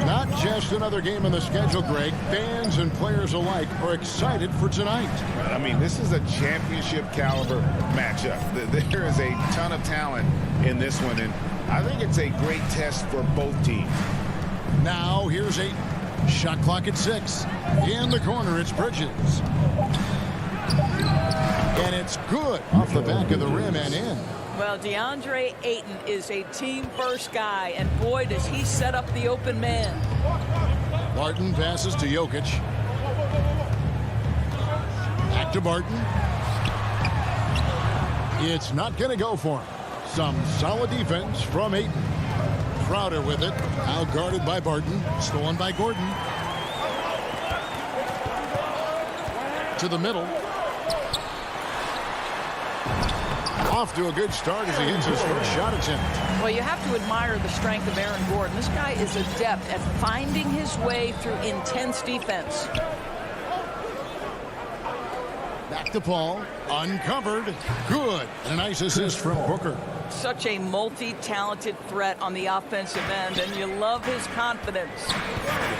Not just another game on the schedule, Greg. Fans and players alike are excited for tonight. I mean, this is a championship caliber matchup. There is a ton of talent in this one, and I think it's a great test for both teams. Now, here's Ayton. Shot clock at 6. In the corner, it's Bridges. And it's good off the back of the rim and in. Well, DeAndre Ayton is a team-first guy, and boy, does he set up the open man. Barton passes to Jokic. Back to Barton. It's not going to go for him. Some solid defense from Ayton. Crowder with it. Out guarded by Barton. Stolen by Gordon. To the middle. Off to a good start as he hits his first shot attempt. Well, you have to admire the strength of Aaron Gordon. This guy is adept at finding his way through intense defense. Back to Paul. Uncovered. Good. And a nice assist from Booker. Such a multi-talented threat on the offensive end, and you love his confidence.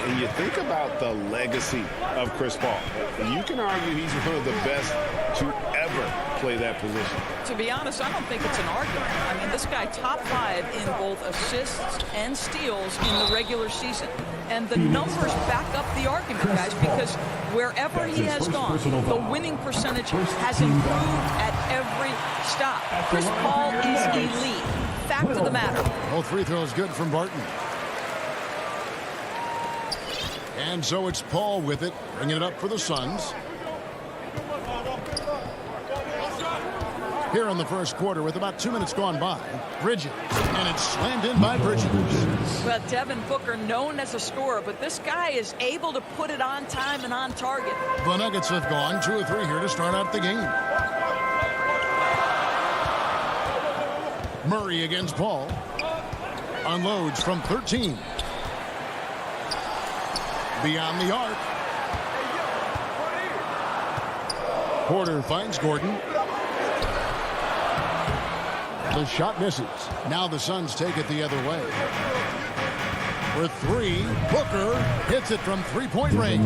And you think about the legacy of Chris Paul. You can argue he's one of the best to ever play that position. To be honest, I don't think it's an argument. I mean, this guy top 5 in both assists and steals in the regular season. And the numbers back up the argument, guys, because wherever he has gone, the winning percentage has improved at every stop. Chris Paul is elite. Fact of the matter. Both free throws good from Barton. And so it's Paul with it, bringing it up for the Suns. Here in the first quarter with about 2 minutes gone by. Bridges, and it's slammed in by Bridges. Well, Devin Booker, known as a scorer, but this guy is able to put it on time and on target. The Nuggets have gone 2 of 3 here to start out the game. Murray against Paul. Unloads from 13. Beyond the arc. Porter finds Gordon. The shot misses. Now the Suns take it the other way. For 3, Booker hits it from three-point range.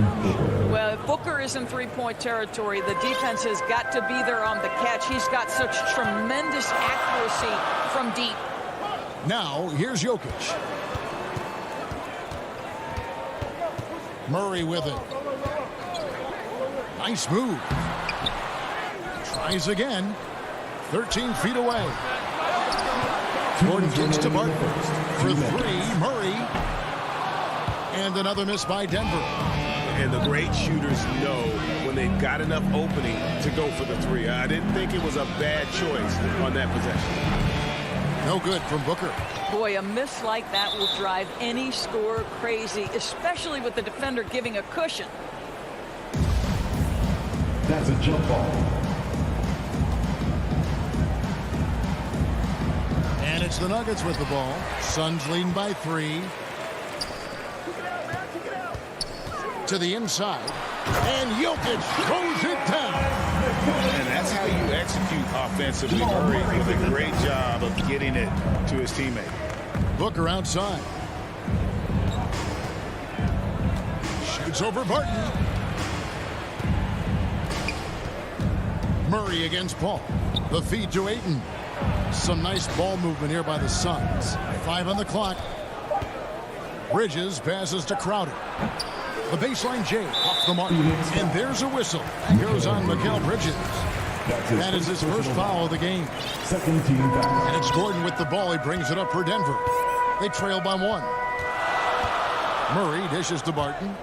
Well, if Booker is in three-point territory, the defense has got to be there on the catch. He's got such tremendous accuracy from deep. Now, here's Jokic. Murray with it. Nice move. Tries again. 13 feet away. Gordon kicks to Barton. For 3, Murray. And another miss by Denver. And the great shooters know when they've got enough opening to go for the 3. I didn't think it was a bad choice on that possession. No good from Booker. Boy, a miss like that will drive any scorer crazy, especially with the defender giving a cushion. That's a jump ball. And it's the Nuggets with the ball. Suns leading by 3. To the inside. And Jokic throws it down. And that's how you execute offensively. Murray with a great job of getting it to his teammate. Booker outside. Shoots over Barton. Murray against Paul. The feed to Ayton. Some nice ball movement here by the Suns. 5 on the clock. Bridges passes to Crowder. The baseline J off the mark. And there's a whistle. That goes on Mikal Bridges. That is his first foul of the game. Second team foul. And it's Gordon with the ball. He brings it up for Denver. They trail by 1. Murray dishes to Barton.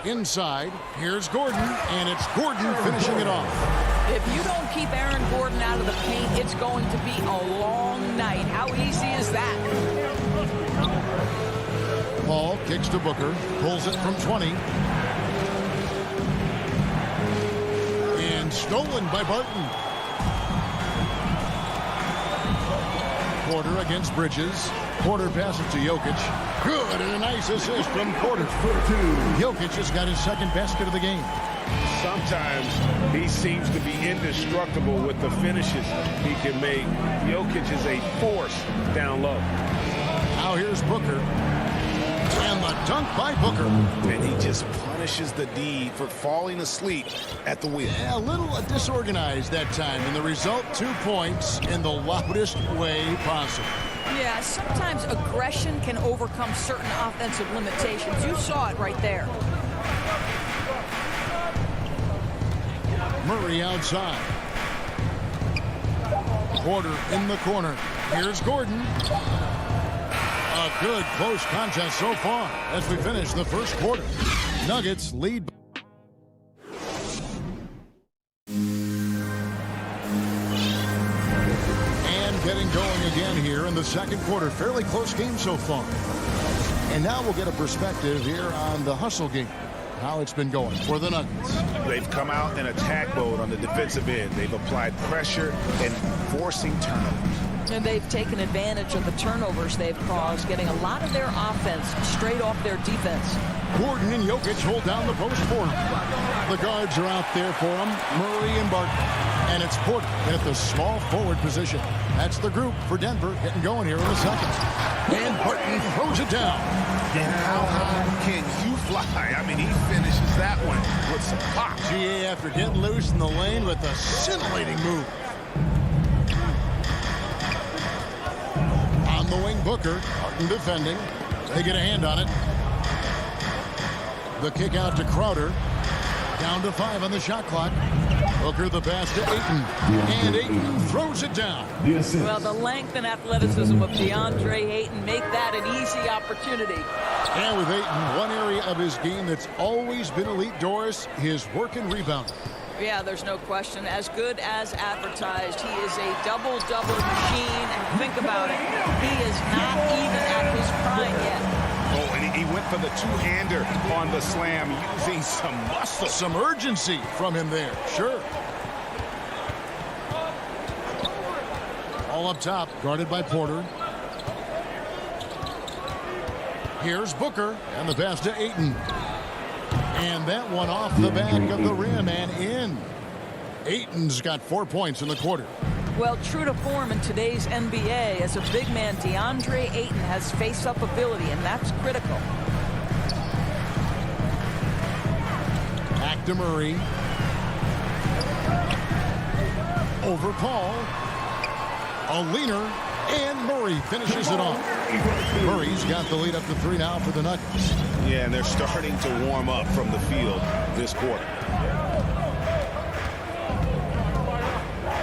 Inside, here's Gordon, and it's Gordon finishing it off. If you don't keep Aaron Gordon out of the paint, it's going to be a long night. How easy is that? Paul kicks to Booker, pulls it from 20. And stolen by Barton. Porter against Bridges. Porter passes to Jokic. Good, and a nice assist from Porter. Jokic has got his second basket of the game. Sometimes he seems to be indestructible with the finishes he can make. Jokic is a force down low. Now here's Booker. And the dunk by Booker. And he just punishes the D for falling asleep at the wheel. Yeah, a little disorganized that time. And the result, 2 points in the loudest way possible. Yeah, sometimes aggression can overcome certain offensive limitations. You saw it right there. Murray outside. Porter in the corner. Here's Gordon. A good close contest so far as we finish the first quarter. Nuggets lead. And getting going again here in the second quarter. Fairly close game so far. And now we'll get a perspective here on the hustle game. How it's been going for the Nuggets. They've come out in attack mode on the defensive end. They've applied pressure and forcing turnovers. And they've taken advantage of the turnovers they've caused, getting a lot of their offense straight off their defense. Gordon and Jokic hold down the post for him. The guards are out there for him, Murray and Barton. And it's Porter at the small forward position. That's the group for Denver getting going here in the second. And Barton throws it down. And how high can you fly? I mean, he finishes that one with some pop. GA after getting loose in the lane with a scintillating move. On the wing, Booker. Barton defending. They get a hand on it. The kick out to Crowder. Down to 5 on the shot clock. Booker the pass to Ayton. And Ayton throws it down. Well, the length and athleticism of DeAndre Ayton make that an easy opportunity. And with Ayton, one area of his game that's always been elite, Doris, his work and rebound. Yeah, there's no question. As good as advertised. He is a double-double machine. And think about it. He is not even at his prime yet. Oh, and he went for the two-hander on the slam, using some muscle. Some urgency from him there. Sure. All up top, guarded by Porter. Here's Booker, and the pass to Ayton. And that one off the back of the rim and in. Ayton's got 4 points in the quarter. Well, true to form in today's NBA, as a big man, DeAndre Ayton has face-up ability, and that's critical. Back to Murray. Over Paul. A leaner, and Murray finishes it off. Murray's got the lead up to 3 now for the Nuggets. Yeah, and they're starting to warm up from the field this quarter.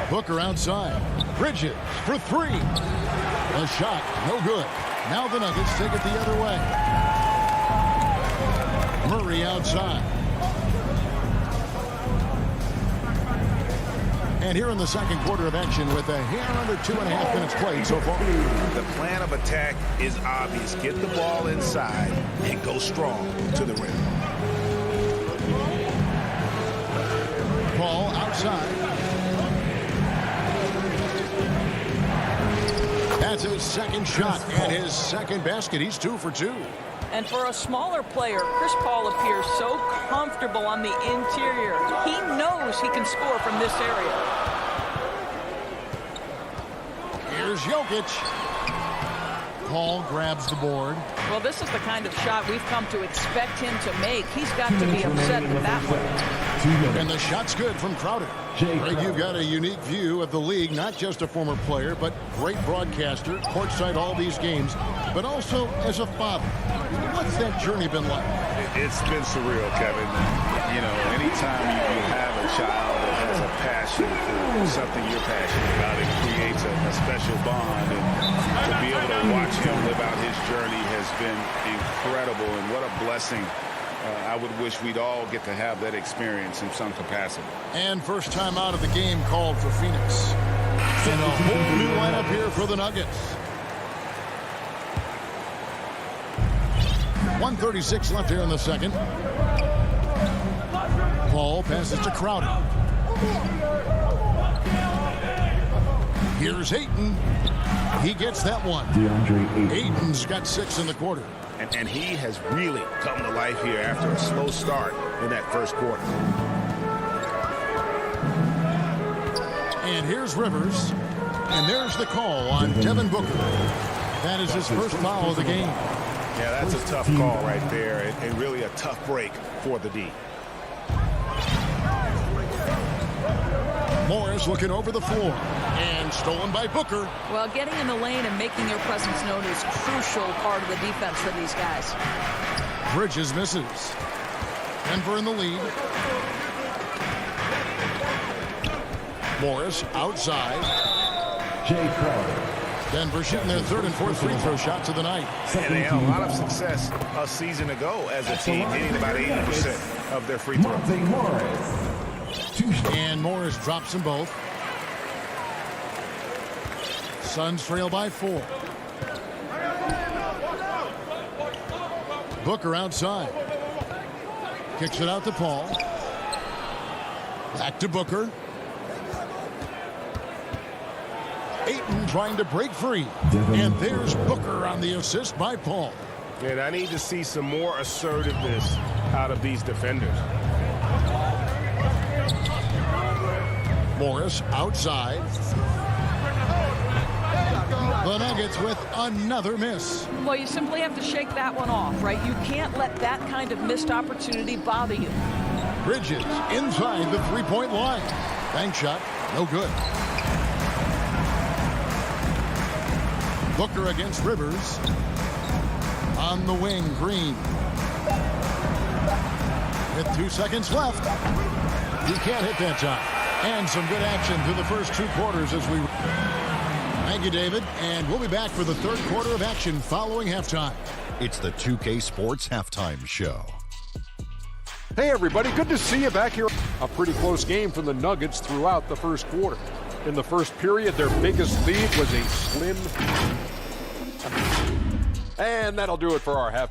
Booker outside. Bridges for 3. A shot, no good. Now the Nuggets take it the other way. Murray outside. And here in the second quarter of action with a hair under 2.5 minutes played so far. The plan of attack is obvious. Get the ball inside and go strong to the rim. Paul outside. That's his second shot and his second basket. He's 2 for 2. And for a smaller player, Chris Paul appears so comfortable on the interior. He knows he can score from this area. Here's Jokic. Paul grabs the board. Well, this is the kind of shot we've come to expect him to make. He's got to be upset with that one. And the shot's good from Crowder. Greg, you've got a unique view of the league, not just a former player, but great broadcaster, courtside all these games, but also as a father. What's that journey been like? It's been surreal, Kevin. You know, anytime you have a child that has a passion for something you're passionate about, it creates a special bond. And to be able to watch him live out his journey has been incredible, and what a blessing. I would wish we'd all get to have that experience in some capacity. And first time out of the game called for Phoenix. And a whole new lineup here for the Nuggets. 1:36 left here in the second. Paul passes to Crowder. Here's Ayton. He gets that one. Ayton's got 6 in the quarter. And he has really come to life here after a slow start in that first quarter. And here's Rivers. And there's the call on Devin Booker. That is his first foul of the game. Yeah, that's a tough call right there, and really a tough break for the D. Morris looking over the floor. And stolen by Booker. Well, getting in the lane and making your presence known is a crucial part of the defense for these guys. Bridges misses. Denver in the lead. Morris outside. Jay Crowder. Denver shooting their 3rd and 4th free throw shots of the night. And they had a lot of success a season ago as a team, hitting about 80% of their free throws. And Morris drops them both. Suns trail by 4. Booker outside. Kicks it out to Paul. Back to Booker. Ayton trying to break free. And there's Booker on the assist by Paul. And I need to see some more assertiveness out of these defenders. Morris outside. The Nuggets with another miss. Well, you simply have to shake that one off, right? You can't let that kind of missed opportunity bother you. Bridges inside the three-point line. Bank shot, no good. Booker against Rivers. On the wing, Green. With 2 seconds left. He can't hit that shot. And some good action through the first 2 quarters as we... Thank you, David. And we'll be back for the 3rd quarter of action following halftime. It's the 2K Sports Halftime Show. Hey everybody, good to see you back here. A pretty close game from the Nuggets throughout the first quarter. In the first period, their biggest lead was a slim. And that'll do it for our half.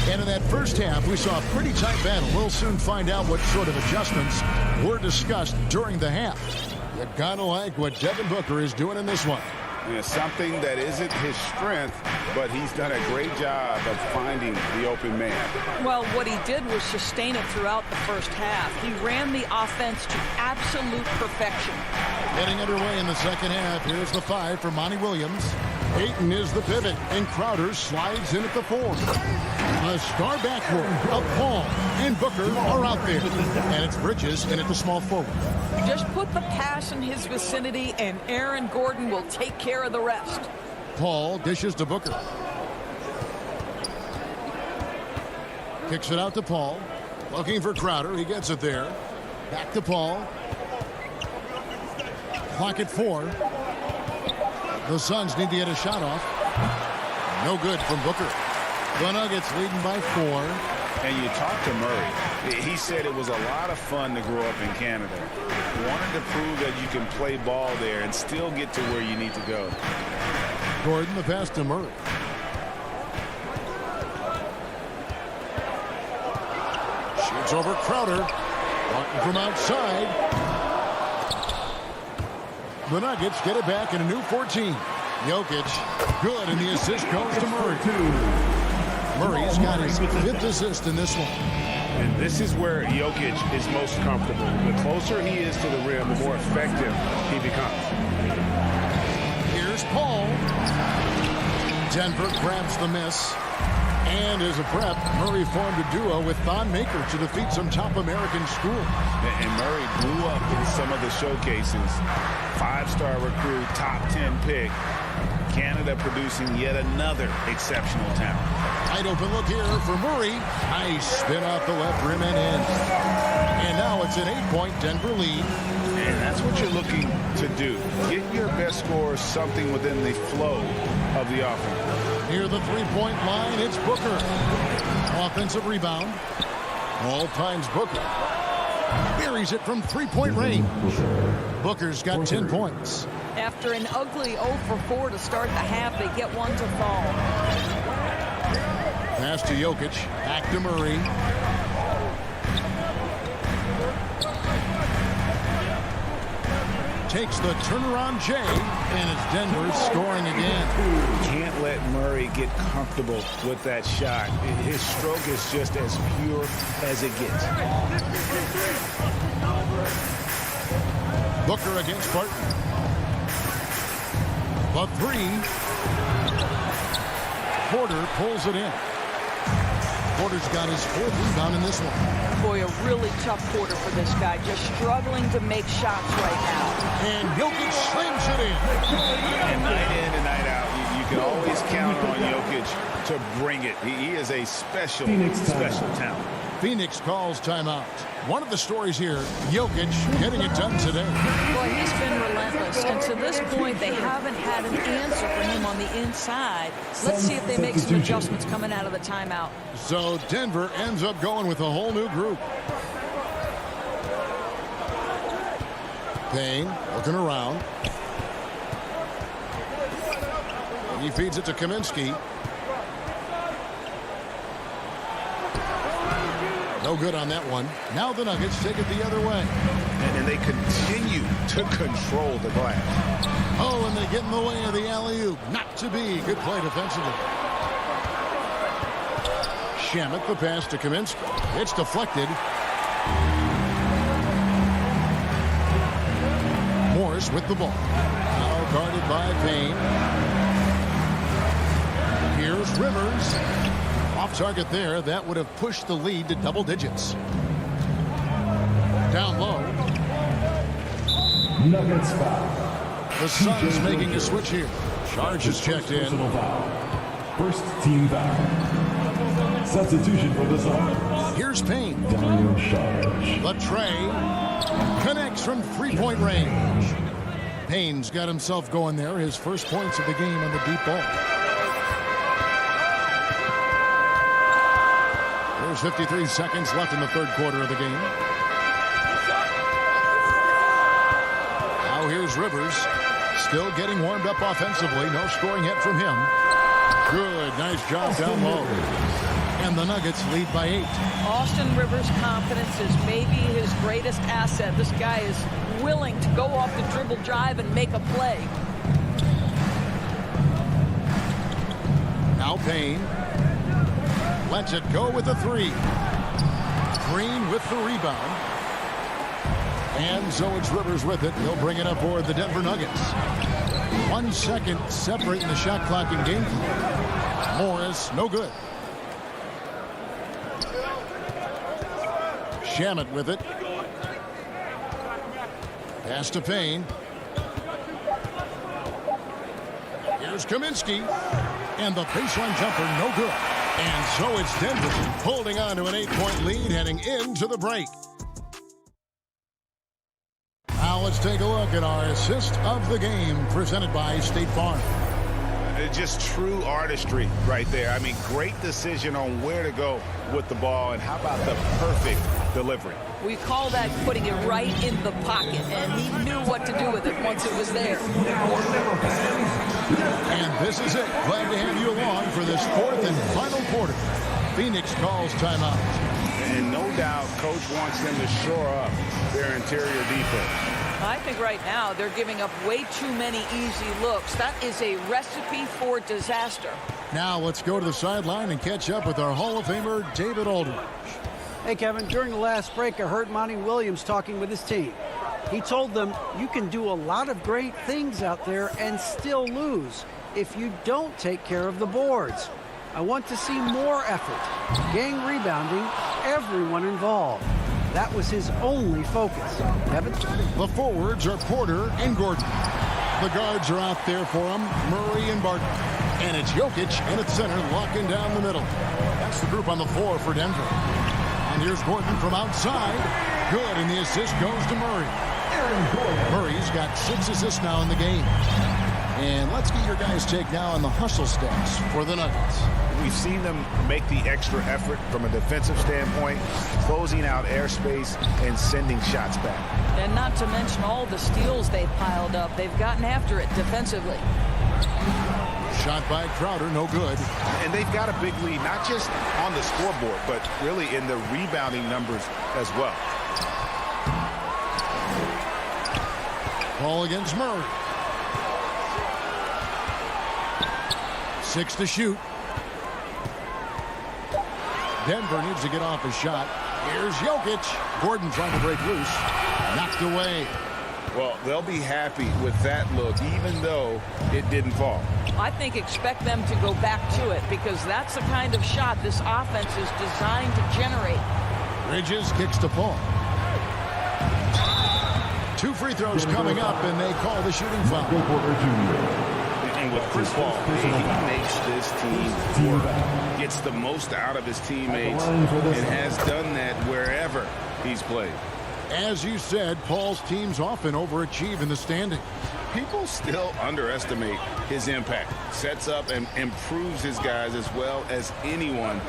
And in that first half, we saw a pretty tight battle. We'll soon find out what sort of adjustments were discussed during the half. You gotta like what Devin Booker is doing in this one. Yeah, something that isn't his strength, but he's done a great job of finding the open man. Well, what he did was sustain it throughout the first half. He ran the offense to absolute perfection. Getting underway in the second half. Here's the 5 for Monty Williams. Ayton is the pivot, and Crowder slides in at the 4. A star backcourt of Paul and Booker are out there. And it's Bridges in at the small forward. Just put the pass in his vicinity, and Aaron Gordon will take care of the rest. Paul dishes to Booker. Kicks it out to Paul. Looking for Crowder. He gets it there. Back to Paul. Clock at 4. The Suns need to get a shot off. No good from Booker. The Nuggets leading by 4. And you talk to Murray. He said it was a lot of fun to grow up in Canada. Wanted to prove that you can play ball there and still get to where you need to go. Gordon, the pass to Murray. Shoots over Crowder. Martin from outside. The Nuggets get it back in a new 14. Jokic, good, and the assist goes to Murray. Murray's got his 5th assist in this one. And this is where Jokic is most comfortable. The closer he is to the rim, the more effective he becomes. Here's Paul. Denver grabs the miss. And as a prep, Murray formed a duo with Thon Maker to defeat some top American schools. And Murray blew up in some of the showcases. 5-star recruit, top 10 pick. Canada producing yet another exceptional talent. Wide open look here for Murray. Nice spin off the left rim and in. And now it's an 8-point Denver lead. And that's what you're looking to do. Get your best scorers something within the flow of the offense. Near the 3-point line, it's Booker. Offensive rebound. All times Booker. Buries it from 3-point range. Booker's got 10 points. After an ugly 0 for 4 to start the half, they get one to fall. Pass to Jokic. Back to Murray. Takes the turnaround J, and it's Denver scoring again. Can't let Murray get comfortable with that shot. His stroke is just as pure as it gets. Booker against Barton. The 3. Porter pulls it in. Porter's got his 4th rebound in this one. Boy, a really tough quarter for this guy. Just struggling to make shots right now. And Jokic slams it in. And night in and night out, you can always count on Jokic to bring it. He is a special talent. Phoenix calls timeout. One of the stories here, Jokic getting it done today. Well, he's been relentless, and to this point, they haven't had an answer for him on the inside. Let's see if they make some adjustments coming out of the timeout. So Denver ends up going with a whole new group. Payne looking around. He feeds it to Kaminsky. No good on that one. Now the Nuggets take it the other way. And they continue to control the glass. Oh, and they get in the way of the alley-oop. Not to be. Good play defensively. Shamet, the pass to Kaminsky. It's deflected. Morris with the ball. Now guarded by Payne. Here's Rivers. Off target there. That would have pushed the lead to double digits. Down low. Nuggets foul. The Suns making a switch here. Charge is checked in. First team foul. Substitution for the Suns. Here's Payne. Dario Saric. The tray connects from 3-point range. Payne's got himself going there. His first points of the game on the deep ball. There's 53 seconds left in the third quarter of the game. Now here's Rivers. Still getting warmed up offensively. No scoring hit from him. Good. Nice job down low. And the Nuggets lead by 8. Austin Rivers' confidence is maybe his greatest asset. This guy is willing to go off the dribble drive and make a play. Now Payne lets it go with the 3. Green with the rebound. And so it's Rivers with it. He'll bring it up for the Denver Nuggets. 1 second separating the shot clock and game clock. Morris, no good. Shamet with it. Pass to Payne. Here's Kaminsky. And the baseline jumper, no good. And so it's Denver holding on to an 8-point lead heading into the break. Now let's take a look at our assist of the game presented by State Farm. Just true artistry right there. I mean, great decision on where to go with the ball, and how about the perfect delivery? We call that putting it right in the pocket, and he knew what to do with it once it was there. And this is it. Glad to have you along for this fourth and final quarter. Phoenix calls timeout. And no doubt, Coach wants them to shore up their interior defense. I think right now they're giving up way too many easy looks. That is a recipe for disaster. Now let's go to the sideline and catch up with our Hall of Famer, David Aldridge. Hey, Kevin, during the last break, I heard Monty Williams talking with his team. He told them you can do a lot of great things out there and still lose if you don't take care of the boards. I want to see more effort, gang rebounding, everyone involved. That was his only focus. Kevin? The forwards are Porter and Gordon. The guards are out there for him, Murray and Barton. And it's Jokic in at center, locking down the middle. That's the group on the floor for Denver. And here's Gordon from outside. Good, and the assist goes to Murray. Murray's got 6 assists now in the game. And let's get your guys' take now on the hustle stats for the Nuggets. We've seen them make the extra effort from a defensive standpoint, closing out airspace and sending shots back. And not to mention all the steals they've piled up. They've gotten after it defensively. Shot by Crowder, no good. And they've got a big lead, not just on the scoreboard, but really in the rebounding numbers as well. Ball against Murray. 6 to shoot. Denver needs to get off a shot. Here's Jokic. Gordon trying to break loose. Knocked away. Well, they'll be happy with that look, even though it didn't fall. I think expect them to go back to it, because that's the kind of shot this offense is designed to generate. Bridges kicks to Paul. 2 free throws coming up, and they call the shooting foul. And with Chris Paul, he makes this team work, gets the most out of his teammates, and has done that wherever he's played. As you said, Paul's teams often overachieve in the standing. People still underestimate his impact. Sets up and improves his guys as well as anyone,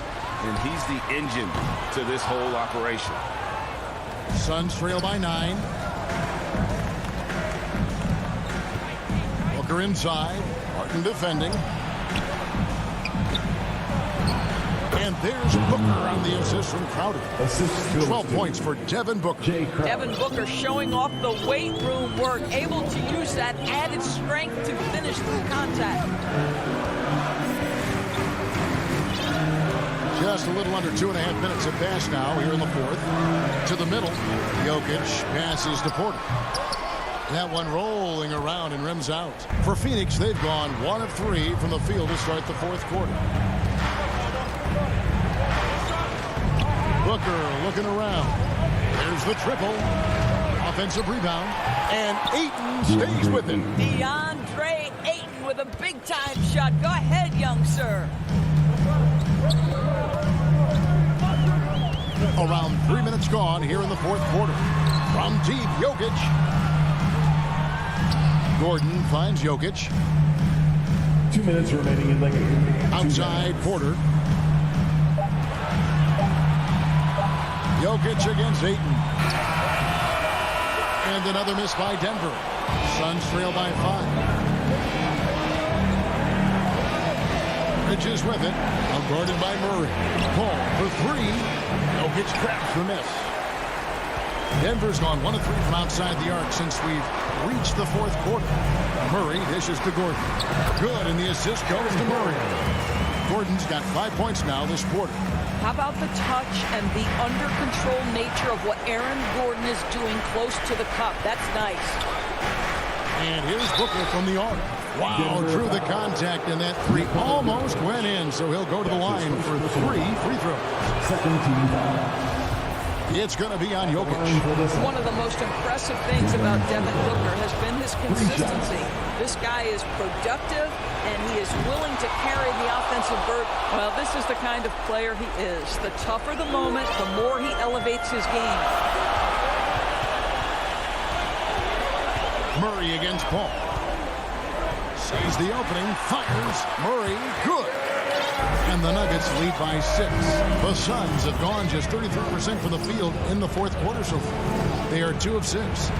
and he's the engine to this whole operation. Suns trail by 9. Booker inside. Martin defending. And there's Booker on the assist from Crowder. 12 points for Devin Booker. Devin Booker showing off the weight room work, able to use that added strength to finish through contact. Just a little under 2.5 minutes have passed now here in the fourth. To the middle, Jokic passes to Porter. That one rolling around and rims out. For Phoenix, they've gone 1 of 3 from the field to start the fourth quarter. Booker looking around. There's the triple. Offensive rebound. And Ayton stays with him. DeAndre Ayton with a big-time shot. Go ahead, young sir. Around 3 minutes gone here in the fourth quarter. From deep, Jokic. Gordon finds Jokic. 2 minutes remaining in the game. Outside Porter. Jokic against Ayton. And another miss by Denver. Suns trail by 5. Bridges with it. Now guarded by Murray. Paul for 3. Jokic grabs the miss. Denver's gone 1 of 3 from outside the arc since we've reached the 4th quarter. Murray dishes to Gordon. Good, and the assist goes to Murray. Gordon's got 5 points now this quarter. How about the touch and the under-control nature of what Aaron Gordon is doing close to the cup? That's nice. And here's Booker from the arc. Wow, drew the contact, and that 3 almost went in, so he'll go to the line for 3 free throws. Second team foul. It's going to be on Jokic. One of the most impressive things about Devin Booker has been his consistency. This guy is productive, and he is willing to carry the offensive burden. Well, this is the kind of player he is. The tougher the moment, the more he elevates his game. Murray against Paul. Sees the opening, fires. Murray, good. And the Nuggets lead by 6. The Suns have gone just 33% from the field in the 4th quarter so far. They are 2 of 6.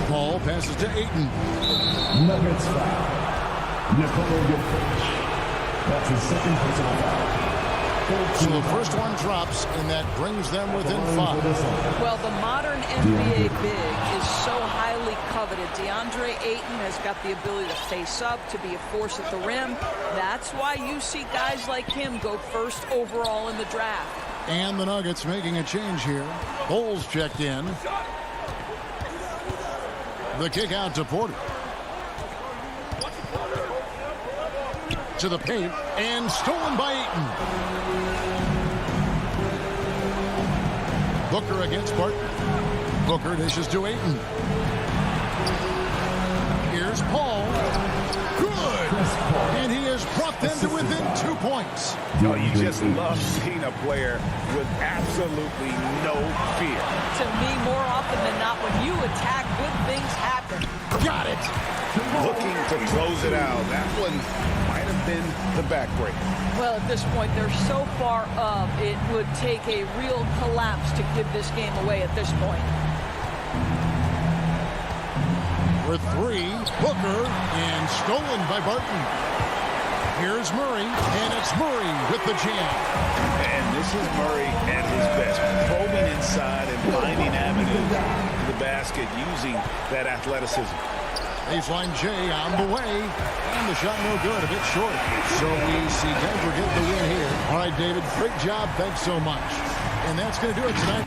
Paul passes to Ayton. Nuggets foul. Nikola Jokic. That's his second personal foul. So the first one drops, and that brings them within 5. Well, the modern NBA big is so highly coveted. DeAndre Ayton has got the ability to face up, to be a force at the rim. That's why you see guys like him go first overall in the draft. And the Nuggets making a change here. Bulls checked in. The kick out to Porter. To the paint, and stolen by Ayton. Booker against Barton. Booker dishes to Ayton. Here's Paul. Good! And he has brought them to within 2 points. Oh, you just love seeing a player with absolutely no fear. To me, more often than not, when you attack, good things happen. Got it! Looking to close it out. That one might have been the backbreaker. Well, at this point, they're so far up, it would take a real collapse to give this game away at this point. For 3, Booker, and stolen by Barton. Here's Murray, and it's Murray with the jam. And this is Murray at his best, probing inside and finding avenues to the basket using that athleticism. Baseline J on the way, and the shot no good, a bit short. So we see Denver get the win here. All right, David, great job. Thanks so much. And that's going to do it tonight.